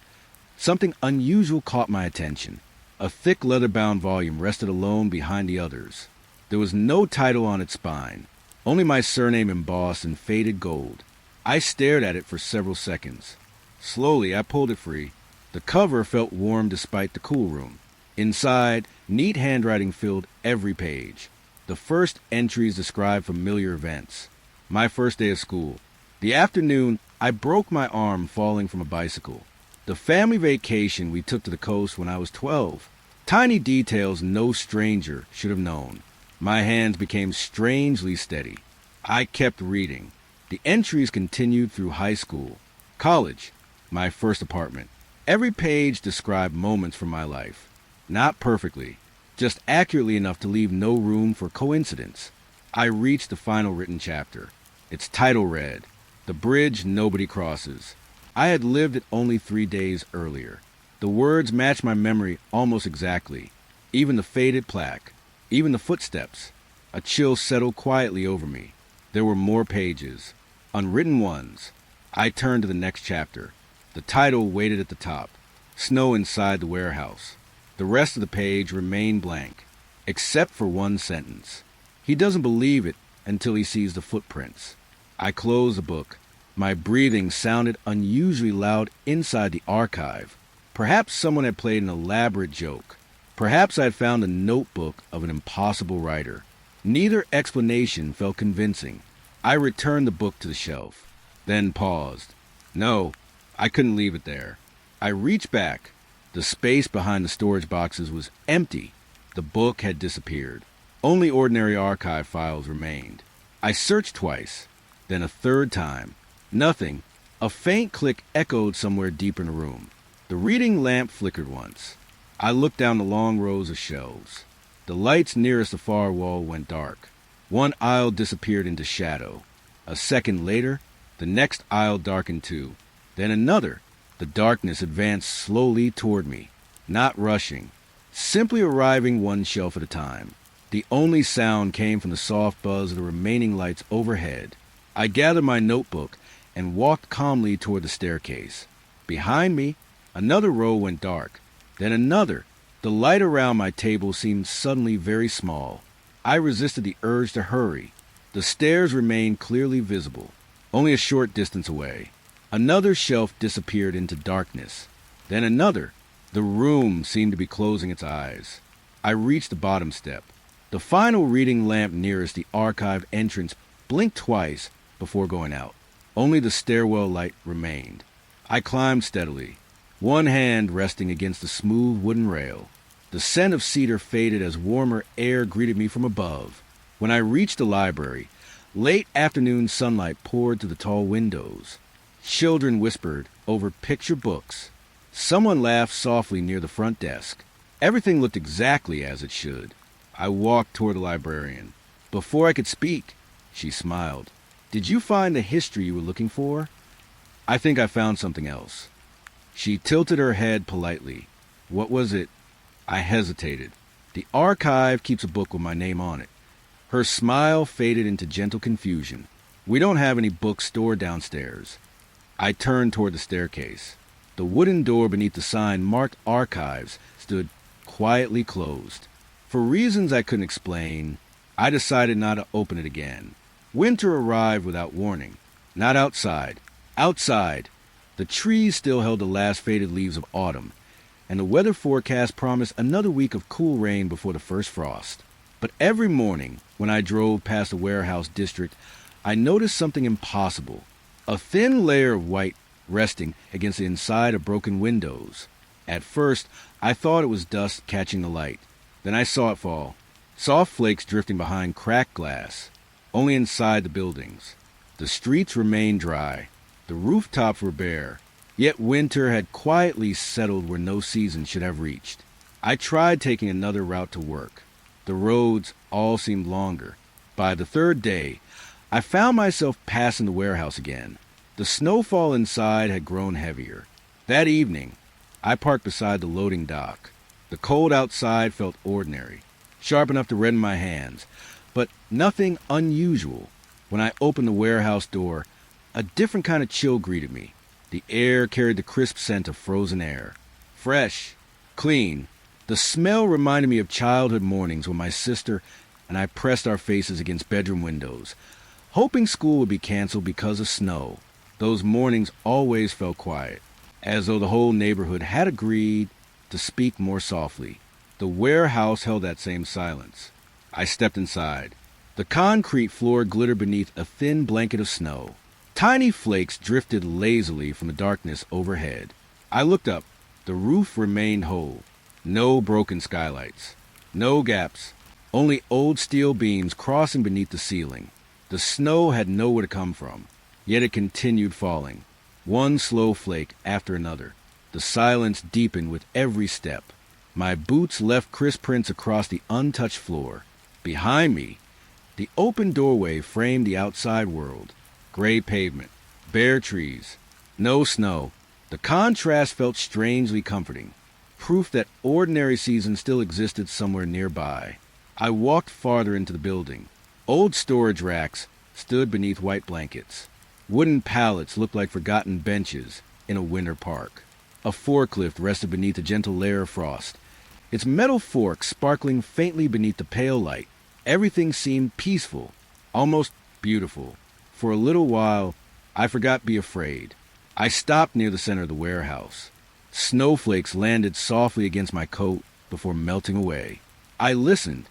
something unusual caught my attention. A thick leather-bound volume rested alone behind the others. There was no title on its spine, only my surname embossed in faded gold. I stared at it for several seconds. Slowly, I pulled it free. The cover felt warm despite the cool room. Inside, neat handwriting filled every page. The first entries described familiar events. My first day of school. The afternoon, I broke my arm falling from a bicycle. The family vacation we took to the coast when I was 12. Tiny details no stranger should have known. My hands became strangely steady. I kept reading. The entries continued through high school, college, my first apartment. Every page described moments from my life. Not perfectly, just accurately enough to leave no room for coincidence. I reached the final written chapter. Its title read, "The Bridge Nobody Crosses." I had lived it only 3 days earlier. The words matched my memory almost exactly. Even the faded plaque, even the footsteps. A chill settled quietly over me. There were more pages, unwritten ones. I turned to the next chapter. The title waited at the top, "Snow Inside the Warehouse." The rest of the page remained blank, except for one sentence. He doesn't believe it until he sees the footprints. I closed the book. My breathing sounded unusually loud inside the archive. Perhaps someone had played an elaborate joke. Perhaps I had found a notebook of an impossible writer. Neither explanation felt convincing. I returned the book to the shelf, then paused. No, I couldn't leave it there. I reached back. The space behind the storage boxes was empty. The book had disappeared. Only ordinary archive files remained. I searched twice, then a third time. Nothing. A faint click echoed somewhere deep in the room. The reading lamp flickered once. I looked down the long rows of shelves. The lights nearest the far wall went dark. One aisle disappeared into shadow. A second later, the next aisle darkened too. Then another. The darkness advanced slowly toward me, not rushing, simply arriving one shelf at a time. The only sound came from the soft buzz of the remaining lights overhead. I gathered my notebook and walked calmly toward the staircase. Behind me, another row went dark, then another. The light around my table seemed suddenly very small. I resisted the urge to hurry. The stairs remained clearly visible, only a short distance away. Another shelf disappeared into darkness. Then another. The room seemed to be closing its eyes. I reached the bottom step. The final reading lamp nearest the archive entrance blinked twice before going out. Only the stairwell light remained. I climbed steadily, one hand resting against the smooth wooden rail. The scent of cedar faded as warmer air greeted me from above. When I reached the library, late afternoon sunlight poured through the tall windows. Children whispered over picture books. Someone laughed softly near the front desk. Everything looked exactly as it should. I walked toward the librarian. Before I could speak, she smiled. "Did you find the history you were looking for?" "I think I found something else." She tilted her head politely. "What was it?" I hesitated. "The archive keeps a book with my name on it." Her smile faded into gentle confusion. "We don't have any books stored downstairs." I turned toward the staircase. The wooden door beneath the sign marked archives stood quietly closed. For reasons I couldn't explain, I decided not to open it again. Winter arrived without warning. Not outside. Outside. The trees still held the last faded leaves of autumn, and the weather forecast promised another week of cool rain before the first frost. But every morning, when I drove past the warehouse district, I noticed something impossible. A thin layer of white resting against the inside of broken windows. At first, I thought it was dust catching the light. Then I saw it fall. soft flakes drifting behind cracked glass, only inside the buildings. The streets remained dry. The rooftops were bare, yet winter had quietly settled where no season should have reached. I tried taking another route to work. The roads all seemed longer. By the third day, I found myself passing the warehouse again. The snowfall inside had grown heavier. That evening, I parked beside the loading dock. The cold outside felt ordinary, sharp enough to redden my hands, but nothing unusual. When I opened the warehouse door, a different kind of chill greeted me. The air carried the crisp scent of frozen air. Fresh, clean. The smell reminded me of childhood mornings when my sister and I pressed our faces against bedroom windows, hoping school would be canceled because of snow. Those mornings always felt quiet, as though the whole neighborhood had agreed to speak more softly. The warehouse held that same silence. I stepped inside. The concrete floor glittered beneath a thin blanket of snow. Tiny flakes drifted lazily from the darkness overhead. I looked up. The roof remained whole. No broken skylights. No gaps. Only old steel beams crossing beneath the ceiling. The snow had nowhere to come from, yet it continued falling. One slow flake after another. The silence deepened with every step. My boots left crisp prints across the untouched floor. Behind me, the open doorway framed the outside world. Gray pavement, bare trees, no snow. The contrast felt strangely comforting, proof that ordinary seasons still existed somewhere nearby. I walked farther into the building. Old storage racks stood beneath white blankets. Wooden pallets looked like forgotten benches in a winter park. A forklift rested beneath a gentle layer of frost, its metal fork sparkling faintly beneath the pale light. Everything seemed peaceful, almost beautiful. For a little while, I forgot to be afraid. I stopped near the center of the warehouse. Snowflakes landed softly against my coat before melting away. I listened.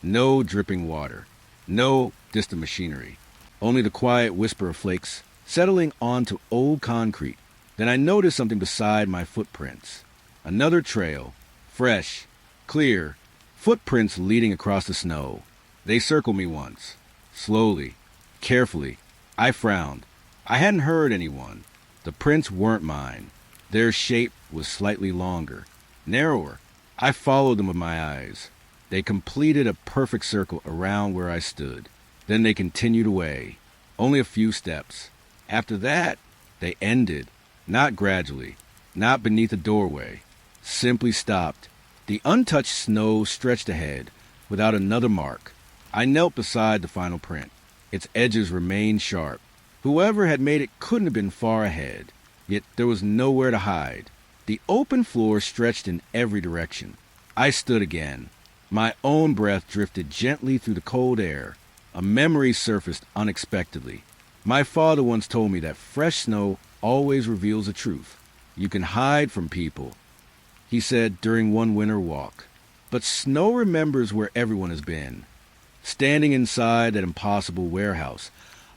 No dripping water. No distant machinery. Only the quiet whisper of flakes settling onto old concrete. Then I noticed something beside my footprints. Another trail. Fresh. Clear. Footprints leading across the snow. They circled me once. Slowly. Carefully. I frowned. I hadn't heard anyone. The prints weren't mine. Their shape was slightly longer, narrower. I followed them with my eyes. They completed a perfect circle around where I stood. Then they continued away. Only a few steps. After that, they ended. Not gradually. Not beneath a doorway. Simply stopped. The untouched snow stretched ahead, without another mark. I knelt beside the final print. Its edges remained sharp. Whoever had made it couldn't have been far ahead. Yet there was nowhere to hide. The open floor stretched in every direction. I stood again. My own breath drifted gently through the cold air. A memory surfaced unexpectedly. My father once told me that fresh snow always reveals the truth. You can hide from people, he said during one winter walk. But snow remembers where everyone has been. Standing inside that impossible warehouse,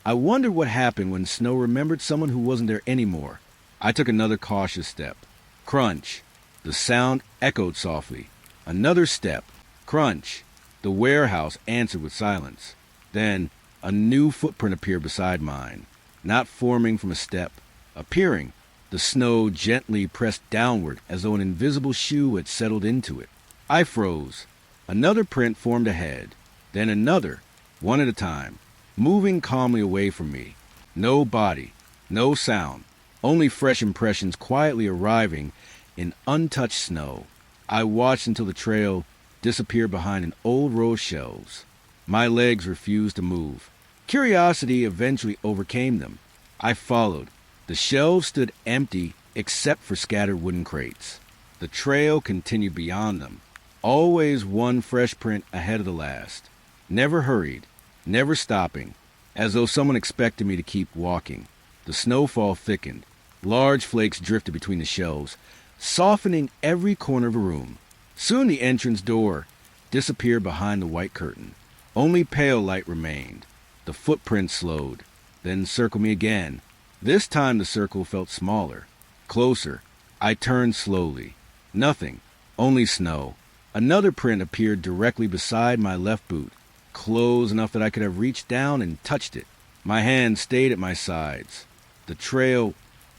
I wondered what happened when snow remembered someone who wasn't there anymore. I took another cautious step. Crunch. The sound echoed softly. Another step. Crunch. The warehouse answered with silence. Then a new footprint appeared beside mine, not forming from a step, appearing. The snow gently pressed downward as though an invisible shoe had settled into it. I froze. Another print formed ahead, then another, one at a time, moving calmly away from me. No body, no sound, only fresh impressions quietly arriving in untouched snow. I watched until the trail disappeared behind an old row of shelves. My legs refused to move. Curiosity eventually overcame them. I followed. The shelves stood empty except for scattered wooden crates. The trail continued beyond them, always one fresh print ahead of the last. Never hurried, never stopping, as though someone expected me to keep walking. The snowfall thickened. Large flakes drifted between the shelves, softening every corner of the room. Soon the entrance door disappeared behind the white curtain. Only pale light remained. The footprints slowed, then circled me again. This time the circle felt smaller, closer. I turned slowly. Nothing, only snow. Another print appeared directly beside my left boot, close enough that I could have reached down and touched it. My hand stayed at my sides. The trail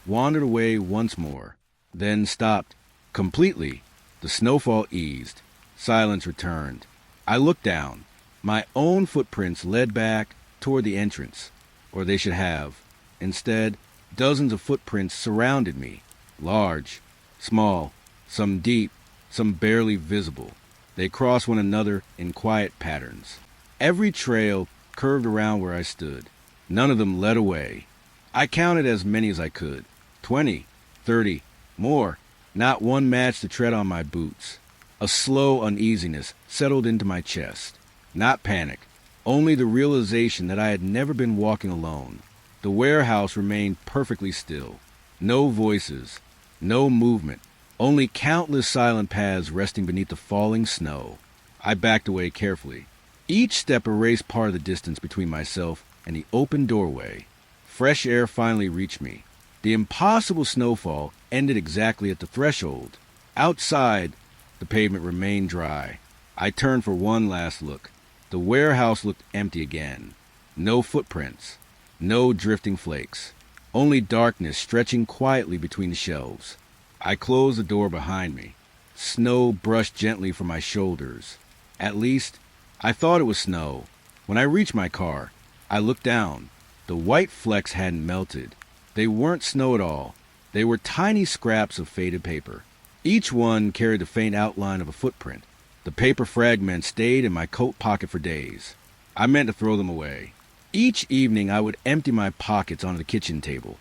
wandered away once more, then stopped completely. The snowfall eased. Silence returned. I looked down. My own footprints led back toward the entrance, or they should have. Instead, dozens of footprints surrounded me, large, small, some deep, some barely visible. They crossed one another in quiet patterns. Every trail curved around where I stood. None of them led away. I counted as many as I could. 20, 30, more. Not one matched the tread on my boots. A slow uneasiness settled into my chest. Not panic, only the realization that I had never been walking alone. The warehouse remained perfectly still. No voices, no movement, only countless silent paths resting beneath the falling snow. I backed away carefully. Each step erased part of the distance between myself and the open doorway. Fresh air finally reached me. The impossible snowfall ended exactly at the threshold. Outside, the pavement remained dry. I turned for one last look. The warehouse looked empty again. No footprints. No drifting flakes. Only darkness stretching quietly between the shelves. I closed the door behind me. Snow brushed gently from my shoulders. At least, I thought it was snow. When I reached my car, I looked down. The white flecks hadn't melted. They weren't snow at all. They were tiny scraps of faded paper. Each one carried the faint outline of a footprint. The paper fragments stayed in my coat pocket for days. I meant to throw them away. Each evening I would empty my pockets onto the kitchen table.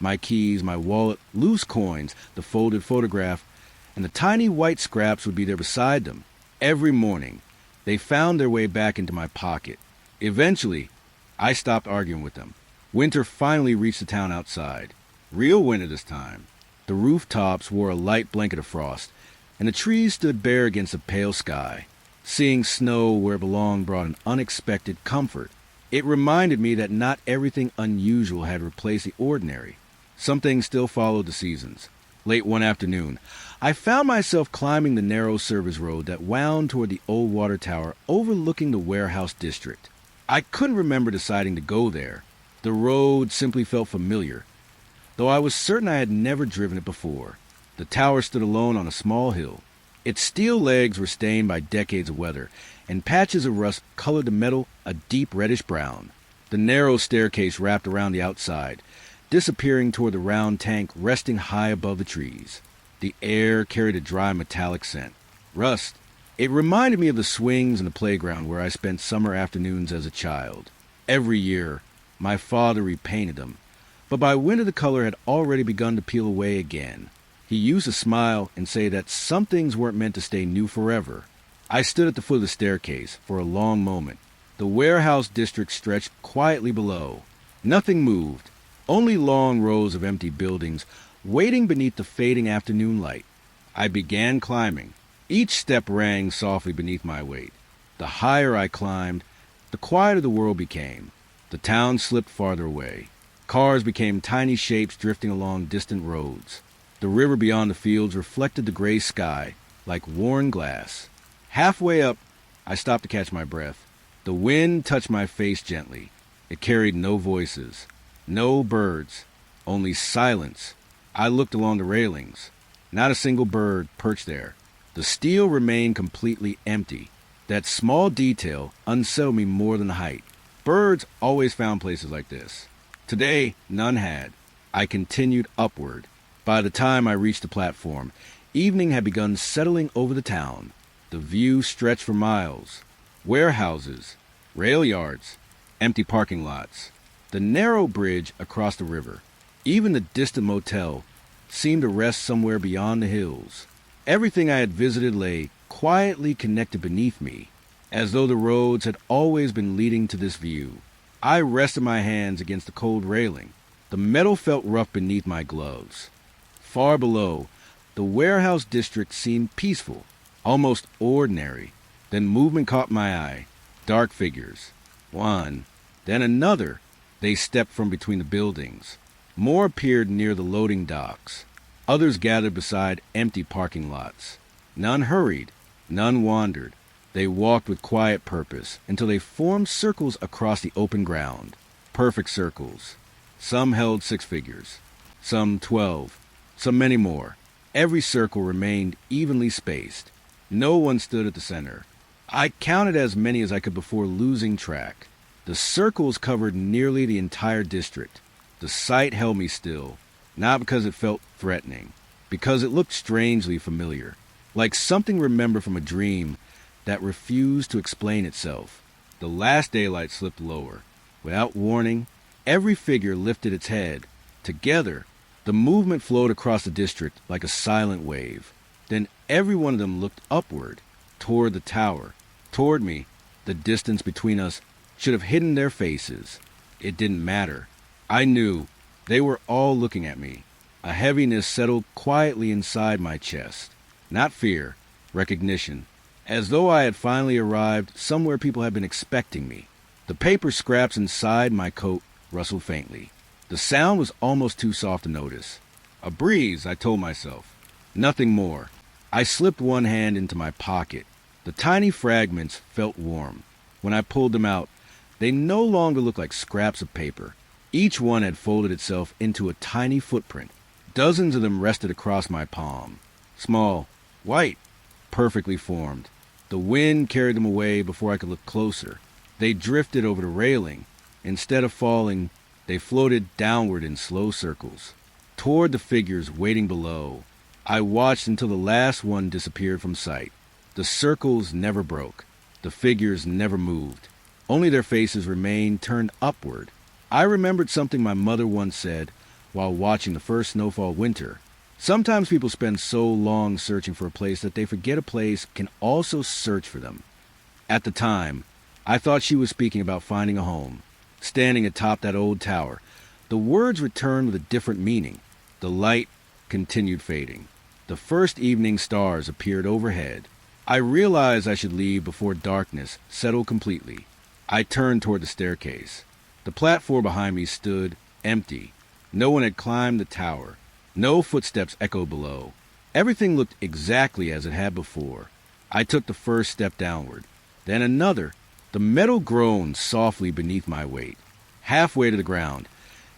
My keys, my wallet, loose coins, the folded photograph, and the tiny white scraps would be there beside them. Every morning, they found their way back into my pocket. Eventually, I stopped arguing with them. Winter finally reached the town outside. Real winter this time. The rooftops wore a light blanket of frost, and the trees stood bare against a pale sky. Seeing snow where it belonged brought an unexpected comfort. It reminded me that not everything unusual had replaced the ordinary. Some things still followed the seasons. Late one afternoon, I found myself climbing the narrow service road that wound toward the old water tower overlooking the warehouse district. I couldn't remember deciding to go there. The road simply felt familiar, though I was certain I had never driven it before. The tower stood alone on a small hill. Its steel legs were stained by decades of weather, and patches of rust colored the metal a deep reddish brown. The narrow staircase wrapped around the outside, disappearing toward the round tank resting high above the trees. The air carried a dry metallic scent. Rust. It reminded me of the swings in the playground where I spent summer afternoons as a child. Every year, my father repainted them, but by winter the color had already begun to peel away again. He used to smile and say that some things weren't meant to stay new forever. I stood at the foot of the staircase for a long moment. The warehouse district stretched quietly below. Nothing moved, only long rows of empty buildings waiting beneath the fading afternoon light. I began climbing. Each step rang softly beneath my weight. The higher I climbed, the quieter the world became. The town slipped farther away. Cars became tiny shapes drifting along distant roads. The river beyond the fields reflected the gray sky like worn glass. Halfway up, I stopped to catch my breath. The wind touched my face gently. It carried no voices, no birds, only silence. I looked along the railings. Not a single bird perched there. The steel remained completely empty. That small detail unsettled me more than the height. Birds always found places like this. Today, none had. I continued upward. By the time I reached the platform, evening had begun settling over the town. The view stretched for miles. Warehouses, rail yards, empty parking lots. The narrow bridge across the river, even the distant motel, seemed to rest somewhere beyond the hills. Everything I had visited lay quietly connected beneath me, as though the roads had always been leading to this view. I rested my hands against the cold railing. The metal felt rough beneath my gloves. Far below, the warehouse district seemed peaceful, almost ordinary. Then movement caught my eye. Dark figures. One, then another. They stepped from between the buildings. More appeared near the loading docks. Others gathered beside empty parking lots. None hurried. None wandered. They walked with quiet purpose until they formed circles across the open ground. Perfect circles. Some held 6 figures, some 12, some many more. Every circle remained evenly spaced. No one stood at the center. I counted as many as I could before losing track. The circles covered nearly the entire district. The sight held me still, not because it felt threatening, because it looked strangely familiar, like something remembered from a dream that refused to explain itself. The last daylight slipped lower. Without warning, every figure lifted its head. Together, the movement flowed across the district like a silent wave. Then every one of them looked upward, toward the tower, toward me. The distance between us should have hidden their faces. It didn't matter. I knew they were all looking at me. A heaviness settled quietly inside my chest. Not fear, recognition, as though I had finally arrived somewhere people had been expecting me. The paper scraps inside my coat rustled faintly. The sound was almost too soft to notice. A breeze, I told myself. Nothing more. I slipped one hand into my pocket. The tiny fragments felt warm. When I pulled them out, they no longer looked like scraps of paper. Each one had folded itself into a tiny footprint. Dozens of them rested across my palm. Small, white, perfectly formed. The wind carried them away before I could look closer. They drifted over the railing. Instead of falling, they floated downward in slow circles, toward the figures waiting below. I watched until the last one disappeared from sight. The circles never broke. The figures never moved. Only their faces remained turned upward. I remembered something my mother once said while watching the first snowfall winter. Sometimes people spend so long searching for a place that they forget a place can also search for them. At the time, I thought she was speaking about finding a home. Standing atop that old tower, the words returned with a different meaning. The light continued fading. The first evening stars appeared overhead. I realized I should leave before darkness settled completely. I turned toward the staircase. The platform behind me stood empty. No one had climbed the tower. No footsteps echoed below. Everything looked exactly as it had before. I took the first step downward, then another. The metal groaned softly beneath my weight. Halfway to the ground,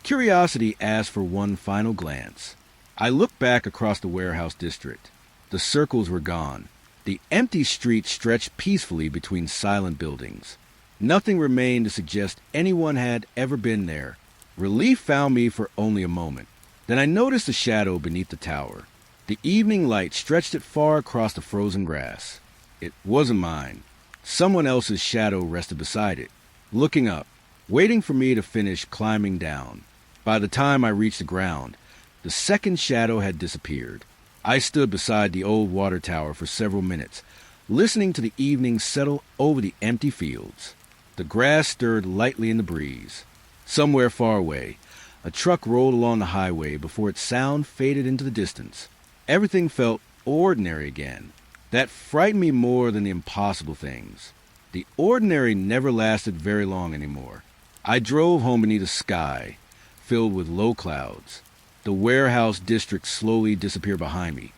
curiosity asked for one final glance. I looked back across the warehouse district. The circles were gone. The empty street stretched peacefully between silent buildings. Nothing remained to suggest anyone had ever been there. Relief found me for only a moment. Then I noticed a shadow beneath the tower. The evening light stretched it far across the frozen grass. It wasn't mine. Someone else's shadow rested beside it, looking up, waiting for me to finish climbing down. By the time I reached the ground, the second shadow had disappeared. I stood beside the old water tower for several minutes, listening to the evening settle over the empty fields. The grass stirred lightly in the breeze. Somewhere far away, a truck rolled along the highway before its sound faded into the distance. Everything felt ordinary again. That frightened me more than the impossible things. The ordinary never lasted very long anymore. I drove home beneath a sky filled with low clouds. The warehouse district slowly disappeared behind me.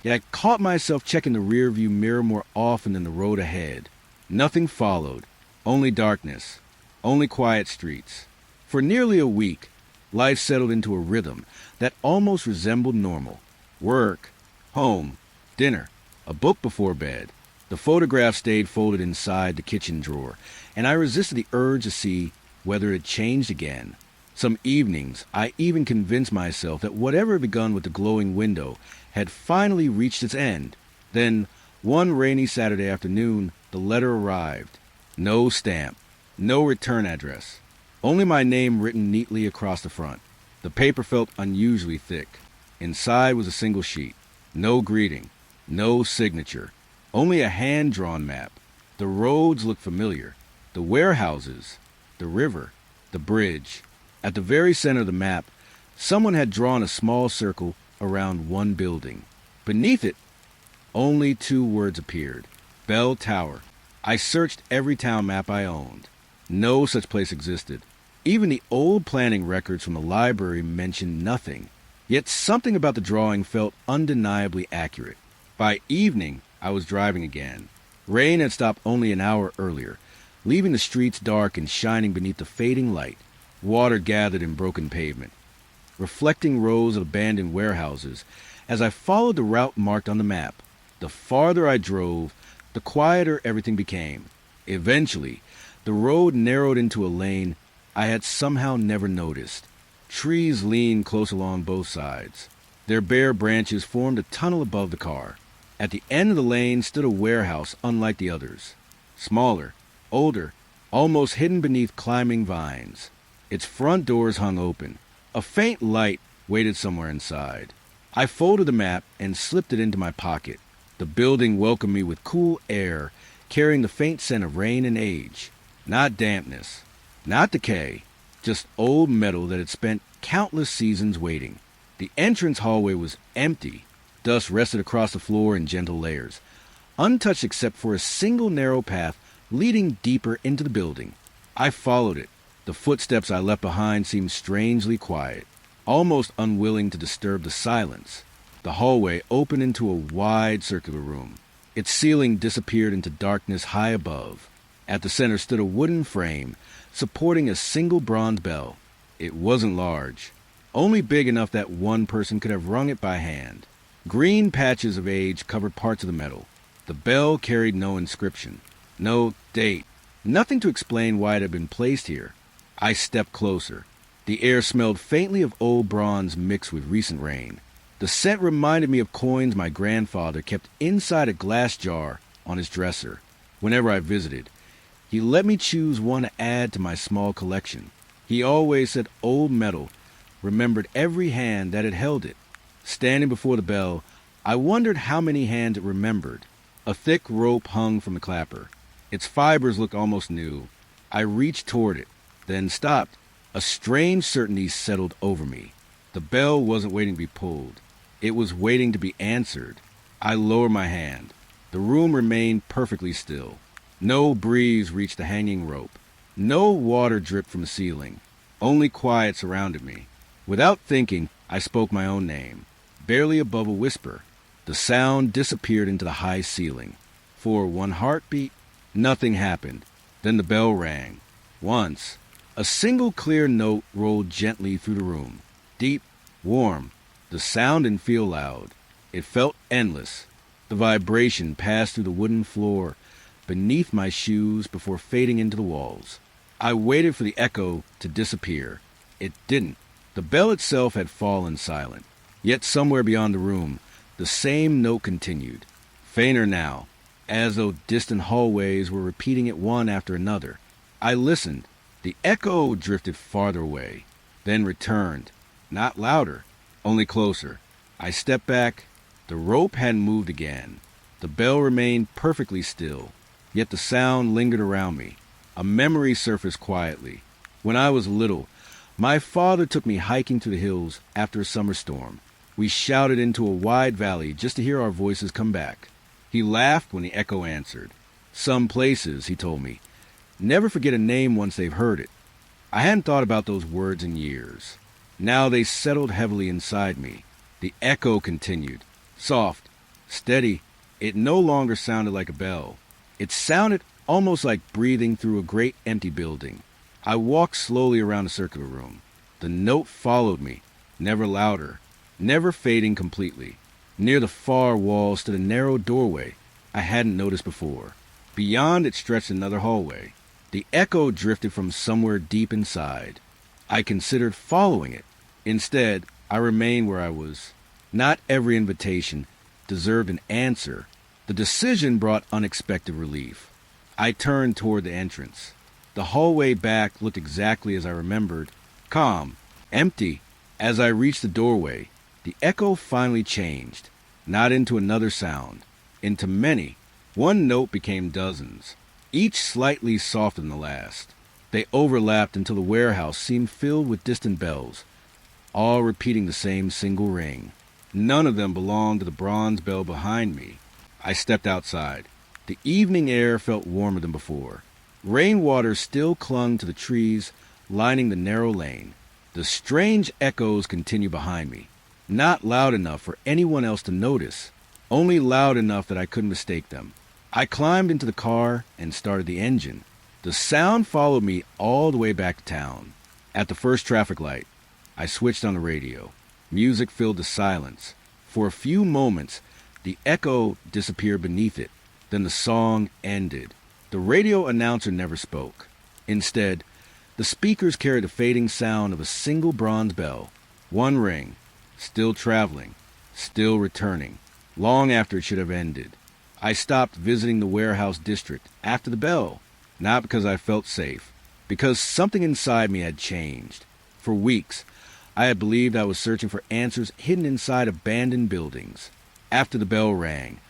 Yet I caught myself checking the rearview mirror more often than the road ahead. Nothing followed. Only darkness. Only quiet streets. For nearly a week, life settled into a rhythm that almost resembled normal. Work, home, dinner, a book before bed. The photograph stayed folded inside the kitchen drawer, and I resisted the urge to see whether it changed again. Some evenings, I even convinced myself that whatever had begun with the glowing window had finally reached its end. Then, one rainy Saturday afternoon, the letter arrived. No stamp, no return address, only my name written neatly across the front. The paper felt unusually thick. Inside was a single sheet. No greeting, no signature, only a hand-drawn map. The roads looked familiar. The warehouses, the river, the bridge. At the very center of the map, someone had drawn a small circle around one building. Beneath it, only 2 words appeared. Bell Tower. I searched every town map I owned. No such place existed. Even the old planning records from the library mentioned nothing. Yet something about the drawing felt undeniably accurate. By evening, I was driving again. Rain had stopped only an hour earlier, leaving the streets dark and shining beneath the fading light. Water gathered in broken pavement, reflecting rows of abandoned warehouses. As I followed the route marked on the map, the farther I drove, the quieter everything became. Eventually, the road narrowed into a lane I had somehow never noticed. Trees leaned close along both sides. Their bare branches formed a tunnel above the car. At the end of the lane stood a warehouse unlike the others. Smaller, older, almost hidden beneath climbing vines. Its front doors hung open. A faint light waited somewhere inside. I folded the map and slipped it into my pocket. The building welcomed me with cool air, carrying the faint scent of rain and age. Not dampness, not decay, just old metal that had spent countless seasons waiting. The entrance hallway was empty. Dust rested across the floor in gentle layers, untouched except for a single narrow path leading deeper into the building. I followed it. The footsteps I left behind seemed strangely quiet, almost unwilling to disturb the silence. The hallway opened into a wide circular room. Its ceiling disappeared into darkness high above. At the center stood a wooden frame, supporting a single bronze bell. It wasn't large, only big enough that one person could have rung it by hand. Green patches of age covered parts of the metal. The bell carried no inscription, no date, nothing to explain why it had been placed here. I stepped closer. The air smelled faintly of old bronze mixed with recent rain. The scent reminded me of coins my grandfather kept inside a glass jar on his dresser. Whenever I visited, he let me choose one to add to my small collection. He always said old metal remembered every hand that had held it. Standing before the bell, I wondered how many hands it remembered. A thick rope hung from the clapper. Its fibers looked almost new. I reached toward it, then stopped. A strange certainty settled over me. The bell wasn't waiting to be pulled. It was waiting to be answered. I lowered my hand. The room remained perfectly still. No breeze reached the hanging rope. No water dripped from the ceiling. Only quiet surrounded me. Without thinking, I spoke my own name, barely above a whisper. The sound disappeared into the high ceiling. For one heartbeat, nothing happened. Then the bell rang. Once, a single clear note rolled gently through the room. Deep, warm. The sound didn't feel loud. It felt endless. The vibration passed through the wooden floor beneath my shoes before fading into the walls. I waited for the echo to disappear. It didn't. The bell itself had fallen silent. Yet somewhere beyond the room, the same note continued, fainter now, as though distant hallways were repeating it one after another. I listened. The echo drifted farther away, then returned, not louder, only closer. I stepped back. The rope hadn't moved again. The bell remained perfectly still, yet the sound lingered around me. A memory surfaced quietly. When I was little, my father took me hiking through the hills after a summer storm. We shouted into a wide valley just to hear our voices come back. He laughed when the echo answered. Some places, he told me, never forget a name once they've heard it. I hadn't thought about those words in years. Now they settled heavily inside me. The echo continued, soft, steady. It no longer sounded like a bell. It sounded almost like breathing through a great empty building. I walked slowly around the circular room. The note followed me, never louder, never fading completely. Near the far wall stood a narrow doorway I hadn't noticed before. Beyond it stretched another hallway. The echo drifted from somewhere deep inside. I considered following it. Instead, I remained where I was. Not every invitation deserved an answer. The decision brought unexpected relief. I turned toward the entrance. The hallway back looked exactly as I remembered, calm, empty. As I reached the doorway, the echo finally changed, not into another sound, into many. One note became dozens, each slightly softer than the last. They overlapped until the warehouse seemed filled with distant bells, all repeating the same single ring. None of them belonged to the bronze bell behind me. I stepped outside. The evening air felt warmer than before. Rainwater still clung to the trees lining the narrow lane. The strange echoes continued behind me, not loud enough for anyone else to notice. only loud enough that I couldn't mistake them. I climbed into the car and started the engine. The sound followed me all the way back to town. At the first traffic light, I switched on the radio. Music filled the silence. For a few moments, the echo disappeared beneath it. Then the song ended. The radio announcer never spoke. Instead, the speakers carried the fading sound of a single bronze bell. One ring, still traveling, still returning, long after it should have ended. I stopped visiting the warehouse district after the bell, not because I felt safe, because something inside me had changed. For weeks, I had believed I was searching for answers hidden inside abandoned buildings. After the bell rang,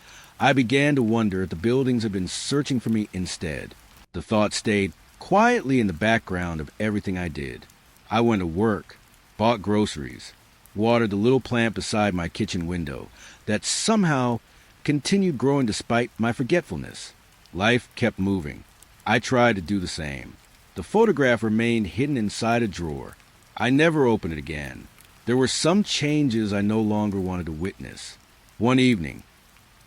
I began to wonder if the buildings had been searching for me instead. The thought stayed quietly in the background of everything I did. I went to work, bought groceries, watered the little plant beside my kitchen window that somehow continued growing despite my forgetfulness. Life kept moving. I tried to do the same. The photograph remained hidden inside a drawer. I never opened it again. There were some changes I no longer wanted to witness. One evening,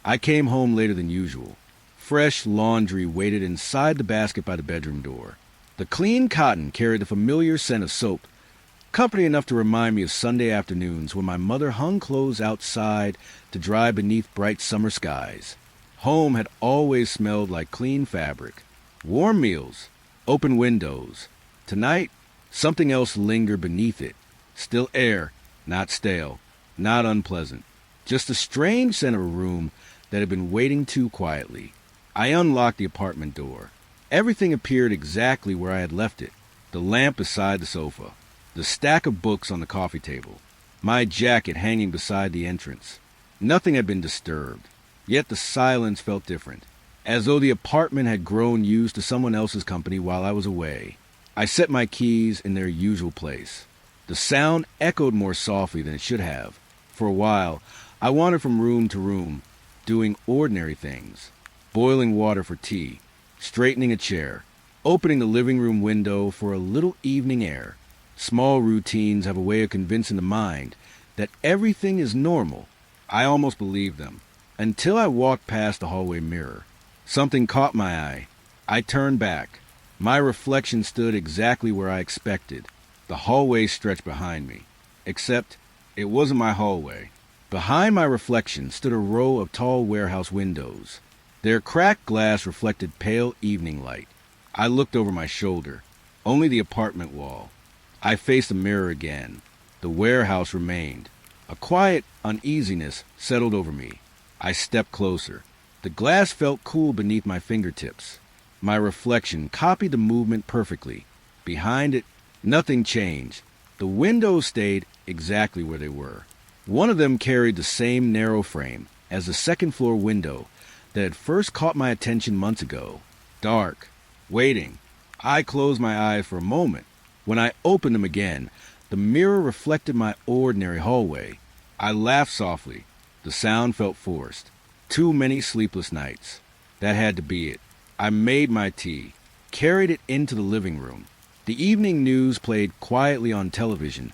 I came home later than usual. Fresh laundry waited inside the basket by the bedroom door. The clean cotton carried the familiar scent of soap, company enough to remind me of Sunday afternoons when my mother hung clothes outside to dry beneath bright summer skies. Home had always smelled like clean fabric, warm meals, open windows. Tonight, something else lingered beneath it. Still air, not stale, not unpleasant. Just a strange scent of a room that had been waiting too quietly. I unlocked the apartment door. Everything appeared exactly where I had left it. The lamp beside the sofa, the stack of books on the coffee table, my jacket hanging beside the entrance. Nothing had been disturbed, yet the silence felt different, as though the apartment had grown used to someone else's company while I was away. I set my keys in their usual place. The sound echoed more softly than it should have. For a while, I wandered from room to room, doing ordinary things. Boiling water for tea, straightening a chair, opening the living room window for a little evening air. Small routines have a way of convincing the mind that everything is normal. I almost believed them, until I walked past the hallway mirror. Something caught my eye. I turned back. My reflection stood exactly where I expected. The hallway stretched behind me. Except, it wasn't my hallway. Behind my reflection stood a row of tall warehouse windows. Their cracked glass reflected pale evening light. I looked over my shoulder. Only the apartment wall. I faced the mirror again. The warehouse remained. A quiet uneasiness settled over me. I stepped closer. The glass felt cool beneath my fingertips. My reflection copied the movement perfectly. Behind it, nothing changed. The windows stayed exactly where they were. One of them carried the same narrow frame as the second-floor window that had first caught my attention months ago. Dark, waiting. I closed my eyes for a moment. When I opened them again, the mirror reflected my ordinary hallway. I laughed softly. The sound felt forced. Too many sleepless nights. That had to be it. I made my tea, carried it into the living room. The evening news played quietly on television,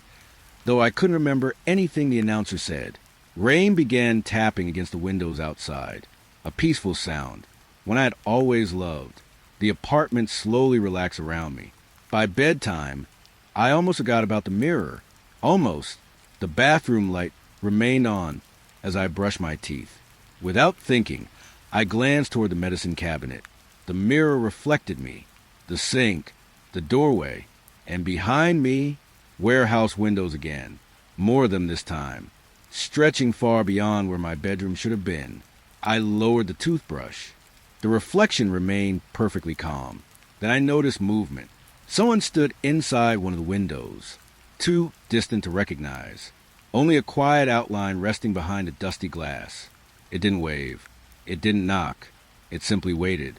though I couldn't remember anything the announcer said. Rain began tapping against the windows outside, a peaceful sound, one I had always loved. The apartment slowly relaxed around me. By bedtime, I almost forgot about the mirror. Almost. The bathroom light remained on as I brushed my teeth. Without thinking, I glanced toward the medicine cabinet. The mirror reflected me, the sink, the doorway, and behind me, warehouse windows again. More of them this time, stretching far beyond where my bedroom should have been. I lowered the toothbrush. The reflection remained perfectly calm. Then I noticed movement. Someone stood inside one of the windows, too distant to recognize. Only a quiet outline resting behind a dusty glass. It didn't wave. It didn't knock. It simply waited.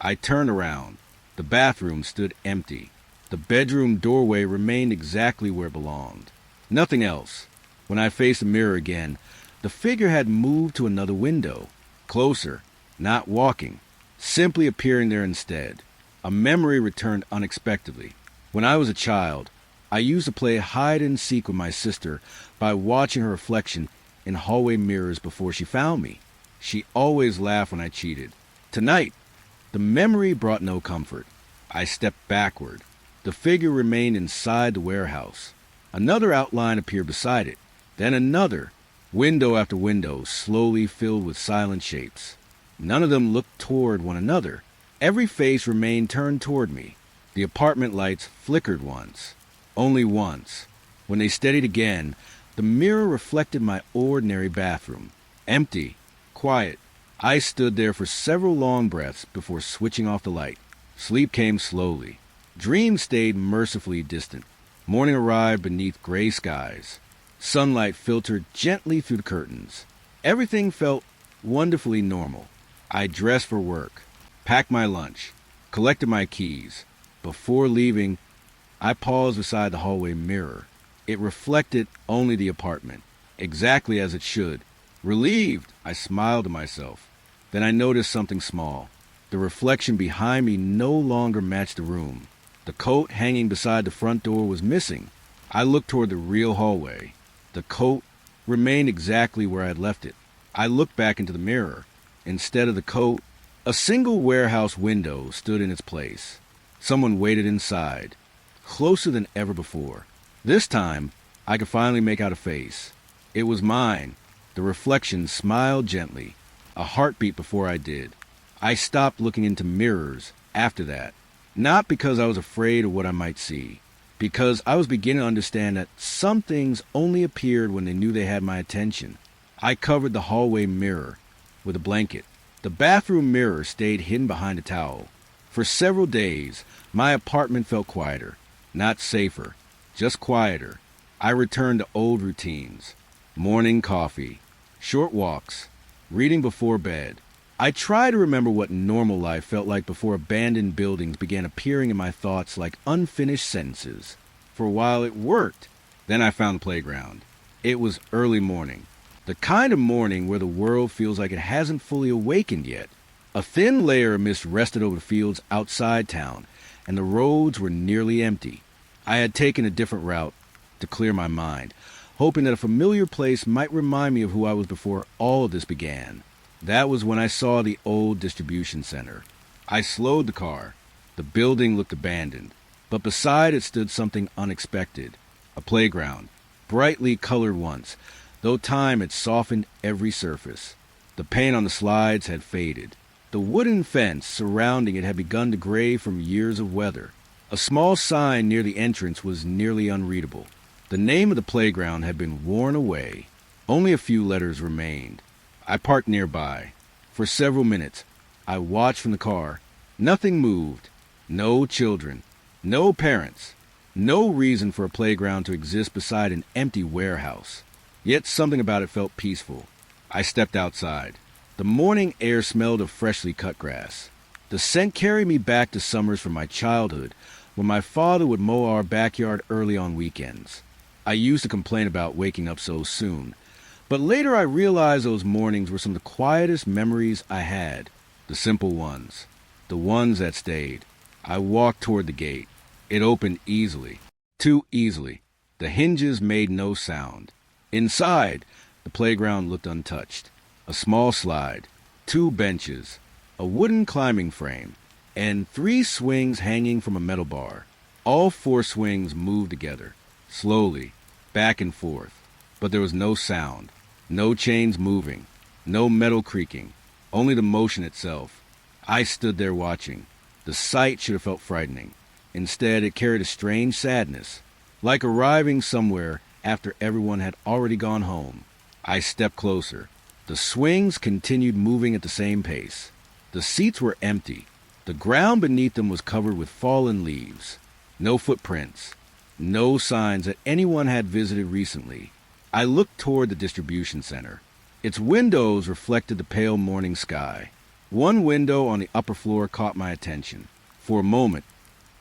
I turned around. The bathroom stood empty. The bedroom doorway remained exactly where it belonged. Nothing else. When I faced the mirror again, the figure had moved to another window. Closer, not walking, simply appearing there instead. A memory returned unexpectedly. When I was a child, I used to play hide and seek with my sister by watching her reflection in hallway mirrors before she found me. She always laughed when I cheated. Tonight, the memory brought no comfort. I stepped backward. The figure remained inside the warehouse. Another outline appeared beside it. Then another. Window after window, slowly filled with silent shapes. None of them looked toward one another. Every face remained turned toward me. The apartment lights flickered once. Only once. When they steadied again, the mirror reflected my ordinary bathroom. Empty. Quiet. I stood there for several long breaths before switching off the light. Sleep came slowly. Dreams stayed mercifully distant. Morning arrived beneath gray skies. Sunlight filtered gently through the curtains. Everything felt wonderfully normal. I dressed for work, packed my lunch, collected my keys. Before leaving, I paused beside the hallway mirror. It reflected only the apartment, exactly as it should. Relieved, I smiled to myself. Then I noticed something small. The reflection behind me no longer matched the room. The coat hanging beside the front door was missing. I looked toward the real hallway. The coat remained exactly where I had left it. I looked back into the mirror. Instead of the coat, a single warehouse window stood in its place. Someone waited inside, closer than ever before. This time, I could finally make out a face. It was mine. The reflection smiled gently, a heartbeat before I did. I stopped looking into mirrors after that, not because I was afraid of what I might see, because I was beginning to understand that some things only appeared when they knew they had my attention. I covered the hallway mirror with a blanket. The bathroom mirror stayed hidden behind a towel. For several days, my apartment felt quieter, not safer, just quieter. I returned to old routines. Morning coffee, short walks, reading before bed. I tried to remember what normal life felt like before abandoned buildings began appearing in my thoughts like unfinished sentences. For a while it worked. Then I found the playground. It was early morning. The kind of morning where the world feels like it hasn't fully awakened yet. A thin layer of mist rested over the fields outside town, and the roads were nearly empty. I had taken a different route to clear my mind, hoping that a familiar place might remind me of who I was before all of this began. That was when I saw the old distribution center. I slowed the car. The building looked abandoned, but beside it stood something unexpected. A playground, brightly colored once, though time had softened every surface. The paint on the slides had faded. The wooden fence surrounding it had begun to gray from years of weather. A small sign near the entrance was nearly unreadable. The name of the playground had been worn away. Only a few letters remained. I parked nearby. For several minutes, I watched from the car. Nothing moved. No children. No parents. No reason for a playground to exist beside an empty warehouse. Yet something about it felt peaceful. I stepped outside. The morning air smelled of freshly cut grass. The scent carried me back to summers from my childhood, when my father would mow our backyard early on weekends. I used to complain about waking up so soon, but later I realized those mornings were some of the quietest memories I had. The simple ones. The ones that stayed. I walked toward the gate. It opened easily. Too easily. The hinges made no sound. Inside, the playground looked untouched. A small slide, 2 benches, a wooden climbing frame, and 3 swings hanging from a metal bar. All 4 swings moved together, slowly, back and forth. But there was no sound, no chains moving, no metal creaking, only the motion itself. I stood there watching. The sight should have felt frightening. Instead, it carried a strange sadness, like arriving somewhere after everyone had already gone home. I stepped closer. The swings continued moving at the same pace. The seats were empty. The ground beneath them was covered with fallen leaves. No footprints. No signs that anyone had visited recently. I looked toward the distribution center. Its windows reflected the pale morning sky. One window on the upper floor caught my attention. For a moment,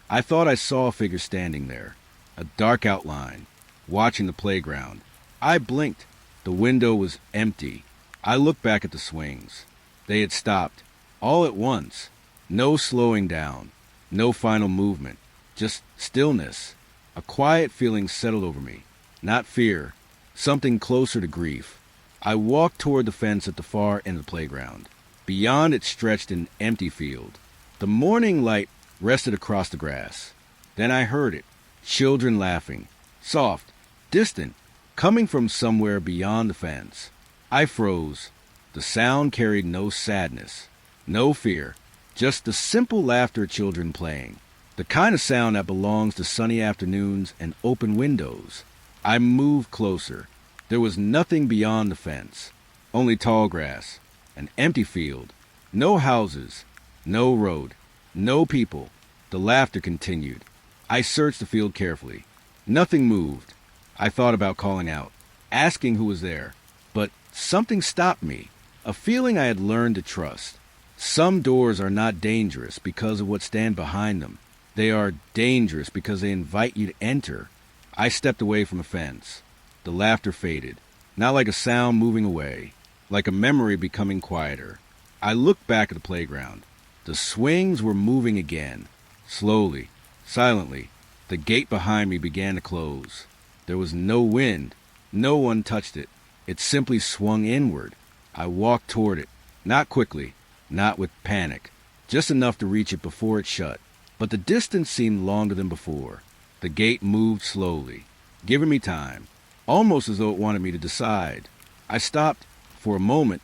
I thought I saw a figure standing there, a dark outline, watching the playground. I blinked. The window was empty. I looked back at the swings. They had stopped, all at once. No slowing down, no final movement, just stillness. A quiet feeling settled over me. Not fear, something closer to grief. I walked toward the fence at the far end of the playground. Beyond it stretched an empty field. The morning light rested across the grass. Then I heard it, children laughing, soft, distant, coming from somewhere beyond the fence. I froze. The sound carried no sadness, no fear, just the simple laughter of children playing. The kind of sound that belongs to sunny afternoons and open windows. I moved closer. There was nothing beyond the fence, only tall grass, an empty field, no houses, no road, no people. The laughter continued. I searched the field carefully. Nothing moved. I thought about calling out, asking who was there, but something stopped me, a feeling I had learned to trust. Some doors are not dangerous because of what stands behind them. They are dangerous because they invite you to enter. I stepped away from the fence. The laughter faded, not like a sound moving away, like a memory becoming quieter. I looked back at the playground. The swings were moving again, slowly, silently. The gate behind me began to close. There was no wind. No one touched it. It simply swung inward. I walked toward it, not quickly, not with panic, just enough to reach it before it shut. But the distance seemed longer than before. The gate moved slowly, giving me time, almost as though it wanted me to decide. I stopped. For a moment,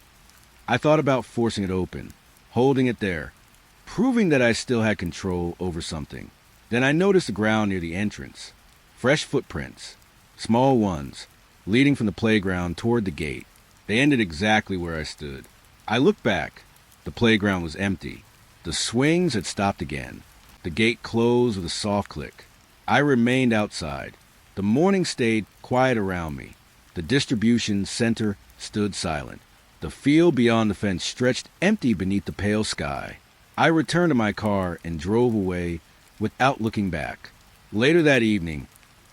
I thought about forcing it open, holding it there, proving that I still had control over something. Then I noticed the ground near the entrance. Fresh footprints, small ones, leading from the playground toward the gate. They ended exactly where I stood. I looked back. The playground was empty. The swings had stopped again. The gate closed with a soft click. I remained outside. The morning stayed quiet around me. The distribution center stood silent. The field beyond the fence stretched empty beneath the pale sky. I returned to my car and drove away without looking back. Later that evening,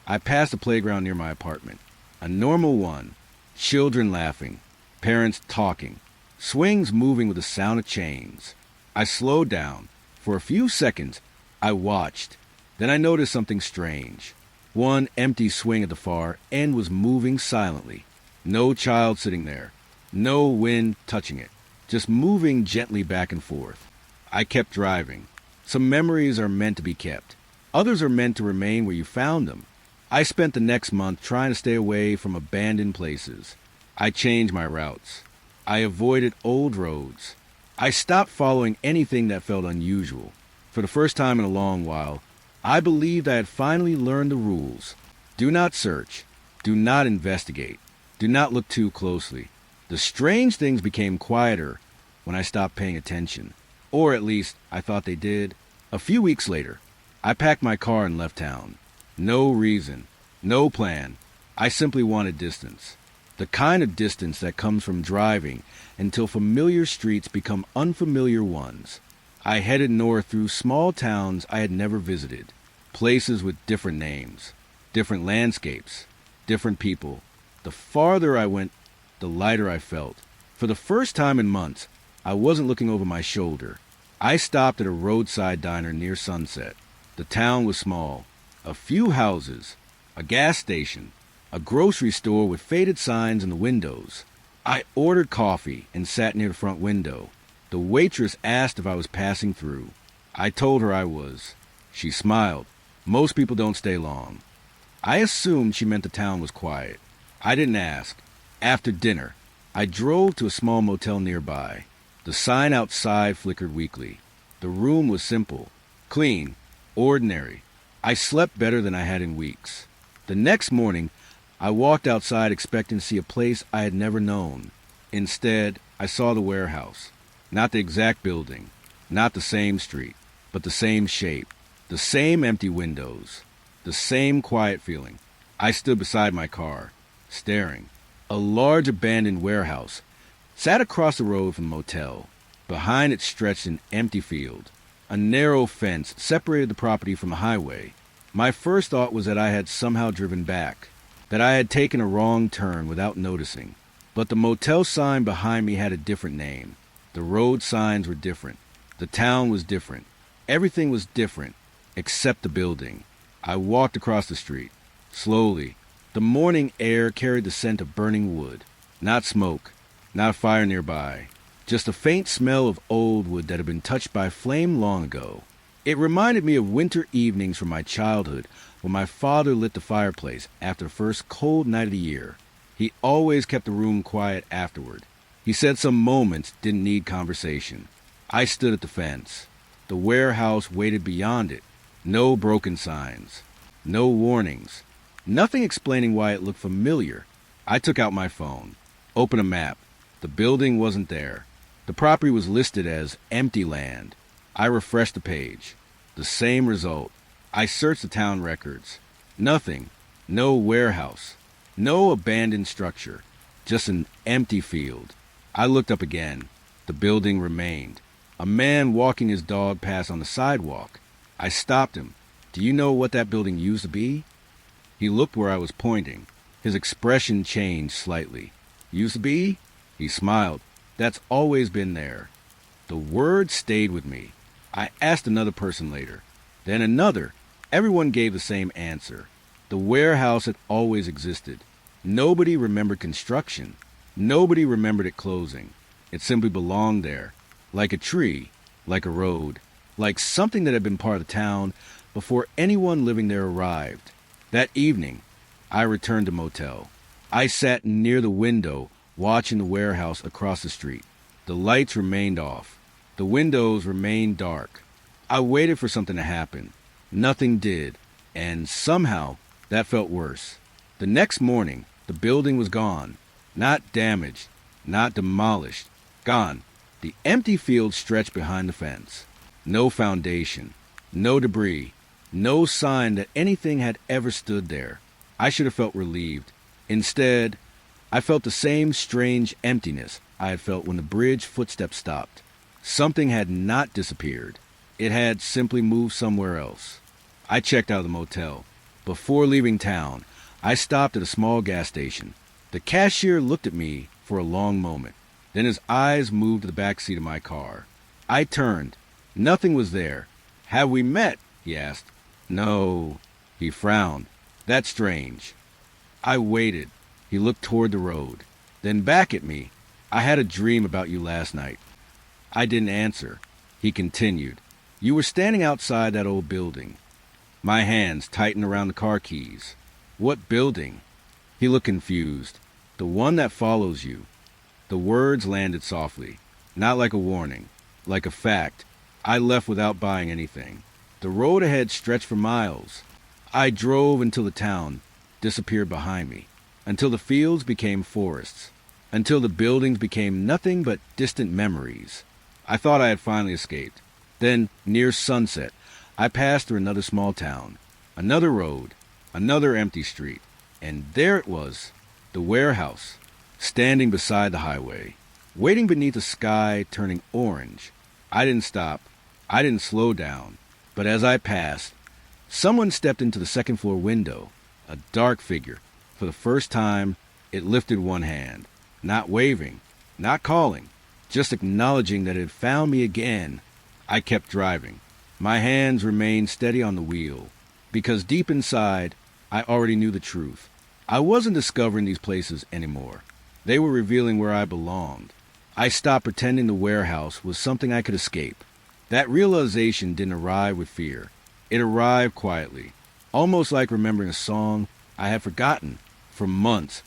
I passed a playground near my apartment. A normal one. Children laughing. Parents talking. Swings moving with the sound of chains. I slowed down. For a few seconds, I watched. Then I noticed something strange. One empty swing at the far end was moving silently. No child sitting there. No wind touching it. Just moving gently back and forth. I kept driving. Some memories are meant to be kept. Others are meant to remain where you found them. I spent the next month trying to stay away from abandoned places. I changed my routes. I avoided old roads. I stopped following anything that felt unusual. For the first time in a long while, I believed I had finally learned the rules. Do not search. Do not investigate. Do not look too closely. The strange things became quieter when I stopped paying attention. Or at least, I thought they did. A few weeks later, I packed my car and left town. No reason. No plan. I simply wanted distance. The kind of distance that comes from driving until familiar streets become unfamiliar ones. I headed north through small towns I had never visited. Places with different names, different landscapes, different people. The farther I went, the lighter I felt. For the first time in months, I wasn't looking over my shoulder. I stopped at a roadside diner near sunset. The town was small. A few houses, a gas station, a grocery store with faded signs in the windows. I ordered coffee and sat near the front window. The waitress asked if I was passing through. I told her I was. She smiled. Most people don't stay long. I assumed she meant the town was quiet. I didn't ask. After dinner, I drove to a small motel nearby. The sign outside flickered weakly. The room was simple, clean, ordinary. I slept better than I had in weeks. The next morning, I walked outside expecting to see a place I had never known. Instead, I saw the warehouse. Not the exact building, not the same street, but the same shape, the same empty windows, the same quiet feeling. I stood beside my car, staring. A large abandoned warehouse sat across the road from the motel. Behind it stretched an empty field. A narrow fence separated the property from the highway. My first thought was that I had somehow driven back, that I had taken a wrong turn without noticing. But the motel sign behind me had a different name. The road signs were different. The town was different. Everything was different, except the building. I walked across the street, slowly. The morning air carried the scent of burning wood. Not smoke, not a fire nearby, just a faint smell of old wood that had been touched by flame long ago. It reminded me of winter evenings from my childhood when my father lit the fireplace after the first cold night of the year. He always kept the room quiet afterward. He said some moments didn't need conversation. I stood at the fence. The warehouse waited beyond it. No broken signs. No warnings. Nothing explaining why it looked familiar. I took out my phone. Opened a map. The building wasn't there. The property was listed as empty land. I refreshed the page. The same result. I searched the town records. Nothing. No warehouse. No abandoned structure. Just an empty field. I looked up again. The building remained. A man walking his dog passed on the sidewalk. I stopped him. Do you know what that building used to be? He looked where I was pointing. His expression changed slightly. Used to be? He smiled. That's always been there. The word stayed with me. I asked another person later. Then another. Everyone gave the same answer. The warehouse had always existed. Nobody remembered construction. Nobody remembered it closing. It simply belonged there. Like a tree. Like a road. Like something that had been part of the town before anyone living there arrived. That evening, I returned to motel. I sat near the window, watching the warehouse across the street. The lights remained off. The windows remained dark. I waited for something to happen. Nothing did. And somehow, that felt worse. The next morning, the building was gone. Not damaged. Not demolished. Gone. The empty field stretched behind the fence. No foundation. No debris. No sign that anything had ever stood there. I should have felt relieved. Instead, I felt the same strange emptiness I had felt when the bridge footsteps stopped. Something had not disappeared. It had simply moved somewhere else. I checked out of the motel. Before leaving town, I stopped at a small gas station. The cashier looked at me for a long moment. Then his eyes moved to the back seat of my car. I turned. Nothing was there. Have we met? He asked. No. He frowned. That's strange. I waited. He looked toward the road. Then back at me. I had a dream about you last night. I didn't answer. He continued. You were standing outside that old building. My hands tightened around the car keys. What building? He looked confused. The one that follows you. The words landed softly. Not like a warning. Like a fact. I left without buying anything. The road ahead stretched for miles. I drove until the town disappeared behind me. Until the fields became forests. Until the buildings became nothing but distant memories. I thought I had finally escaped. Then, near sunset, I passed through another small town. Another road. Another empty street. And there it was. The warehouse. Standing beside the highway. Waiting beneath a sky turning orange. I didn't stop. I didn't slow down. But as I passed, someone stepped into the second floor window. A dark figure. For the first time, it lifted one hand. Not waving. Not calling. Just acknowledging that it had found me again. I kept driving. My hands remained steady on the wheel. Because deep inside, I already knew the truth. I wasn't discovering these places anymore. They were revealing where I belonged. I stopped pretending the warehouse was something I could escape. That realization didn't arrive with fear. It arrived quietly, almost like remembering a song I had forgotten. For months,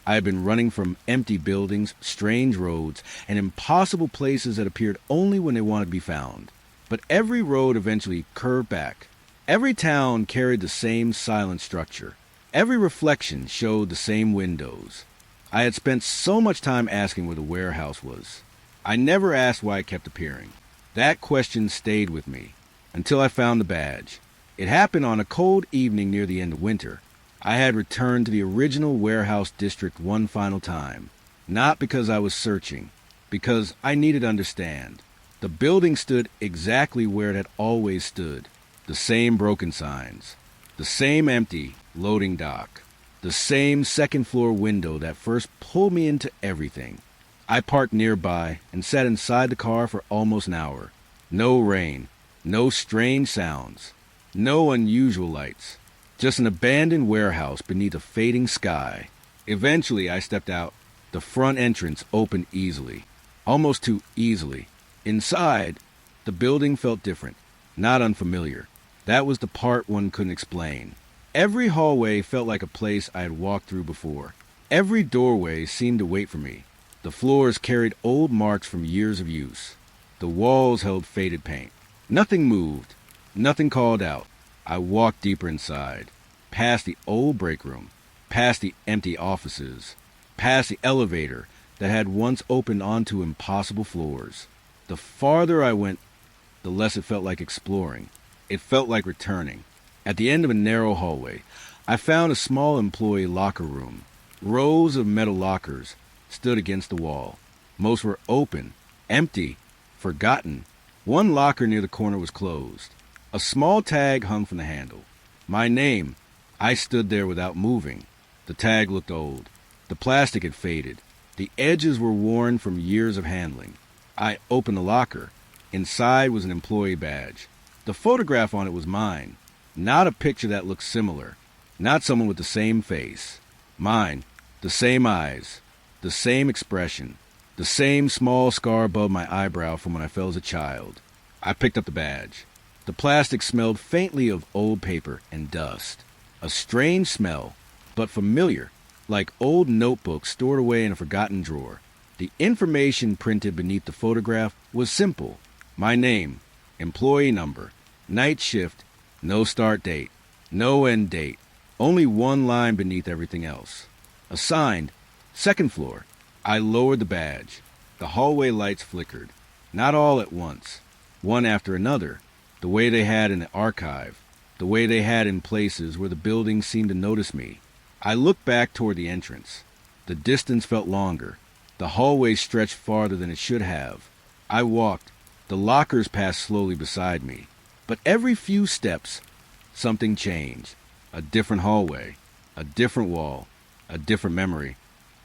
I had been running from empty buildings, strange roads, and impossible places that appeared only when they wanted to be found. But every road eventually curved back. Every town carried the same silent structure. Every reflection showed the same windows. I had spent so much time asking where the warehouse was. I never asked why it kept appearing. That question stayed with me until I found the badge. It happened on a cold evening near the end of winter. I had returned to the original warehouse district one final time. Not because I was searching, because I needed to understand. The building stood exactly where it had always stood. The same broken signs. The same empty loading dock. The same second-floor window that first pulled me into everything. I parked nearby and sat inside the car for almost an hour. No rain. No strange sounds. No unusual lights. Just an abandoned warehouse beneath a fading sky. Eventually, I stepped out. The front entrance opened easily, almost too easily. Inside, the building felt different, not unfamiliar. That was the part one couldn't explain. Every hallway felt like a place I had walked through before. Every doorway seemed to wait for me. The floors carried old marks from years of use. The walls held faded paint. Nothing moved. Nothing called out. I walked deeper inside, past the old break room, past the empty offices, past the elevator that had once opened onto impossible floors. The farther I went, the less it felt like exploring. It felt like returning. At the end of a narrow hallway, I found a small employee locker room. Rows of metal lockers stood against the wall. Most were open, empty, forgotten. One locker near the corner was closed. A small tag hung from the handle. My name. I stood there without moving. The tag looked old. The plastic had faded. The edges were worn from years of handling. I opened the locker. Inside was an employee badge. The photograph on it was mine. Not a picture that looked similar. Not someone with the same face. Mine. The same eyes. The same expression. The same small scar above my eyebrow from when I fell as a child. I picked up the badge. The plastic smelled faintly of old paper and dust. A strange smell, but familiar, like old notebooks stored away in a forgotten drawer. The information printed beneath the photograph was simple. My name, employee number, night shift, no start date, no end date, only one line beneath everything else. Assigned, second floor. I lowered the badge. The hallway lights flickered, not all at once, one after another, the way they had in the archive, the way they had in places where the building seemed to notice me. I looked back toward the entrance. The distance felt longer. The hallway stretched farther than it should have. I walked. The lockers passed slowly beside me. But every few steps, something changed. A different hallway, a different wall, a different memory.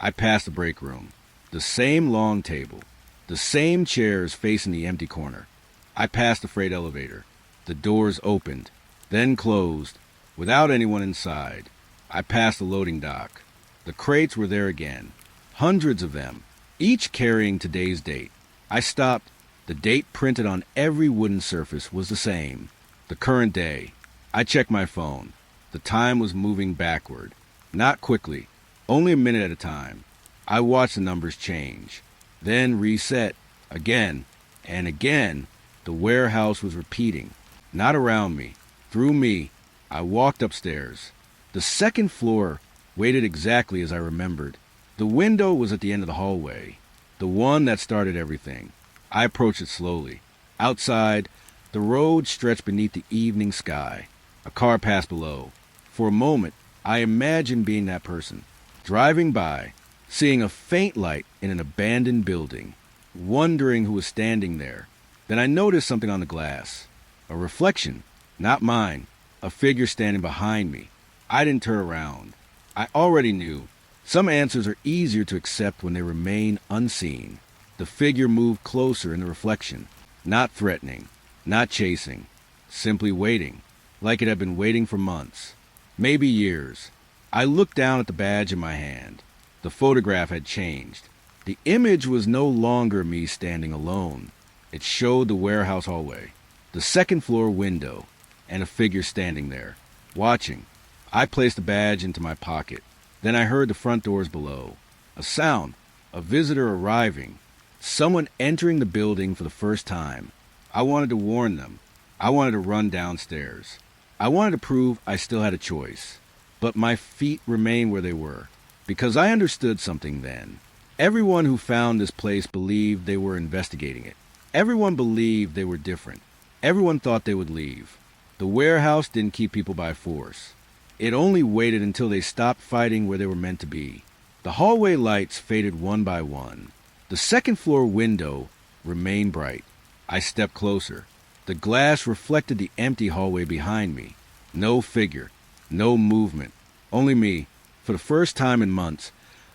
I passed the break room. The same long table. The same chairs facing the empty corner. I passed the freight elevator. The doors opened, then closed, without anyone inside. I passed the loading dock. The crates were there again. Hundreds of them, each carrying today's date. I stopped. The date printed on every wooden surface was the same. The current day. I checked my phone. The time was moving backward. Not quickly, only a minute at a time. I watched the numbers change, then reset, again and again. The warehouse was repeating, not around me, through me. I walked upstairs. The second floor waited exactly as I remembered. The window was at the end of the hallway, the one that started everything. I approached it slowly. Outside, the road stretched beneath the evening sky. A car passed below. For a moment, I imagined being that person, driving by, seeing a faint light in an abandoned building, wondering who was standing there. Then I noticed something on the glass. A reflection, not mine, a figure standing behind me. I didn't turn around. I already knew. Some answers are easier to accept when they remain unseen. The figure moved closer in the reflection, not threatening, not chasing, simply waiting, like it had been waiting for months, maybe years. I looked down at the badge in my hand. The photograph had changed. The image was no longer me standing alone. It showed the warehouse hallway, the second floor window, and a figure standing there, watching. I placed the badge into my pocket. Then I heard the front doors below. A sound, a visitor arriving, someone entering the building for the first time. I wanted to warn them. I wanted to run downstairs. I wanted to prove I still had a choice. But my feet remained where they were, because I understood something then. Everyone who found this place believed they were investigating it. Everyone believed they were different. Everyone thought they would leave. The warehouse didn't keep people by force. It only waited until they stopped fighting where they were meant to be. The hallway lights faded one by one. The second floor window remained bright. I stepped closer. The glass reflected the empty hallway behind me. No figure, no movement, only me. For the first time in months,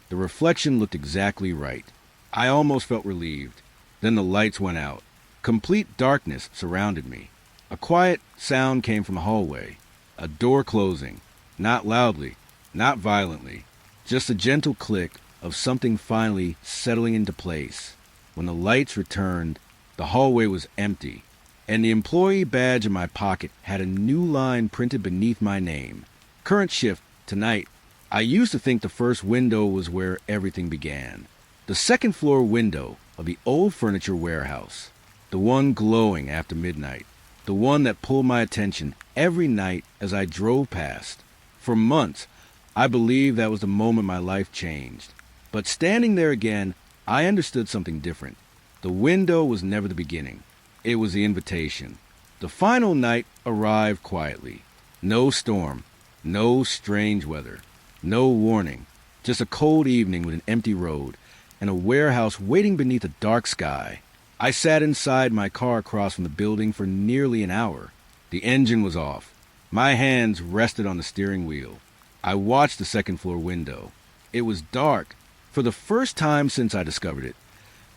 the reflection looked exactly right. I almost felt relieved. Then the lights went out. Complete darkness surrounded me. A quiet sound came from the hallway. A door closing. Not loudly, not violently, just a gentle click, of something finally settling into place. When the lights returned, the hallway was empty, and the employee badge in my pocket had a new line printed beneath my name. Current shift, tonight. I used to think the first window was where everything began. The second floor window of the old furniture warehouse. The one glowing after midnight. The one that pulled my attention every night as I drove past. For months, I believed that was the moment my life changed. But standing there again, I understood something different. The window was never the beginning. It was the invitation. The final night arrived quietly. No storm, no strange weather, no warning. Just a cold evening with an empty road and a warehouse waiting beneath a dark sky. I sat inside my car across from the building for nearly an hour. The engine was off. My hands rested on the steering wheel. I watched the second floor window. It was dark. For the first time since I discovered it,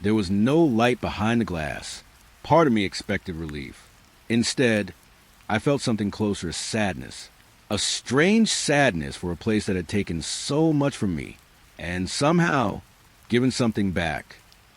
there was no light behind the glass. Part of me expected relief. Instead, I felt something closer to sadness. A strange sadness for a place that had taken so much from me, and somehow given something back.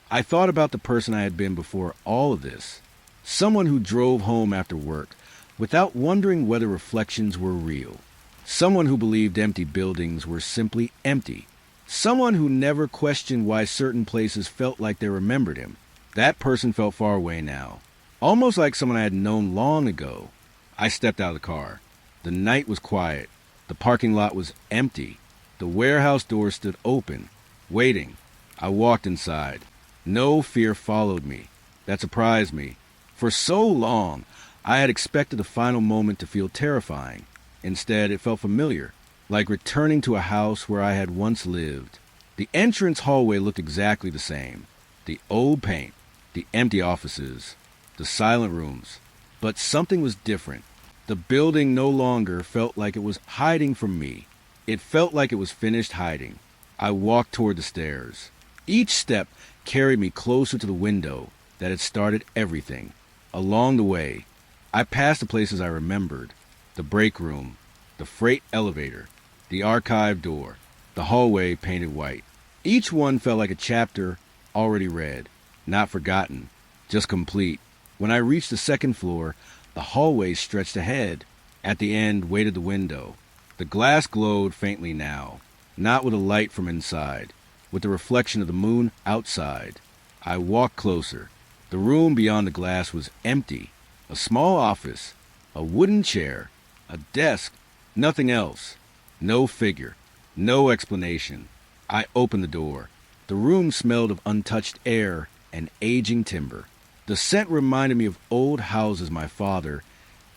I thought about the person I had been before all of this. Someone who drove home after work without wondering whether reflections were real. Someone who believed empty buildings were simply empty. Someone who never questioned why certain places felt like they remembered him. That person felt far away now, almost like someone I had known long ago. I stepped out of the car. The night was quiet. The parking lot was empty. The warehouse door stood open, waiting. I walked inside. No fear followed me. That surprised me. For so long, I had expected the final moment to feel terrifying. Instead, it felt familiar, like returning to a house where I had once lived. The entrance hallway looked exactly the same. The old paint, the empty offices, the silent rooms. But something was different. The building no longer felt like it was hiding from me. It felt like it was finished hiding. I walked toward the stairs. Each step carried me closer to the window that had started everything. Along the way, I passed the places I remembered. The break room, the freight elevator, the archive door, the hallway painted white. Each one felt like a chapter already read, not forgotten, just complete. When I reached the second floor, the hallway stretched ahead. At the end waited the window. The glass glowed faintly now, not with a light from inside, with the reflection of the moon outside. I walked closer. The room beyond the glass was empty. A small office, a wooden chair, a desk, nothing else. No figure, no explanation. I opened the door. The room smelled of untouched air and aging timber. The scent reminded me of old houses my father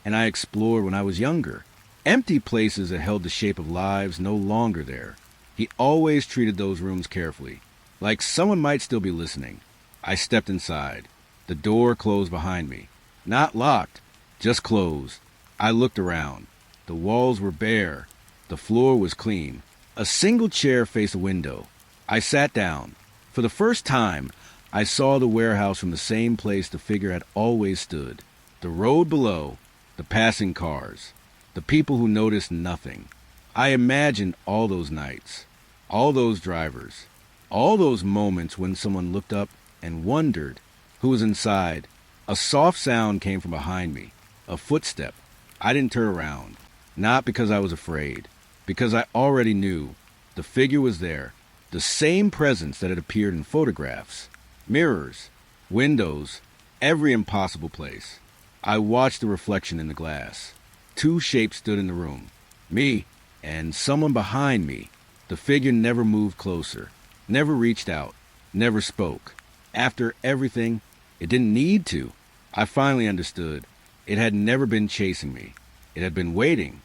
and I explored when I was younger. Empty places that held the shape of lives no longer there. He always treated those rooms carefully, like someone might still be listening. I stepped inside. The door closed behind me. Not locked, just closed. I looked around. The walls were bare. The floor was clean. A single chair faced the window. I sat down. For the first time, I saw the warehouse from the same place the figure had always stood. The road below, the passing cars, the people who noticed nothing. I imagined all those nights, all those drivers, all those moments when someone looked up and wondered who was inside. A soft sound came from behind me, a footstep. I didn't turn around, not because I was afraid, because I already knew. The figure was there, the same presence that had appeared in photographs, mirrors, windows, every impossible place. I watched the reflection in the glass. Two shapes stood in the room, me and someone behind me. The figure never moved closer, never reached out, never spoke. After everything, it didn't need to. I finally understood. It had never been chasing me. It had been waiting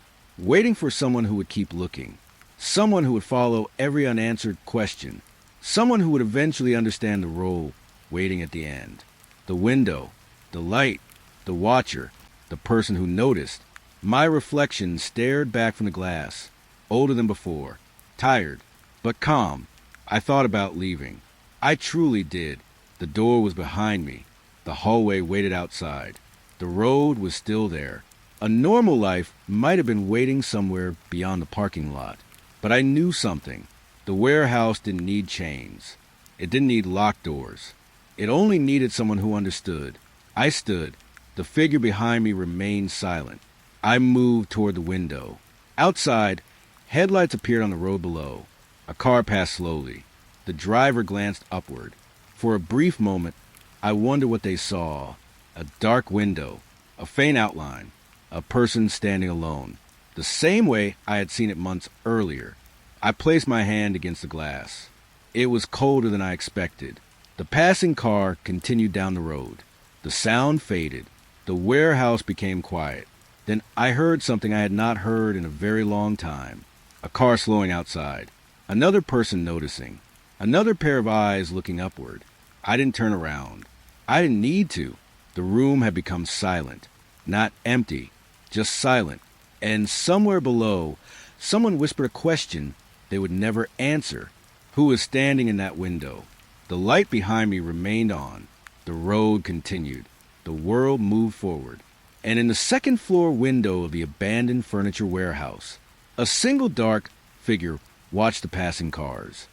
for someone who would keep looking, someone who would follow every unanswered question, someone who would eventually understand the role waiting at the end. The window, the light, the watcher, the person who noticed. My reflection stared back from the glass, older than before, tired, but calm. I thought about leaving. I truly did. The door was behind me. The hallway waited outside. The road was still there. A normal life might have been waiting somewhere beyond the parking lot. But I knew something. The warehouse didn't need chains. It didn't need locked doors. It only needed someone who understood. I stood. The figure behind me remained silent. I moved toward the window. Outside, headlights appeared on the road below. A car passed slowly. The driver glanced upward. For a brief moment, I wondered what they saw. A dark window, a faint outline, a person standing alone, the same way I had seen it months earlier. I placed my hand against the glass. It was colder than I expected. The passing car continued down the road. The sound faded. The warehouse became quiet. Then I heard something I had not heard in a very long time. A car slowing outside. Another person noticing. Another pair of eyes looking upward. I didn't turn around. I didn't need to. The room had become silent. Not empty, just silent. And somewhere below, someone whispered a question they would never answer. Who was standing in that window? The light behind me remained on. The road continued. The world moved forward. And in the second floor window of the abandoned furniture warehouse, a single dark figure watched the passing cars.